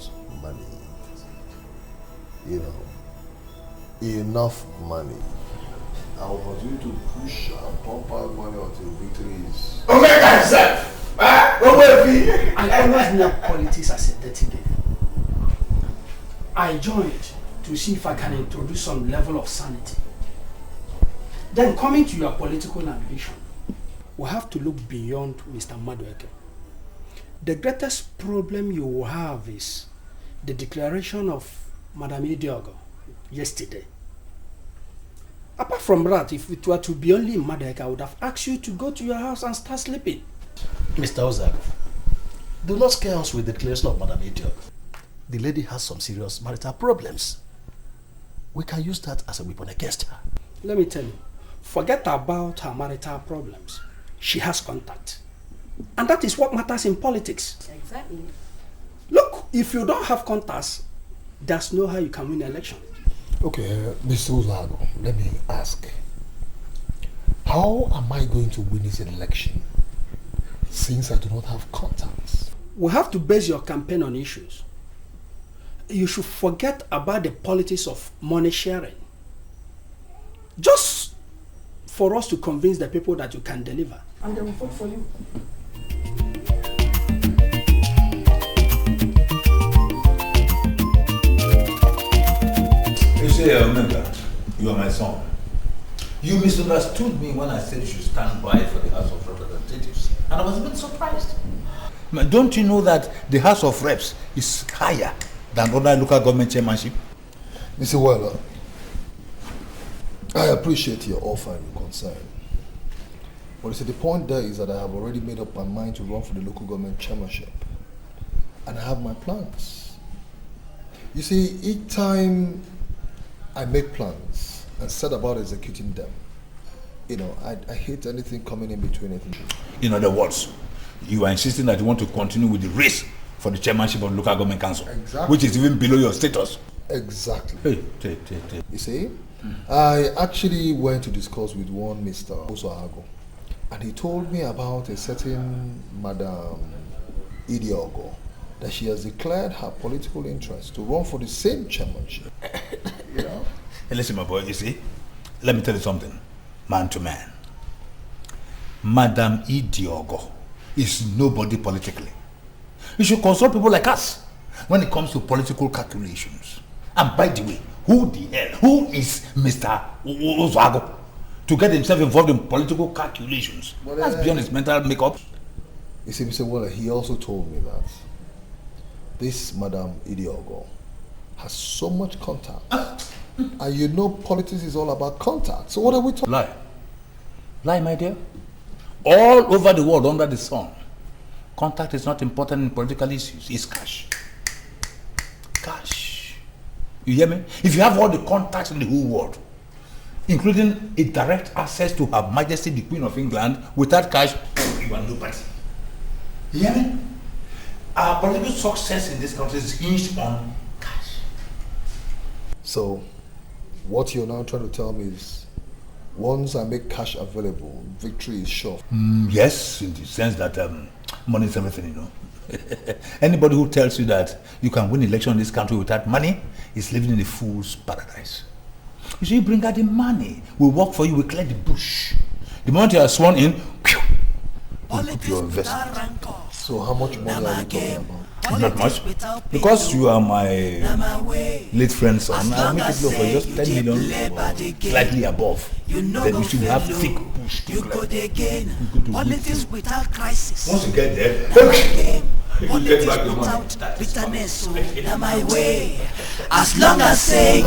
money. You know, enough money. I will continue to push and pump out money until victory is. Omega himself! I always knew politics as a dirty game. I joined to see if I can introduce some level of sanity. Then coming to your political ambition, we have to look beyond Mr. Madueke. The greatest problem you will have is the declaration of Madam Idiogo yesterday. Apart from that, if it were to be only in Madueke, I would have asked you to go to your house and start sleeping. Mr. Ozago, do not scare us with the declaration of Madam Idiogo. The lady has some serious marital problems. We can use that as a weapon against her. Let me tell you, forget about her marital problems. She has contact. And that is what matters in politics. Exactly. Look, if you don't have contacts, there's no how you can win an election. Okay, Mr. Uzago, let me ask. How am I going to win this election since I do not have contacts? We have to base your campaign on issues. you should forget about the politics of money sharing. Just for us to convince the people that you can deliver, and they will vote for you. You say, remember, you are my son. You misunderstood me when I said you should stand by for the House of Representatives. And I was a bit surprised. Don't you know that the House of Reps is higher than other local government chairmanship? Mr. Weller, I appreciate your offer and your concern. But you see, the point there is that I have already made up my mind to run for the local government chairmanship. And I have my plans. You see, each time I make plans and set about executing them, you know, I hate anything coming in between it. In other words, you are insisting that you want to continue with the race for the chairmanship of the local government council, exactly, which is even below your status. Exactly. You see, I actually went to discuss with one Mr. Ozoago, and he told me about a certain Madam Idiogo, that she has declared her political interest to run for the same chairmanship. You know? Hey, listen, my boy, you see, let me tell you something, man to man. Madam Idiogo is nobody politically. You should consult people like us when it comes to political calculations. And by the way, who is Mr. Ozoago to get himself involved in political calculations? Well, that's beyond his mental makeup. You see, Mr. Waller, he also told me that this Madam Idiogo has so much contact. And you know politics is all about contact. So what are we talking about? Lie, my dear. All over the world under the sun, contact is not important in political issues. It's cash. Cash. You hear me? If you have all the contacts in the whole world, including a direct access to Her Majesty the Queen of England, without cash, you are nobody. You hear me? Our political success in this country is hinged on cash. So, what you're now trying to tell me is, once I make cash available, victory is sure. Yes, in the sense that money is everything, you know. Anybody who tells you that you can win election in this country without money is living in a fool's paradise. You see, you bring out the money, we work for you, we clear the bush. The moment you are sworn in, you put your investment. So how much money are you talking about? Not much. Because you are my late friend's son, I'll make it low for just 10 million or slightly above. Then you should have thick push to clear. Politics without crisis. Once you get there, you get back the money. Bitterness, so now my way. As long as say.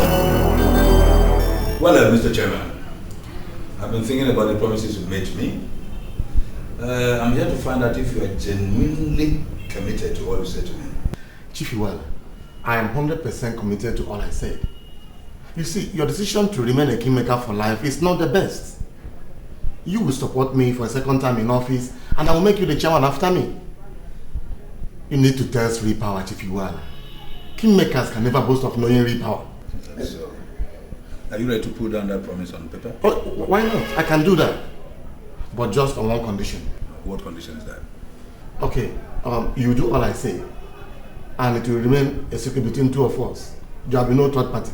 Well, Mr. Chairman, I've been thinking about the promises you made to me. I'm here to find out if you are genuinely committed to all you said to me. Chief Iwala, I am 100% committed to all I said. You see, your decision to remain a kingmaker for life is not the best. You will support me for a second time in office, and I will make you the chairman after me. You need to test real power, Chief Iwala. Kingmakers can never boast of knowing real power. So, are you ready to put down that promise on paper? Oh, why not? I can do that. But just on one condition. What condition is that? Okay, you do all I say, and it will remain a secret between two of us. There will be no third party.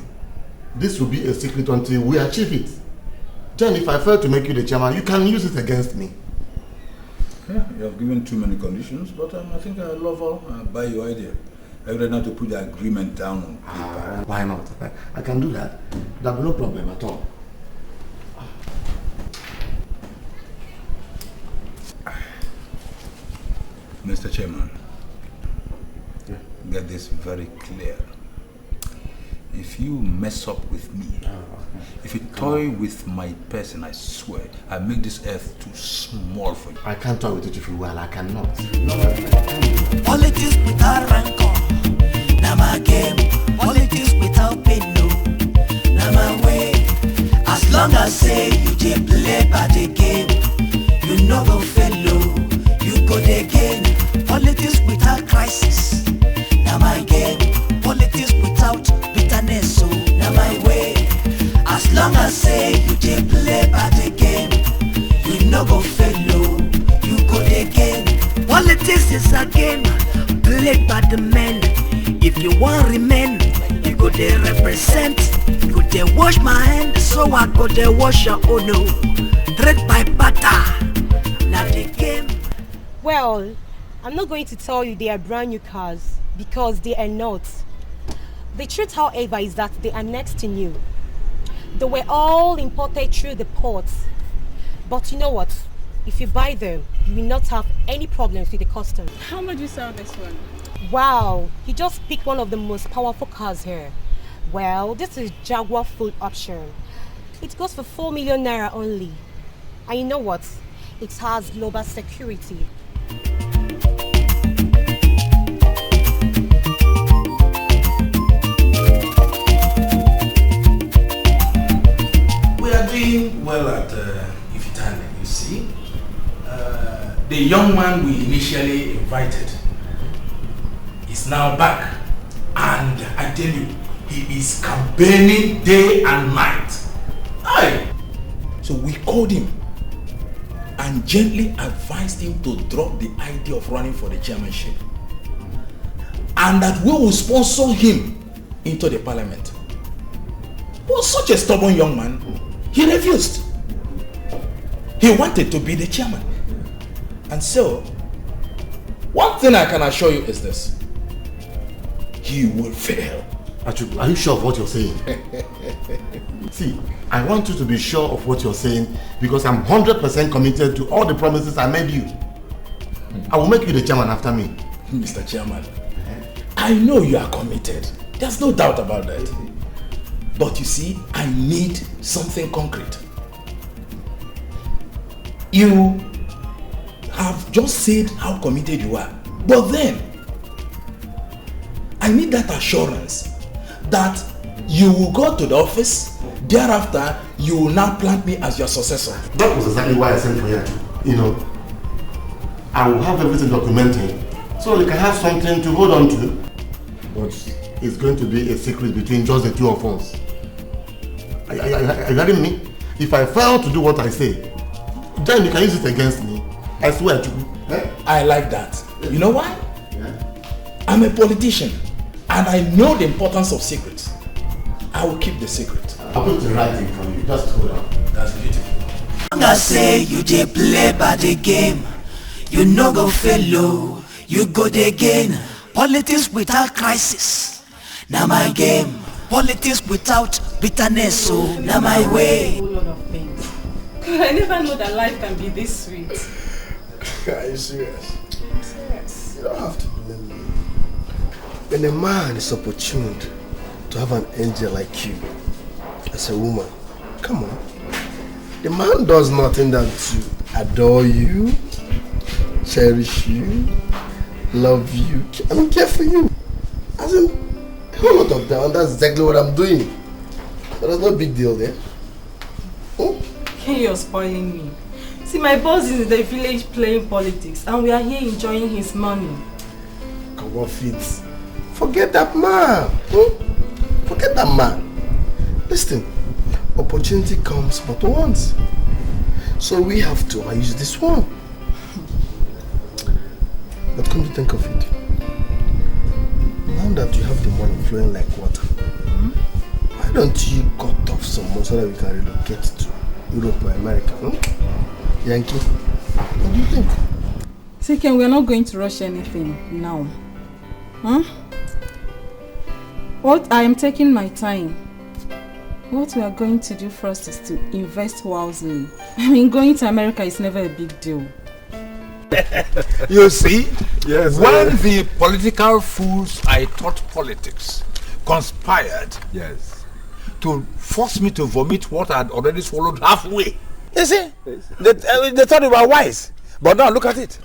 This will be a secret until we achieve it. Then if I fail to make you the chairman, you can use it against me. Yeah, you have given too many conditions, but I think I love all. I buy your idea. I would not to put the agreement down on paper. Why not? I can do that. There will be no problem at all. Mr. Chairman, get this very clear. If you mess up with me, if you toy with my person, I swear, I make this earth too small for you. I can't toy with it if you will, I cannot. Politics without rancor, now my game. Politics without pain, no, now my way. As long as say you just play by the game, you know go fellow, you go again. Politics without crisis, now my game. Politics without bitterness, so now my way. As long as say you just play by the game, you know go fellow, you go again. Politics is a game played by the men. If you want remain, you go there represent. You go there wash my hand, so I go there wash your own. No. Trade by butter. Now the game. Well, I'm not going to tell you they are brand new cars because they are not. The truth, however, is that they are next to new. They were all imported through the ports. But you know what? If you buy them, you will not have any problems with the customs. How much do you sell this one? Wow, you just picked one of the most powerful cars here. Well, this is Jaguar full option. It goes for 4 million naira only. And you know what? It has global security. We are doing well at Ifitane, you see. The young man we initially invited is now back, and I tell you, he is campaigning day and night. Aye. So we called him and gently advised him to drop the idea of running for the chairmanship, and that we will sponsor him into the parliament. He was such a stubborn young man. He refused. He wanted to be the chairman. And so, one thing I can assure you is this: he will fail. Achubu, are you sure of what you're saying? See, I want you to be sure of what you're saying because I'm 100% committed to all the promises I made you. I will make you the chairman after me. Mr. Chairman, I know you are committed. There's no doubt about that. But you see, I need something concrete. You have just said how committed you are, but then I need that assurance that you will go to the office, thereafter you will now plant me as your successor. That was exactly why I sent for you. You know, I will have everything documented so you can have something to hold on to. But it's going to be a secret between just the two of us. Are you getting me? If I fail to do what I say, then you can use it against me. I swear to you. I like that. You know why? I'm a politician and I know the importance of secrets. I will keep the secret. I'll put the right thing from you. Just hold on. That's beautiful. I say you dey play by the game. You no go fail low. You go there again. Politics without crisis. Now my game. Politics without bitterness. So now my way. A whole lot of things. I never know that life can be this sweet. Are you serious? I'm serious. You don't have to blame me. When a man is opportuned to have an angel like you as a woman, come on. The man does nothing than to adore you, cherish you, love you, care for you. As in, a whole lot of that, and that's exactly what I'm doing. But there's no big deal there. Oh? You're spoiling me. See, my boss is in the village playing politics and we are here enjoying his money. Come on, Fitz. Forget that man. Forget that man. Listen, opportunity comes but once. So we have to use this one. But come to think of it, now that you have the money flowing like water, why don't you cut off some more so that we can relocate to Europe or America? Yankee, what do you think? See, Ken, we're not going to rush anything now. What I am taking my time. What we are going to do first is to invest wisely. I mean, going to America is never a big deal. You see, yes, when the political fools I taught politics conspired to force me to vomit what I had already swallowed halfway. You see, they thought they were wise, but now look at it.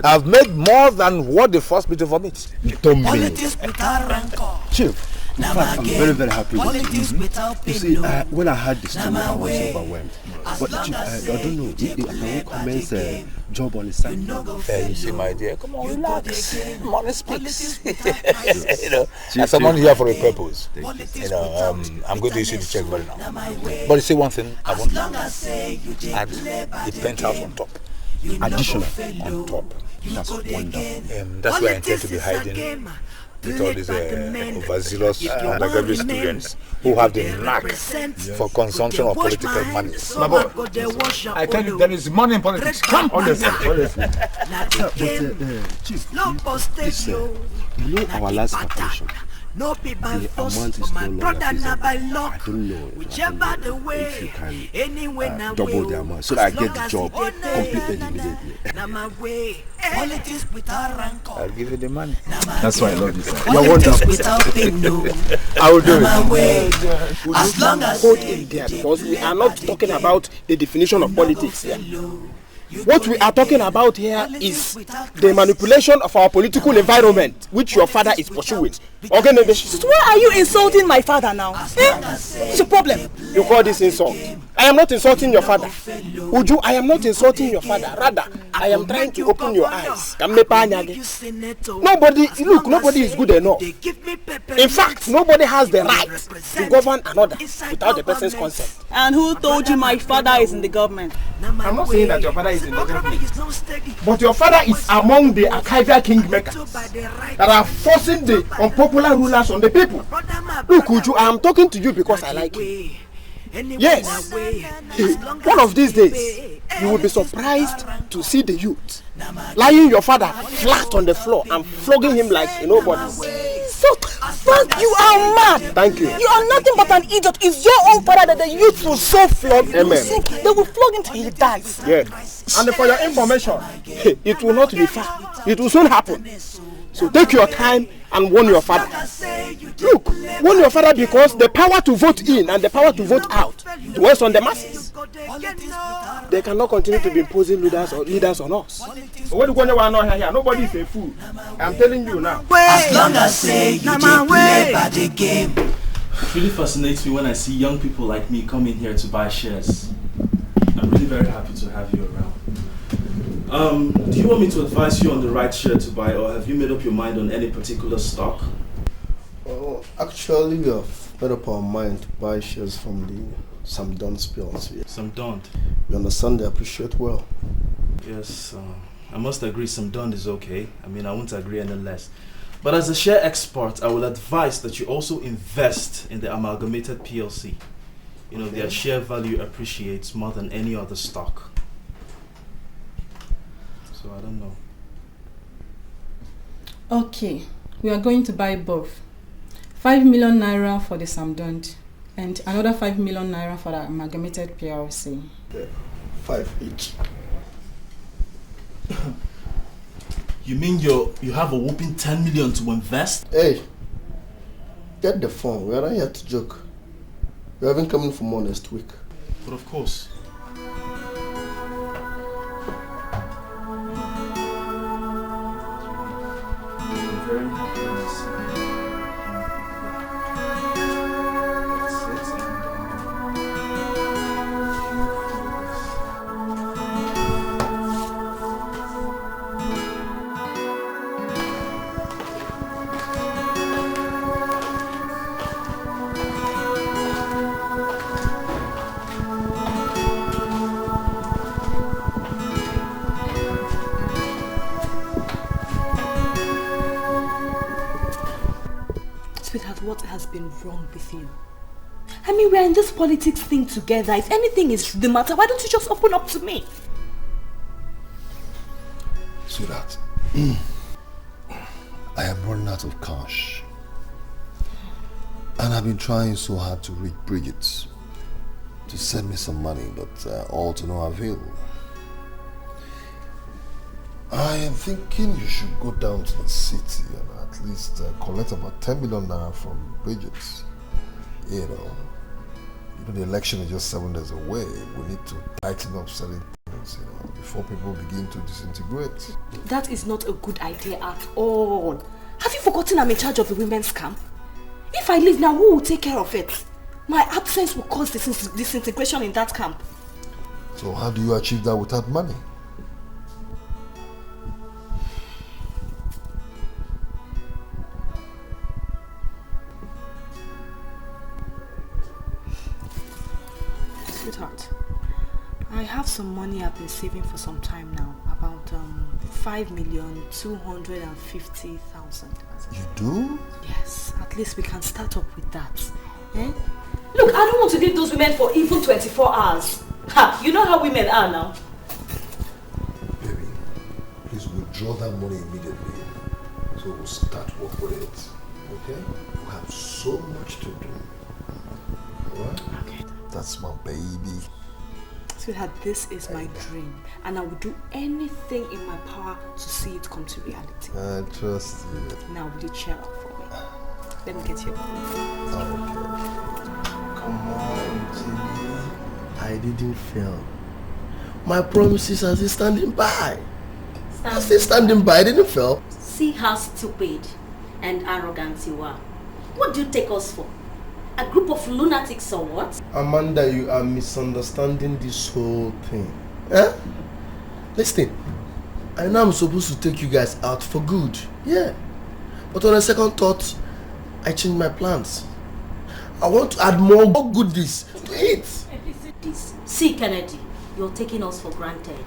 I've made more than what they forced me to vomit. Politics without rancor. Chief, in fact, I'm very, very happy. Politics without pain. You see, when I heard this story, I was overwhelmed. But Chief, I don't know, I will commence a job on the side. You see, my dear, come on, relax. Money speaks. You know, as someone here for a purpose. You know, I'm going to issue the check right now. But you see one thing, I want to add the penthouse on top. Additional on top. That's wonderful. That's where I intend to be hiding with all these overzealous undergraduate students who have the knack for consumption of political money. My boy, I tell you, there is money in politics. Come, honestly. Chief, you know our last calculation. No be by The force, amount is but my no brother longer na by feasible. luck. I don't know Whichever the way, if you can anyway na double way. the amount so that I get the job completed immediately. Na my way. Politics without rancor. I'll give you the money. That's why I love you, sir. You're wonderful. Without pain, no. I will do Na my way. it. As long as hold it there, because we are not talking about the definition of politics here. What we are talking about here is the manipulation of our political environment, which your father is pursuing. Okay, So why are you insulting my father now? What's your problem? You call this insult? I am not insulting your father. Uju, I am not insulting your father. Rather, I am trying to open your eyes. Nobody is good enough. In fact, nobody has the right to govern another without the person's consent. And who told you my father is in the government? I'm not saying that your father is in the government, but your father is among the archival kingmakers that are forcing the unpopular rulers on the people. Look, Uju, I am talking to you because I like you. Yes, one of these days, you will be surprised to see the youth lying your father flat on the floor and flogging him like a nobody. So, Frank, you are mad. Thank you. You are nothing but an idiot. It's your own father that the youth will so flog. Amen. They will flog him till he dies. Yeah. And for your information, it will not be far. It will soon happen. So take your time and warn your father. Look, warn your father because the power to vote in and the power to vote out dwells on the masses. They cannot continue to be imposing leaders on us. Nobody is a fool. I'm telling you now. As long as say you just play by the game. It really fascinates me when I see young people like me come in here to buy shares. I'm really very happy to have you around. Do you want me to advise you on the right share to buy, or have you made up your mind on any particular stock? Oh, actually, we have made up our mind to buy shares from the Sam Don's PLC. Sam Don? We understand they appreciate well. Yes, I must agree Sam Don is okay. I mean, I won't agree any less. But as a share expert, I will advise that you also invest in the Amalgamated PLC. You know, their share value appreciates more than any other stock. So I don't know. Okay, we are going to buy both. 5 million naira for the Samdund and another 5 million naira for the Amalgamated PLC. 5 each. You mean you have a whopping 10 million to invest? Hey, get the phone. We are not here to joke. We haven't come in for more next week. But of course. Very happy to see you. Sweetheart, what has been wrong with you? I mean, we're in this politics thing together. If anything is the matter, why don't you just open up to me? Sweetheart, I am running out of cash. And I've been trying so hard to reach Bridget to send me some money, but all to no avail. I am thinking you should go down to the city and at least collect about 10 million naira from Bridget. You know, the election is just 7 days away. We need to tighten up certain things, before people begin to disintegrate. That is not a good idea at all. Have you forgotten I'm in charge of the women's camp? If I leave now, who will take care of it? My absence will cause disintegration in that camp. So how do you achieve that without money? Sweetheart, I have some money I've been saving for some time now, about 5,250,000. You do? Yes, at least we can start up with that. Eh? Look, I don't want to leave those women for even 24 hours. Ha, you know how women are now. Baby, please withdraw that money immediately. So we'll start work with it. Okay? You have so much to do. Alright? Okay. That's my baby. Sweetheart, this is my dream. And I will do anything in my power to see it come to reality. I trust you. Now, will you cheer up for me? Let me get your phone. Okay. Come on, Jimmy. I didn't fail. My promises are still standing by. I'm still standing by. I didn't fail. See how stupid and arrogant you are. What do you take us for? A group of lunatics or what? Amanda, you are misunderstanding this whole thing. Eh? Listen, I know I'm supposed to take you guys out for good. Yeah. But on a second thought, I changed my plans. I want to add more goodies to it. See, Kennedy, you're taking us for granted.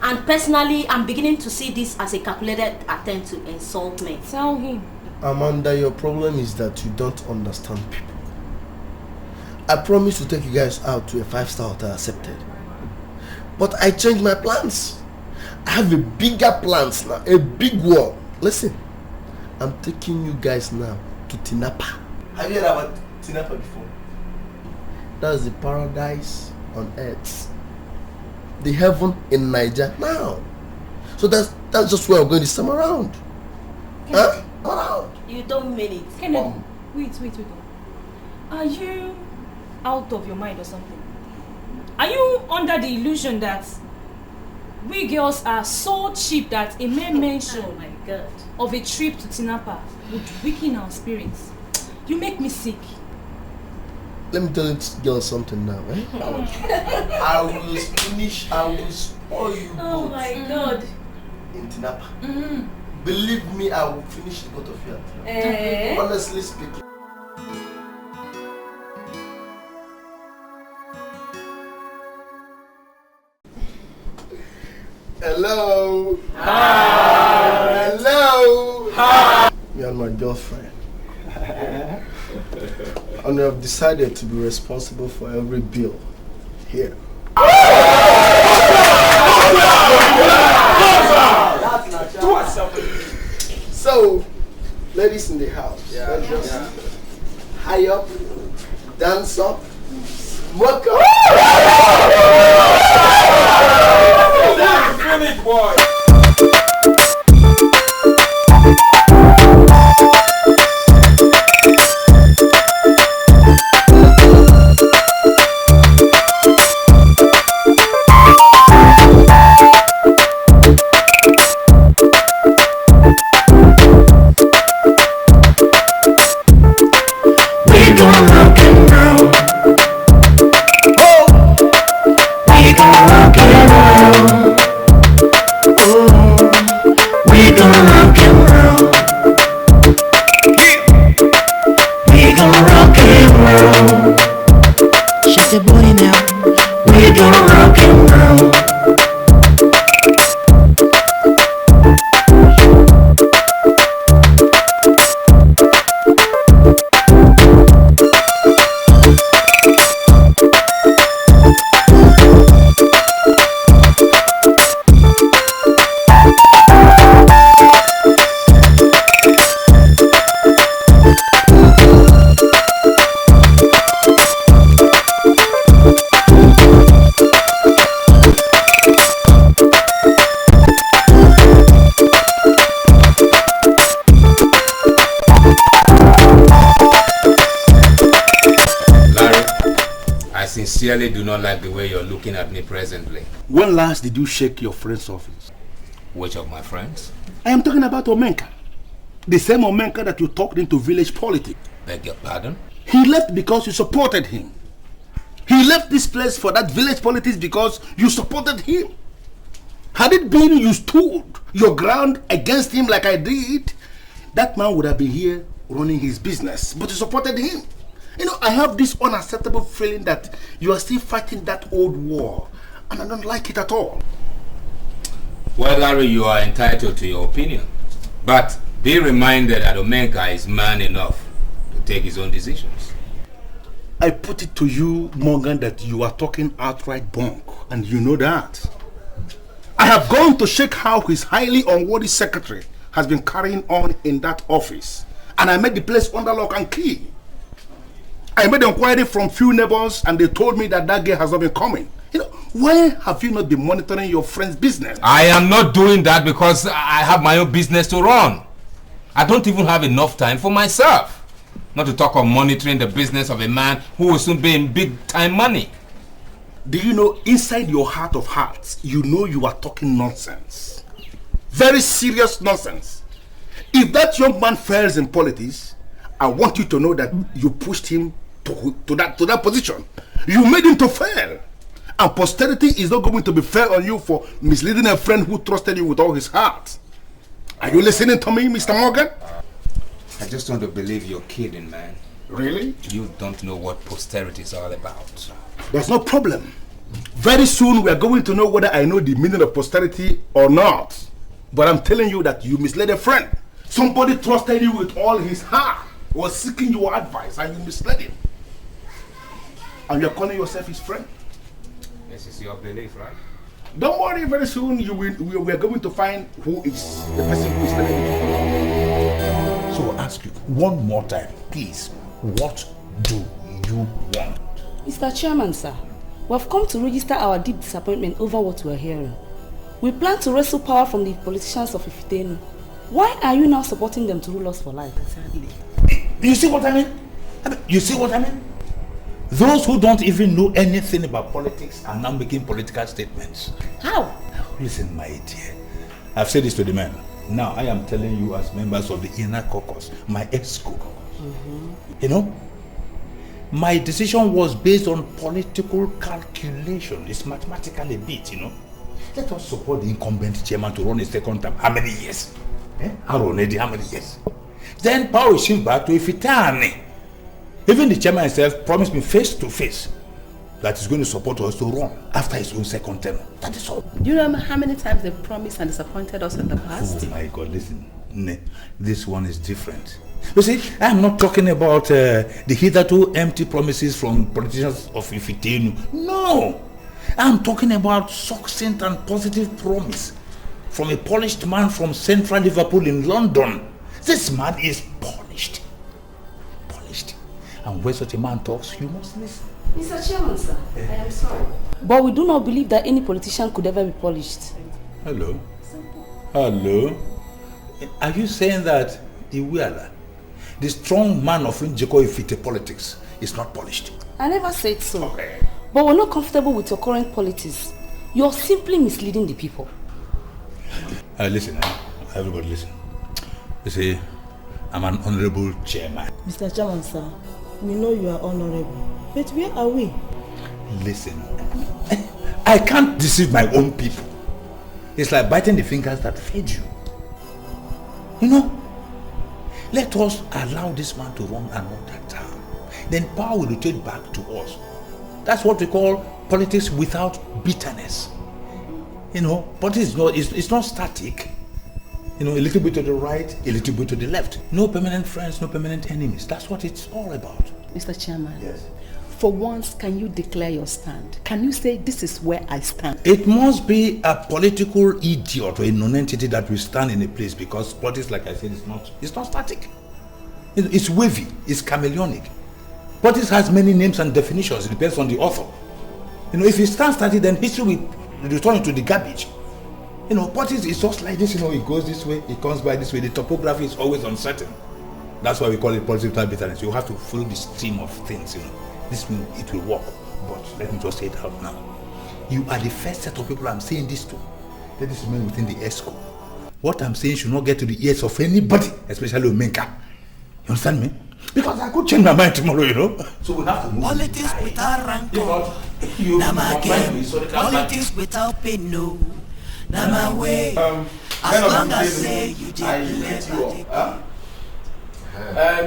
And personally, I'm beginning to see this as a calculated attempt to insult me. Tell him. Amanda, your problem is that you don't understand people. I promised to take you guys out to a 5-star hotel accepted. But I changed my plans. I have a bigger plans now, a big one. Listen, I'm taking you guys now to Tinapa. Have you heard about Tinapa before? That's the paradise on earth. The heaven in Niger now. So that's just where I'm going this time around. Huh? Around. You don't mean it. Kennedy, wait. Are you out of your mind or something? Are you under the illusion that we girls are so cheap that a mere mention of a trip to Tinapa would weaken our spirits? You make me sick. Let me tell you girls something now, eh? I will spoil you both. Oh my God. In Tinapa. Believe me, I will finish the both of you. Honestly speaking. Hello. Hi. Hello. Hi. Me and my girlfriend. And we have decided to be responsible for every bill here. So, ladies in the house, let's just high up, dance up, smoke up. Finish, boy. Sincerely do not like the way you're looking at me presently. When last did you shake your friend's office? Which of my friends? I am talking about Omenka. The same Omenka that you talked into village politics. Beg your pardon? He left because you supported him. He left this place for that village politics because you supported him. Had it been you stood your ground against him like I did, that man would have been here running his business. But you supported him. You know, I have this unacceptable feeling that you are still fighting that old war, and I don't like it at all. Well, Larry, you are entitled to your opinion, but Be reminded that Omenka is man enough to take his own decisions. I put it to you, Morgan, that you are talking outright bunk, and you know that. I have gone to check how his highly unworthy secretary has been carrying on in that office, and I made the place under lock and key. I made inquiry from few neighbors, and they told me that girl has not been coming. You know, why have you not been monitoring your friend's business? I am not doing that because I have my own business to run. I don't even have enough time for myself. Not to talk of monitoring the business of a man who will soon be in big time money. Do you know, inside your heart of hearts, you know you are talking nonsense. Very serious nonsense. If that young man fails in politics, I want you to know that you pushed him to that position. You made him to fail. And posterity is not going to be fair on you for misleading a friend who trusted you with all his heart. Are you listening to me, Mr. Morgan? I just want to believe you're kidding, man. Really? You don't know what posterity is all about. There's no problem. Very soon we are going to know whether I know the meaning of posterity or not. But I'm telling you that you misled a friend. Somebody trusted you with all his heart, was seeking your advice, and you misled him. And you're calling yourself his friend? This is your belief, right? Don't worry, very soon we are going to find who is the person who is telling you. So I'll ask you one more time, please. What do you want? Mr. Chairman, sir, we have come to register our deep disappointment over what we are hearing. We plan to wrestle power from the politicians of Ifitenu. Why are you now supporting them to rule us for life? Exactly. You see what I mean? You see what I mean? Those who don't even know anything about politics are now making political statements. How? Listen, my dear. I've said this to the men. Now I am telling you as members of the inner caucus, my ESCO. You know, my decision was based on political calculation. It's mathematically beat, you know. Let us support the incumbent chairman to run a second term. How many years? How many years? Then power is shifted back to Ifitani. Even the chairman himself promised me face to face that he's going to support us to run after his own second term. That is all. Do you remember how many times they promised and disappointed us in the past? Oh my God, listen. This one is different. You see, I'm not talking about the hitherto empty promises from politicians of Ifitenu. No! I'm talking about succinct and positive promise from a polished man from central Liverpool in London. This man is polished. And when such a man talks, you must listen. Mr. Chairman, sir, I am sorry. But we do not believe that any politician could ever be polished. Hello? Hello? Are you saying that Iweala, the strong man of Njeko Ifite politics, is not polished? I never said so. Okay. But we're not comfortable with your current politics. You're simply misleading the people. Listen, everybody listen. You see, I'm an honorable chairman. Mr. Chairman, sir, we know you are honorable. But where are we? Listen, I can't deceive my own people. It's like biting the fingers that feed you. You know, let us allow this man to run another term. Then power will rotate back to us. That's what we call politics without bitterness. You know, politics it's not static. You know, a little bit to the right, a little bit to the left. No permanent friends, no permanent enemies. That's what it's all about. Mr. Chairman. Yes. For once, can you declare your stand? Can you say this is where I stand? It must be a political idiot or a non-entity that will stand in a place, because politics, like I said, it's not static. It's wavy, it's chameleonic. Politics has many names and definitions. It depends on the author. You know, if it stands static, then history will return to the garbage. You know, politics is just like this, you know, it goes this way, it comes by this way. The topography is always uncertain. That's why we call it politics without bitterness. You have to follow the stream of things, you know. This means it will work. But let me just say it out now. You are the first set of people I'm saying this to. Let this remain within the ESCO. What I'm saying should not get to the ears of anybody, especially Omenka. You understand me? Because I could change my mind tomorrow, you know. So we have to move. Politics without rancor. Politics without pain, no. Now my way. As long as say you did.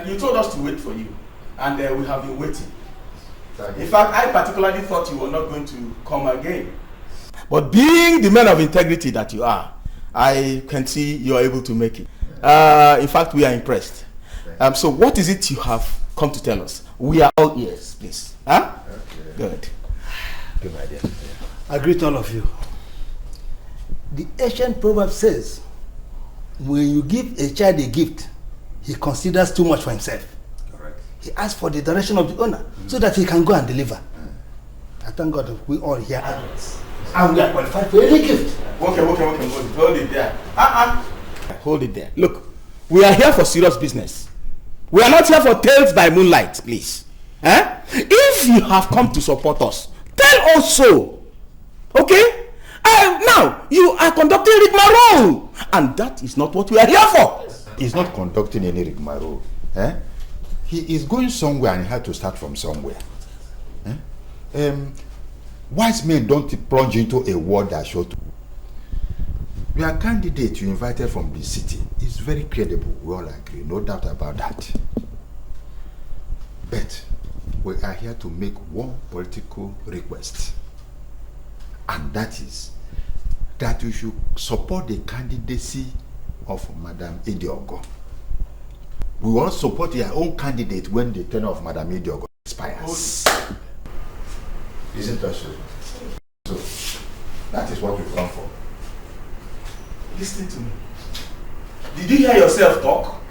You told us to wait for you, and we have been waiting. In fact, I particularly thought you were not going to come again. But being the man of integrity that you are, I can see you are able to make it. In fact, we are impressed. So what is it you have come to tell us? We are all ears, please. Huh? Okay. Good. Good idea. I greet all of you. The ancient proverb says, when you give a child a gift, he considers too much for himself. Correct. He asks for the direction of the owner so that he can go and deliver. I thank God that we all here are adults. And we are qualified for any gift. Okay. Hold it there. Hold it there. Look, we are here for serious business. We are not here for tales by moonlight, please. If you have come to support us, tell us so. Okay? Now, you are conducting rigmarole. And that is not what we are here for. He's not conducting any rigmarole. He is going somewhere and he had to start from somewhere. Wise men don't plunge into a word that short. Your candidate you invited from the city is very credible. We all agree, no doubt about that. But we are here to make one political request. And that is that you should support the candidacy of Madam Idiogo. We will support your own candidate when the tenure of Madam Idiogo expires. Isn't that so? So, that is what we come for. Listen to me. Did you hear yourself talk?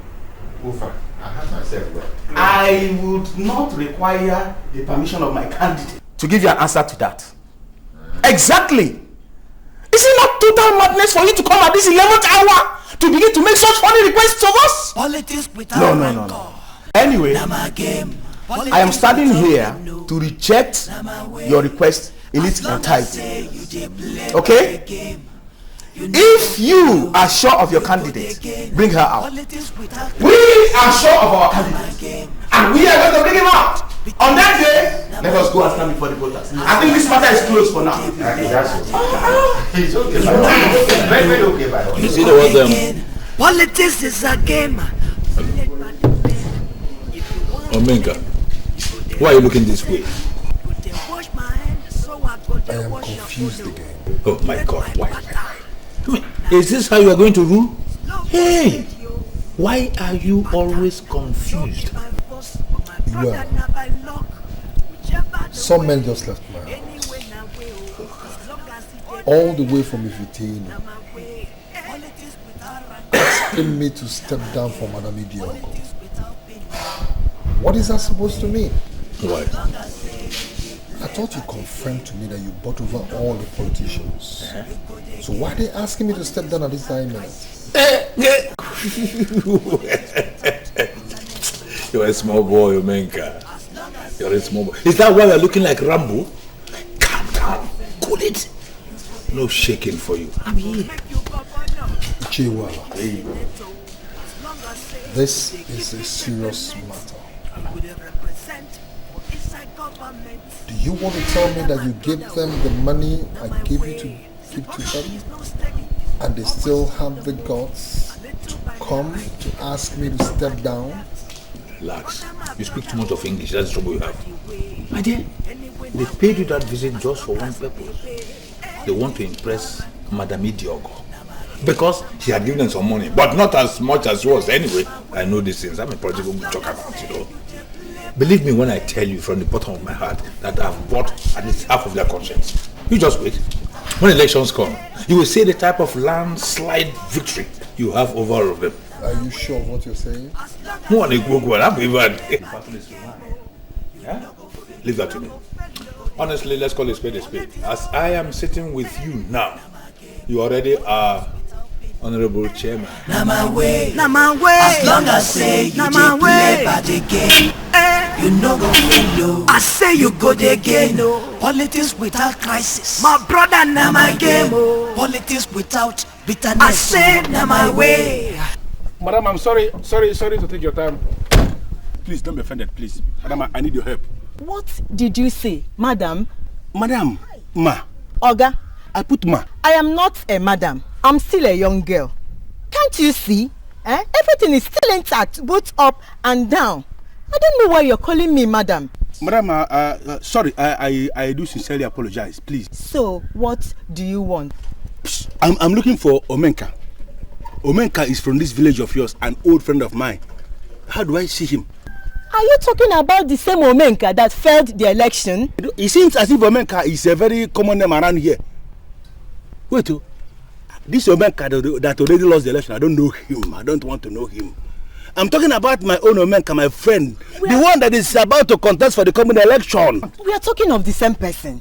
Ufa, I heard myself well. I would not require the permission of my candidate to give you an answer to that. Exactly. Is it not total madness for you to come at this 11th hour to begin to make such funny requests of us? Politics without No. Anyway, I am standing here to reject your request in its entirety. Okay? If you are sure of your candidate, bring her out. We are sure of our candidate, and we are going to bring him out. On that day, let us go and stand before the voters. I think this matter is closed for now. It's okay. Very okay by all. You see the one Politics is a game. Omenka, why are you looking this way? I am confused again. Oh my God, why? Is this how you are going to rule? Hey, why are you always confused? Well, some men just left my house. All the way from Ifitino, asking me to step down for Madam Idiogo. What is that supposed to mean? Why? I thought you confirmed to me that you bought over all the politicians. So why are they asking me to step down at this time minute? You're a small boy, Omenka. You're a small boy. Is that why you're looking like Rambo? Calm down. Cool it. No shaking for you. I'm here. Chihuahua. This is a serious matter. Do you want to tell me that you gave them the money I gave you to give to them? And they still have the guts to come to ask me to step down? Relax. You speak too much of English. That's the trouble you have. My dear, they paid you that visit just for one purpose. They want to impress Madam Idiogo. Because she had given them some money. But not as much as yours. Anyway, I know these things. I'm a political talk about, you know. Believe me when I tell you from the bottom of my heart that I've bought at least half of their conscience. You just wait. When elections come, you will see the type of landslide victory you have over all of them. Are you sure of what you're saying? Leave that to me. Honestly, let's call a spade a spade. As I am sitting with you now, you already are Honorable Chairman. Now my way. As long as say you dey play by the game, you no go follow. I say you go the game. Politics without crisis, my brother. Now my game. Politics without bitterness. I say now my way. Madam, I'm sorry to take your time. Please don't be offended, please. Madam, I need your help. What did you say, madam? Madam, ma. Oga. I put ma. I am not a madam. I'm still a young girl. Can't you see? Everything is still intact, both up and down. I don't know why you're calling me madam. Madam, sorry, I do sincerely apologize, please. So, what do you want? I'm looking for Omenka. Omenka is from this village of yours, an old friend of mine. How do I see him? Are you talking about the same Omenka that failed the election? It seems as if Omenka is a very common name around here. Wait, this Omenka that already lost the election, I don't know him. I don't want to know him. I'm talking about my own Omenka, my friend. The one that is about to contest for the coming election. We are talking of the same person.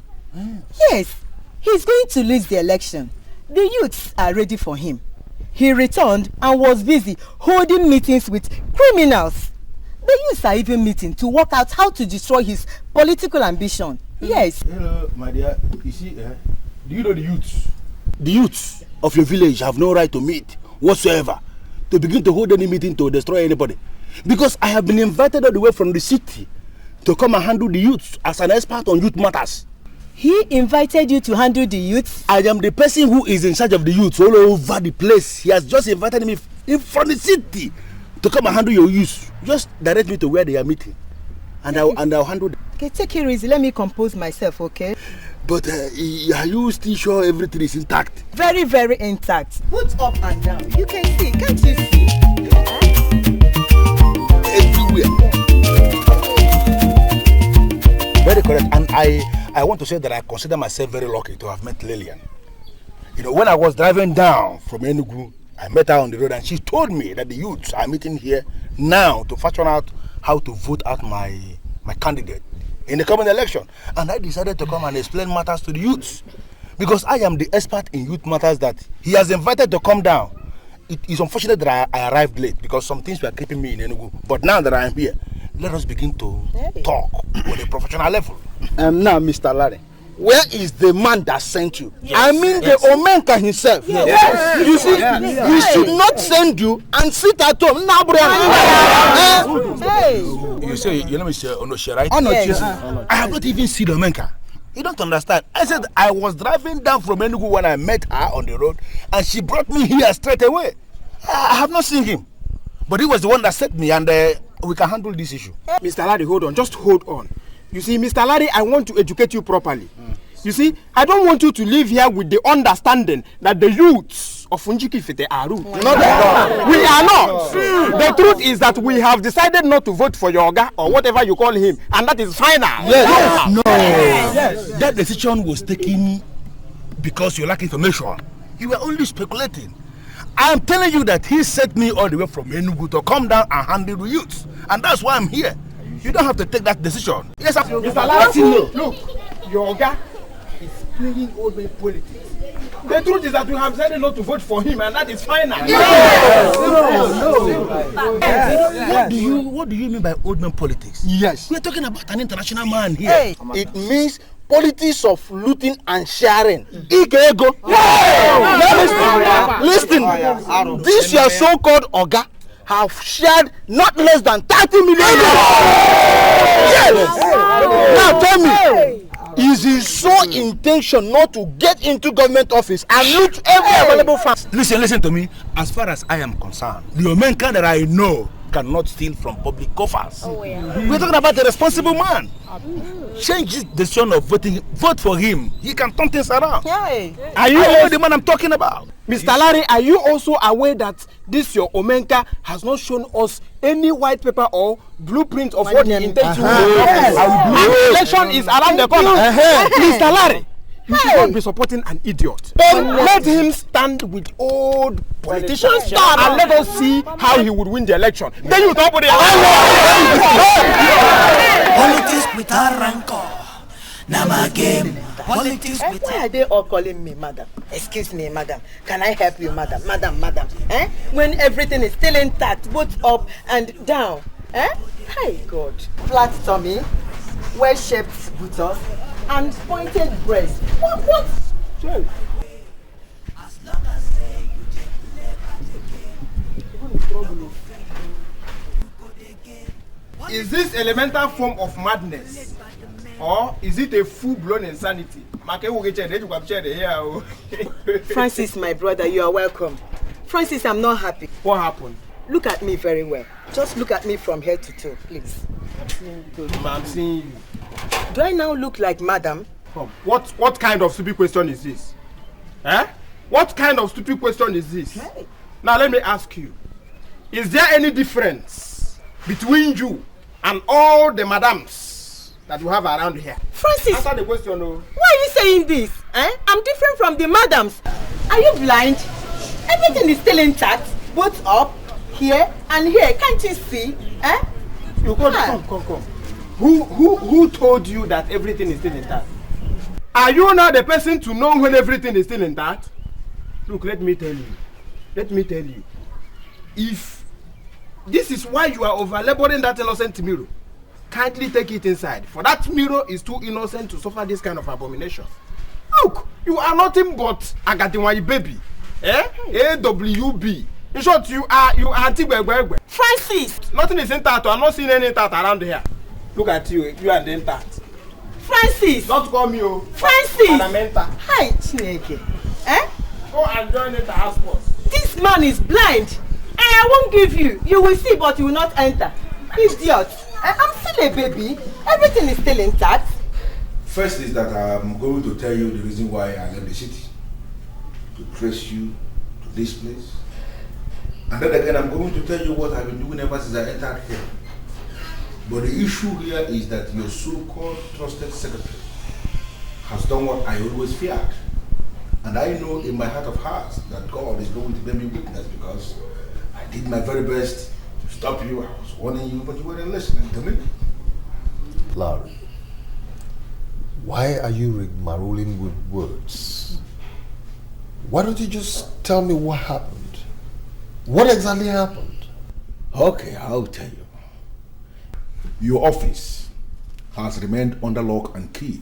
Yes, he's going to lose the election. The youths are ready for him. He returned and was busy holding meetings with criminals. The youths are even meeting to work out how to destroy his political ambition. Yes. Hello, my dear. You see, do you know the youths? The youths of your village have no right to meet whatsoever, to begin to hold any meeting to destroy anybody. Because I have been invited all the way from the city to come and handle the youths as an expert on youth matters. He invited you to handle the youths? I am the person who is in charge of the youths all over the place. He has just invited me from the city to come and handle your youths. Just direct me to where they are meeting, and I'll handle them. Okay, take it easy. Let me compose myself, okay? But are you still sure everything is intact? Very, very intact. Put up and down. You can see, can't you see? Everywhere. Very correct. And I want to say that I consider myself very lucky to have met Lillian. You know, when I was driving down from Enugu, I met her on the road and she told me that the youths are meeting here now to fashion out how to vote out my candidate in the coming election. And I decided to come and explain matters to the youths, because I am the expert in youth matters that he has invited to come down. It is unfortunate that I arrived late because some things were keeping me in Enugu. But now that I am here, let us begin to talk on a professional level. Now, Mr. Larry, where is the man that sent you? Yes. I mean the Omenka himself. Yes. Yes. You see, he should not send you and sit at home. You say your name is Onoche, right? Yes. I have not even seen Omenka. You don't understand. I said I was driving down from Enugu when I met her on the road, and she brought me here straight away. I have not seen him, but he was the one that sent me, and we can handle this issue. Mr. Larry, hold on. Just hold on. You see, Mr. Larry, I want to educate you properly. You see, I don't want you to live here with the understanding that the youths of Unjikifite are rude. Not at all. We are not. The truth is that we have decided not to vote for your Oga or whatever you call him, and that is final. Yes. No. Yes. That decision was taken because you lack information. You were only speculating. I am telling you that he sent me all the way from Enugu to come down and handle the youths, and that's why I'm here. You don't have to take that decision. Yes, Mr. Larry, look, your Oga is playing old man politics. The truth is that we have decided not to vote for him, and that is final. Yes. No. What do you mean by old man politics? Yes. We're talking about an international man here. Hey. It means politics of looting and sharing. Ikego. Listen, this your so-called Oga have shared not less than 30 million. Yes. Now tell me, is his sole intention not to get into government office and loot every available fund? Listen to me. As far as I am concerned, the Omenka that I know cannot steal from public coffers. We're talking about a responsible man. Change his decision of voting. Vote for him. He can turn things around. Are you aware the man I'm talking about? Mr. Larry, are you also aware that this your Omenka has not shown us any white paper or blueprint of what he intends to do? The election is around the corner. Mr. Larry, you should not be supporting an idiot. Let him stand with old politicians and let us see how he would win the election. Then you talk with the politics without rancor. Now my game. Politics without. Why are they all calling me madam? Excuse me, madam. Can I help you, madam? Madam. When everything is still intact, both up and down. Hi, God. Flat tummy, well-shaped buttocks, and pointed breast. What? Sure. Is this elemental form of madness, or is it a full-blown insanity? Francis, my brother, you are welcome. Francis, I'm not happy. What happened? Look at me very well. Just look at me from head to toe, please. I'm seeing you. Do I now look like madam? What kind of stupid question is this? What kind of stupid question is this? Hey. Now let me ask you, is there any difference between you and all the madams that you have around here? Francis, answer the question. No. Why are you saying this? I'm different from the madams. Are you blind? Everything is still intact, both up, here and here. Can't you see? You come. Who told you that everything is still intact? Are you not the person to know when everything is still intact? Look, let me tell you. If this is why you are over-laboring that innocent mirror, kindly take it inside. For that mirror is too innocent to suffer this kind of abomination. Look, you are nothing but Agatiwai baby. AWB. In short, you are Tigwegwegwe. Francis! Nothing is intact. I'm not seeing any intact around here. Look at you are the intact. Francis! Don't call me, Francis! Hi, Chineke. Go and join the house boss. This man is blind. I won't give you. You will see, but you will not enter. Idiot. I'm still a baby. Everything is still intact. First is that I'm going to tell you the reason why I left the city. To trace you to this place. And then again, I'm going to tell you what I've been doing ever since I entered here. But the issue here is that your so-called trusted secretary has done what I always feared. And I know in my heart of hearts that God is going to bear me witness because I did my very best to stop you. I was warning you, but you weren't listening to me. Larry, why are you rigmaroling with words? Why don't you just tell me what happened? What exactly happened? Okay, I'll tell you. Your office has remained under lock and key,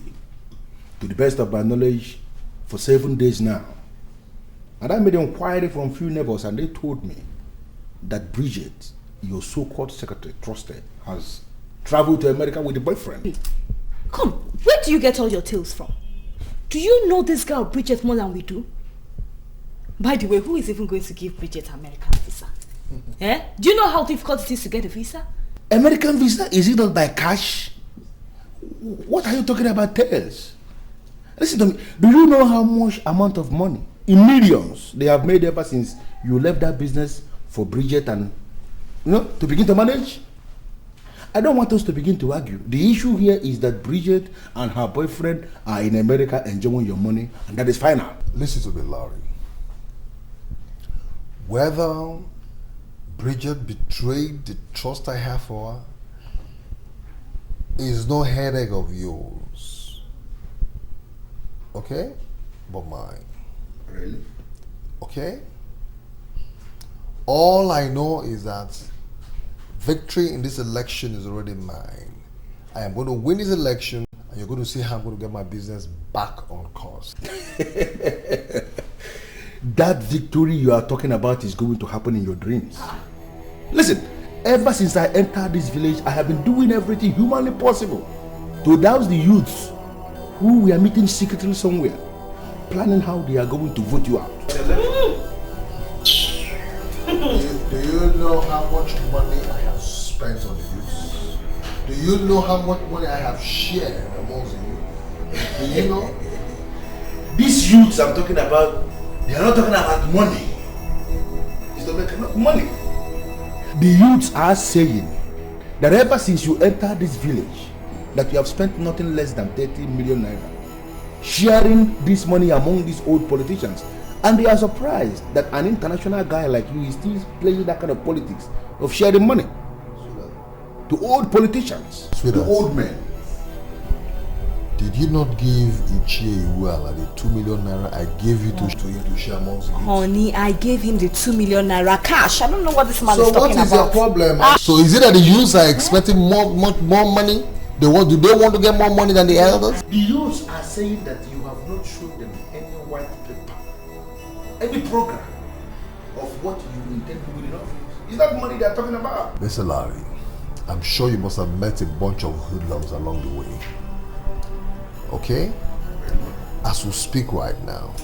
to the best of my knowledge, for 7 days now. And I made an inquiry from a few neighbors and they told me that Bridget, your so-called secretary, trusted, has traveled to America with a boyfriend. Come, where do you get all your tales from? Do you know this girl Bridget more than we do? By the way, who is even going to give Bridget American visa? Do you know how difficult it is to get a visa? American visa? Is it not by cash? What are you talking about tales? Listen to me. Do you know how much amount of money, in millions, they have made ever since you left that business for Bridget and, to begin to manage? I don't want us to begin to argue. The issue here is that Bridget and her boyfriend are in America enjoying your money, and that is final. Listen to me, Larry. Whether Bridget betrayed the trust I have for her is no headache of yours. Okay? But mine. Really? Okay? All I know is that victory in this election is already mine. I am going to win this election and you're going to see how I'm going to get my business back on course. That victory you are talking about is going to happen in your dreams. Listen, ever since I entered this village, I have been doing everything humanly possible to douse the youths who we are meeting secretly somewhere, planning how they are going to vote you out. Do you know how much money I have spent on the youths? Do you know how much money I have shared amongst the youth? Do you know? These youths I'm talking about, they are not talking about money. It's not making enough money. The youths are saying that ever since you entered this village, that you have spent nothing less than 30 million naira sharing this money among these old politicians. And they are surprised that an international guy like you is still playing that kind of politics of sharing money to old politicians, to old men. Did you not give Ichie Iwala the 2 million naira I gave you to share amongst you? Honey, I gave him the 2 million naira cash. I don't know what this man is talking about. So what is your problem? So is it that the youths are expecting much more money? Do they want to get more money than the elders? The youths are saying that you have not shown them any white paper, any program of what you intend to do in office. Is that money they are talking about? Mr. Larry, I'm sure you must have met a bunch of hoodlums along the way. Okay? As we speak right now,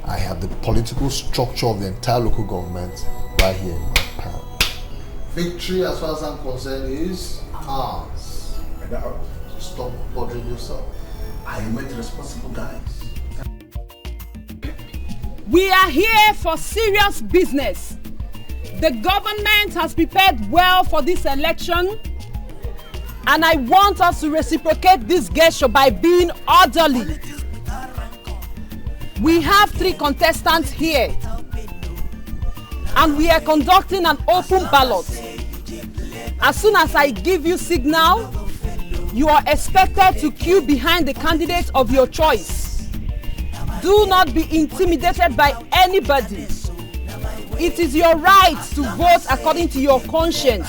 I have the political structure of the entire local government right here in my palm. Victory, as far as I'm concerned, is ours. So stop bothering yourself. I met responsible guys. We are here for serious business. The government has prepared well for this election, and I want us to reciprocate this gesture by being orderly. We have 3 contestants here, and we are conducting an open ballot. As soon as I give you signal, you are expected to queue behind the candidate of your choice. Do not be intimidated by anybody. It is your right to vote according to your conscience.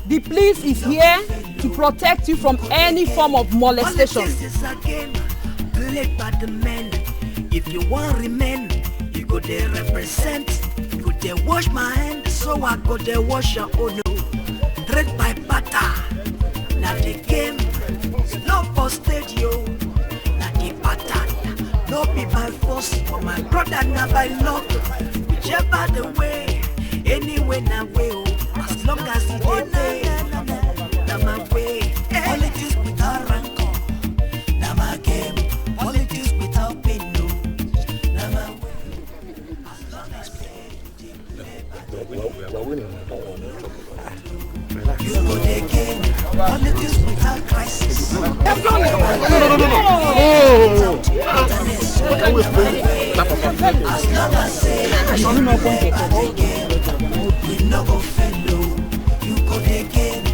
The police is here to protect you from any form of molestation. Politics is a game played by the men. If you want remain, you go there represent. You go there wash my hand, so I go there wash your own. Trade by butter. Now the game, no for stadio. Now the pattern, no be by force, but my brother now by luck. Whichever the way, anyway now way, as long as it dey pay, now my way. Politics without rancor, now my game. Politics without pain, no, now my way. As long as we're winning. You go the game. Politics without crisis. As long as say we no go fellow, you go the game.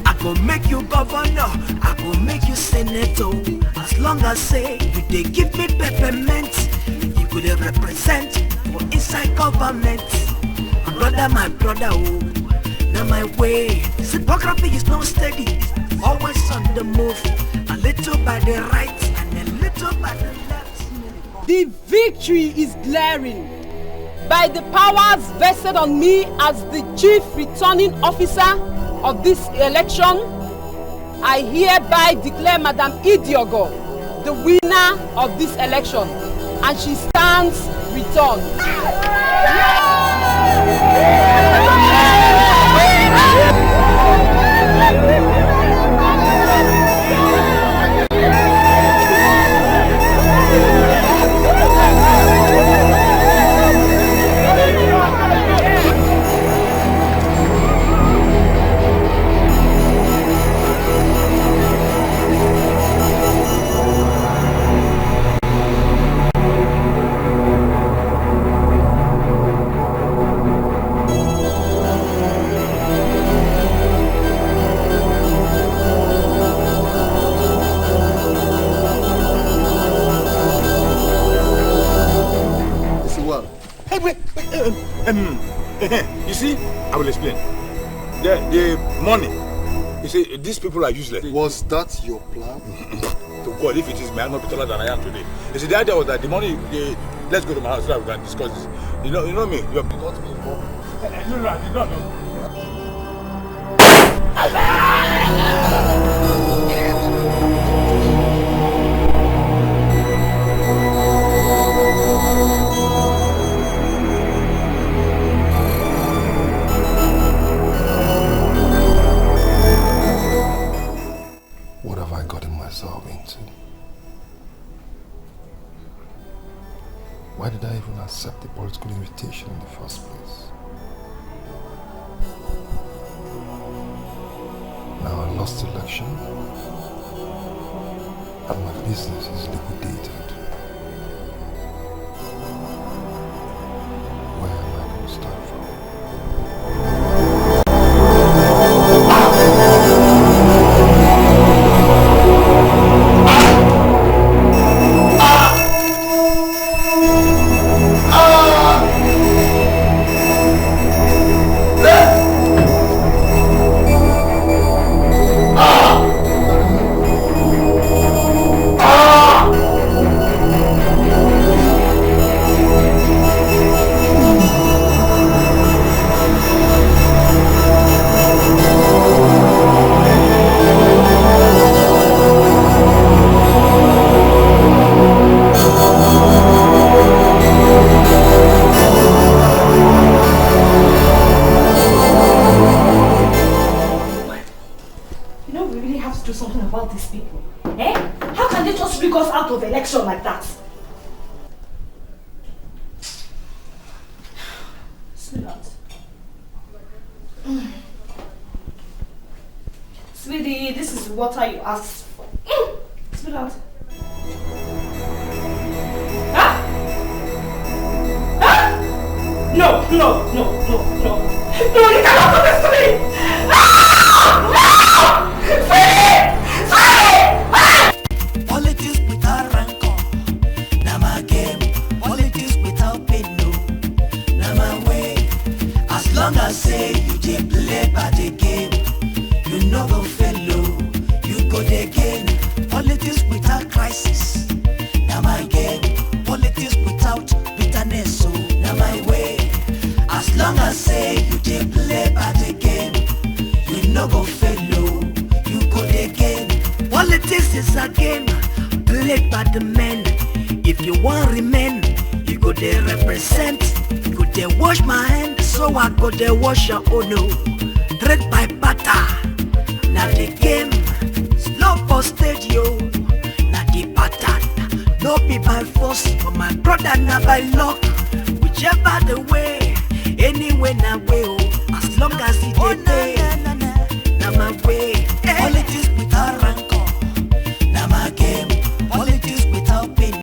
I go make you governor, I go make you senator. As long as say you dey give me peppermint, you go dey represent for inside government. My brother, oh, now my way. Hypocrisy is not steady, always on the move. A little by the right and a little by the left. The victory is glaring. By the powers vested on me as the chief returning officer of this election, I hereby declare Madam Idiogo the winner of this election, and she stands returned. You see, I will explain. The money, you see, these people are useless. Was that your plan? To God, if it is, may I not be taller than I am today. You see, the idea was that the money, let's go to my house so that we can discuss this. You know me, you have got me involved. No, I did not know. What have I gotten myself into? Why did I even accept the political invitation in the first place? Now I lost the election and my business is liquidated. Where am I going to start from? Like that. Sweetheart. Sweetie, this is water you asked for. Sweetheart. Huh? Huh? No, no, no, no, no. No, you cannot do this to me! Politics without rancor, na my game. Politics without pain, no, na my way. As long as say you dey play by the game, you no go fail, you go dey gain. Politics without crisis, na my game. Politics without bitterness, so na my way. As long as say you dey play by the game, you no go fail, you go dey gain. Politics is a game played by the men. If you want remain, you go dey represent. You go dey wash my hand, so I go dey wash your own. Trade by barter, na the game. Slow for stage, yo, na the pattern. No be by force, but my brother na by luck. Whichever the way, anyway na